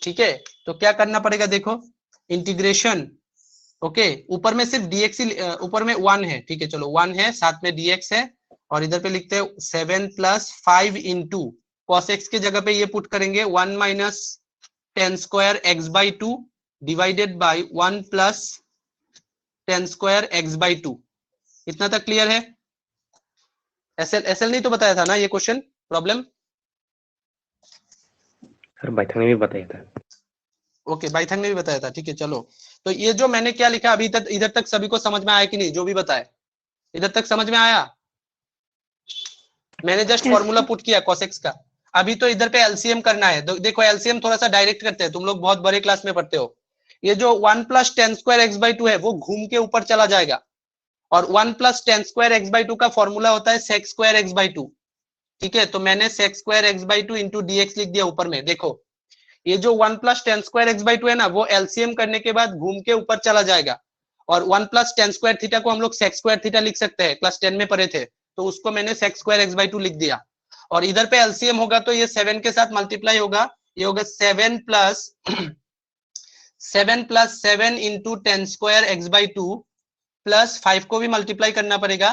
ठीक है, तो क्या करना पड़ेगा देखो, इंटीग्रेशन, ओके, ऊपर में सिर्फ dx ही, ऊपर में 1 है, ठीक है चलो 1 है, साथ में dx है, और इधर पे लिखते हैं 7 + 5 * cos x की जगह पे ये पुट करेंगे 1 - tan² x/2 divided by 1 + tan² x/2। इतना तक क्लियर है? एसएल नहीं तो बताया था ना ये क्वेश्चन प्रॉब्लम?
सर बाइथन ने भी बताया था।
ओके, बाइथन ने भी बताया था, ठीक है चलो। तो ये जो मैंने क्या लिखा अभी तक, इधर तक सभी को समझ में आया कि नहीं, जो भी बताए इधर तक समझ में आया? मैंने just
Yes,
formula
sir.
Put किया cos x का। अभी तो इधर पे एलसीएम करना है। देखो एलसीएम थोड़ा सा डायरेक्ट करते हैं, तुम लोग बहुत बड़े क्लास में पढ़ते हो। ये जो 1 + tan² x/2 है वो घूम के ऊपर चला जाएगा, और 1 + tan² x/2 का फॉर्मूला होता है sec² x/2। ठीक है, तो मैंने sec² x/2 * dx लिख दिया ऊपर में। देखो ये जो 1 + tan² x/2 है ना, वो एलसीएम करने के बाद घूम के ऊपर चला जाएगा, और 1 + tan² थीटा को हम लोग sec² थीटा लिख सकते हैं, क्लास 10 में पढ़े थे, तो उसको मैंने sec² x/2 लिख दिया। और इधर पे एलसीएम होगा तो ये 7 के साथ मल्टीप्लाई होगा, ये होगा 7 + 7 * tan² x/2 प्लस 5 को भी मल्टीप्लाई करना पड़ेगा,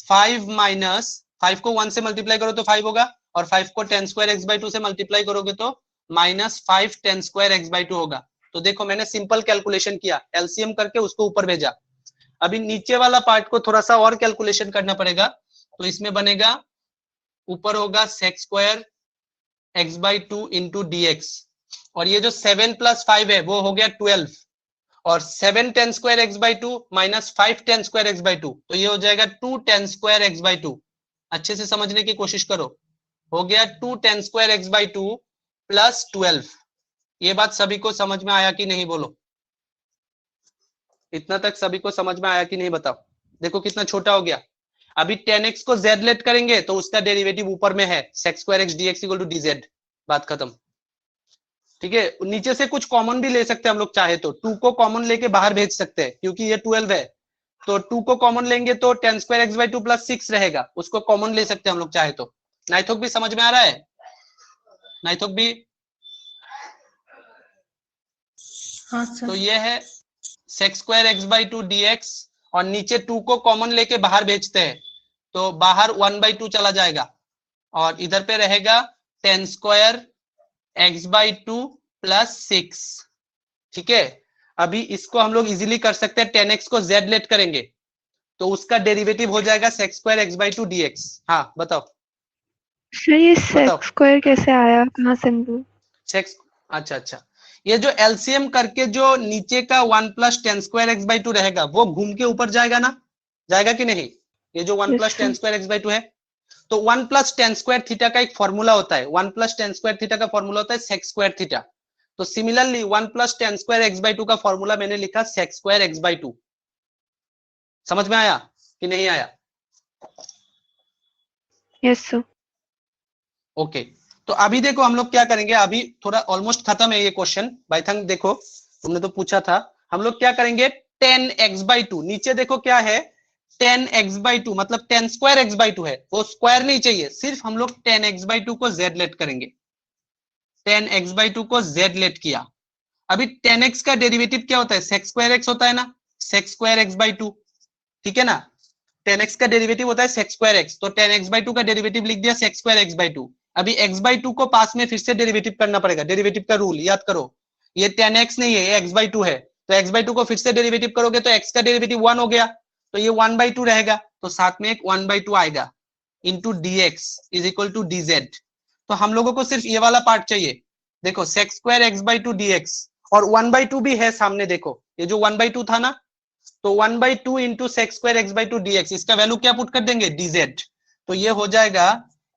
5 - 5 को 1 से मल्टीप्लाई करो तो 5 होगा, और 5 को tan² x/2 से मल्टीप्लाई करोगे तो -5 tan² x/2 होगा। तो देखो मैंने सिंपल कैलकुलेशन किया, एलसीएम करके उसको ऊपर भेजा। अभी नीचे वाला पार्ट को थोड़ा सा और कैलकुलेशन करना पड़ेगा, तो इसमें बनेगा, ऊपर होगा sec² x/2 * dx, और ये जो 7 + 5 है वो हो गया 12, और 7 tan² x/2 - 5 tan² x/2, तो ये हो जाएगा 2 tan² x/2। अच्छे से समझने की कोशिश करो, हो गया 2 tan² x/2 + 12। ये बात सभी को समझ में आया कि नहीं, बोलो? इतना तक सभी को समझ में आया कि नहीं, बताओ? देखो कितना छोटा हो गया। अभी 10x को z लेट करेंगे तो उसका डेरिवेटिव ऊपर में है, sec² x dx = dz, बात खत्म। ठीक है, नीचे से कुछ कॉमन भी ले सकते हैं हम लोग चाहे तो, 2 को कॉमन लेके बाहर भेज सकते हैं, क्योंकि ये 12 है, तो 2 को कॉमन लेंगे तो tan² x/2 + 6 रहेगा, उसको कॉमन ले सकते हैं हम लोग चाहे तो। नाइथोक भी समझ में आ रहा है? नाइथोक भी?
हाँ
तो
सर।
ये है sec² x/2 dx, और नीचे 2 को कॉमन लेके बाहर भेजते हैं तो बाहर 1/2 चला जाएगा, और इधर पे रहेगा tan² x/2 + 6। ठीक है, अभी इसको हम लोग इजीली कर सकते हैं, 10x को z लेट करेंगे तो उसका डेरिवेटिव हो जाएगा sec² x/2 dx। हाँ बताओ
सर ये
बताओ।
sec² कैसे आया, कहाँ से मिला?
अच्छा, ये जो एलसीएम करके जो नीचे का 1 + tan² x/2 रहेगा वो घूम के ऊपर जाएगा ना, जाएगा कि नहीं? ये जो 1
Yes,
+
sir.
tan² x/2 है, तो 1 + tan² थीटा का एक फॉर्मूला होता है, 1 + tan² थीटा का फॉर्मूला होता है sec² थीटा। तो सिमिलरली 1 + tan² x/2 का फॉर्मूला मैंने लिखा sec² x/2। समझ में आया कि नहीं आया?
Yes, sir.
ओके, तो अभी देखो हम लोग क्या करेंगे, अभी थोड़ा ऑलमोस्ट खत्म है ये क्वेश्चन। बाइथंग देखो तुमने तो पूछा था, हम लोग क्या करेंगे, 10x/2, नीचे देखो क्या है 10 x by 2 मतलब 10 स्क्वायर x by 2 है, वो स्क्वायर नहीं चाहिए, सिर्फ हम लोग 10 x by 2 को z लेट करेंगे। 10 x by 2 को z लेट किया। अभी 10x का डेरिवेटिव क्या होता है, sec स्क्वायर x होता है ना, sec स्क्वायर x by 2, ठीक है ना। 10x का डेरिवेटिव होता है sec स्क्वायर x, तो 10x by 2 का डेरिवेटिव लिख दिया sec स्क्वायर x by 2। अभी x by 2 को पास में फिर से डेरिवेटिव करना पड़ेगा, डेरिवेटिव का रूल याद करो, ये 10x नहीं है, ये x by 2 है, तो x by 2 को फिर से डेरिवेटिव करोगे तो x का डेरिवेटिव 1 हो गया, तो ये 1 by 2 रहेगा, तो साथ में एक 1 by 2 आएगा into dx is equal to dz। तो हम लोगों को सिर्फ ये वाला पार्ट चाहिए, देखो sec square x by 2 dx, और 1 by 2 भी है सामने, देखो ये जो 1 by 2 था ना, तो 1 by 2 into sec square x by 2 dx, इसका वैल्यू क्या पुट कर देंगे, dz। तो ये हो जाएगा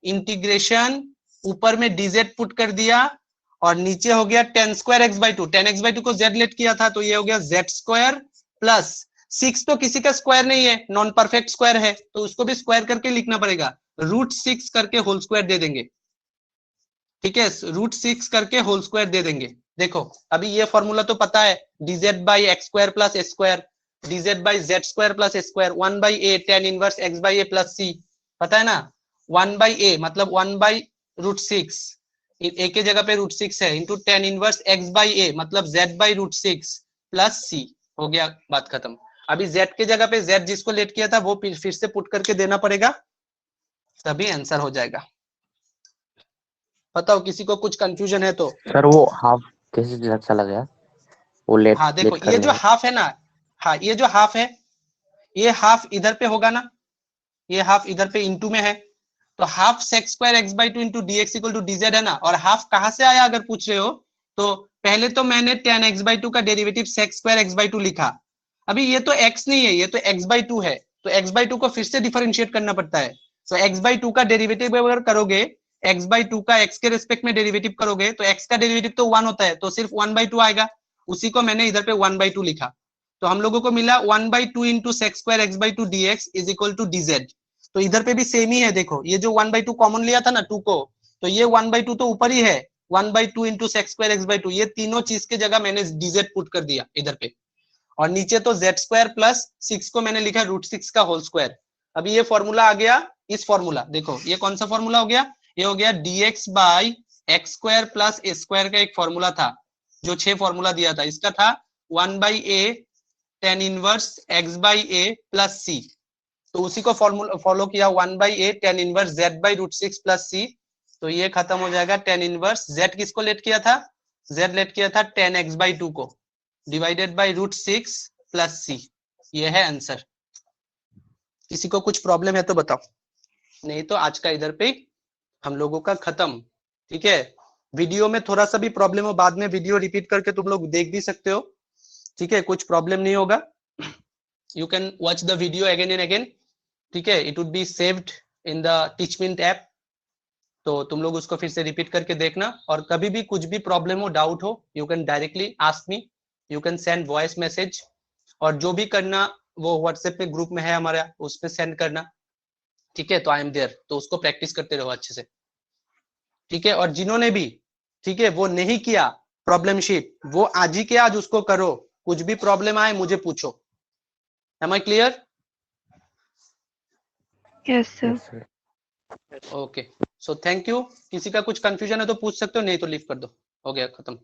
इंटीग्रेशन, ऊपर में dz पुट कर दिया, और नीचे हो गया 10 square x by 2, 10 x by 2 को z लेट किया था, तो ये हो गया z स्क्वायर प्लस 6 तो किसी का स्क्वायर नहीं है, नॉन परफेक्ट स्क्वायर है, तो उसको भी स्क्वायर करके लिखना पड़ेगा, √6 करके होल स्क्वायर दे देंगे, ठीक है, √6 करके होल स्क्वायर दे देंगे। देखो अभी ये फॉर्मूला तो पता है, dz by x square plus s square, dz by z square plus s square, 1 by a tan inverse x by a plus c, पता है ना, 1 बाई ए मतलब 1 बाई √6, ए के जगह पे √6 है, into tan inverse x by a मतलब z by √6 plus सी, हो गया बात खत्म। अभी z के जगह पे z जिसको लेट किया था वो फिर से पुट करके देना पड़ेगा, तभी आंसर हो जाएगा। बताओ किसी को कुछ कंफ्यूजन है तो।
सर वो हाफ कैसे चला गया, वो लेट
हाँ देखो
लेट
ये
करने
जो
में।
हाफ है ना, हाँ ये जो हाफ है, ये हाफ इधर पे होगा ना, ये हाफ इधर पे इंटू में है, तो half sec square x by 2 into d x equal to dz है ना। और हाफ कहां से आया अगर पूछ रहे हो, तो पहले तो मैंने tan x बाई 2 का derivative sex square x by 2 लिखा, अभी ये तो x नहीं है, ये तो x बाई 2 है, तो x बाई 2 को फिर से डिफरेंशिएट करना पड़ता है। तो x बाई 2 का डेरिवेटिव अगर करोगे, x बाई 2 का x के रिस्पेक्ट में डेरिवेटिव करोगे तो x का डेरिवेटिव तो 1 होता है, तो सिर्फ 1 बाई 2 आएगा, उसी को मैंने इधर पे 1 बाई 2 लिखा। तो हम लोगों को मिला 1 by 2 into sec square x by 2 dx is equal to dz। तो इधर पे भी सेम ही है, देखो ये जो 1 बाई 2 कॉमन लिया था ना 2 को, तो ये 1 बाई 2 तो ऊपर ही है, 1 by 2 into sec square x by 2, ये तीनों चीज के जगह मैंने dz पुट कर दिया इधर पे, और नीचे तो z स्क्वायर प्लस 6 को मैंने लिखा √6 का होल स्क्वायर। अभी ये फॉर्मूला आ गया, इस फॉर्मूला देखो ये कौन सा फॉर्मूला हो गया, ये हो गया dx by x square plus A square का एक फॉर्मूला था, जो 6 फॉर्मूला दिया था, इसका था 1 by a tan inverse x by a plus c, तो उसी को फॉलो किया 1 by a tan inverse z by √6 plus c, तो ये खत्म हो जाएगा tan इनवर्स z किसको लेट किया था, z लेट किया था tan x बाई 2 को, डिवाइडेड बाई √6 प्लस सी, ये है आंसर। किसी को कुछ प्रॉब्लम है तो बताओ, नहीं तो आज का इधर पे हम लोगों का खत्म, ठीक है। वीडियो में थोड़ा सा भी प्रॉब्लम हो बाद में वीडियो रिपीट करके तुम लोग देख भी सकते हो, ठीक है, कुछ प्रॉब्लम नहीं होगा, you can watch the video again and again, ठीक है, it would be saved in the Teachmint app, तो तुम लोग उसको फिर से रिपीट करके देखना, और कभी भी कुछ भी प्रॉब्लम हो, डाउट हो, you can directly ask me, you can send voice message, और जो भी करना वो व्हाट्सएप पे ग्रुप में है हमारा, उस पे सेंड करना, ठीक है, तो आई एम देयर, तो उसको प्रैक्टिस करते रहो अच्छे से, ठीक है। और जिन्होंने भी, ठीक है, वो नहीं किया प्रॉब्लम शीट, वो आज ही के आज उसको करो, कुछ भी प्रॉब्लम आए मुझे पूछो। Am I clear?
Yes sir.
Yes, sir.
Okay, so thank you. किसी का कुछ कंफ्यूजन है तो पूछ सकते हो, नहीं तो लीव कर दो, हो गया खत्म।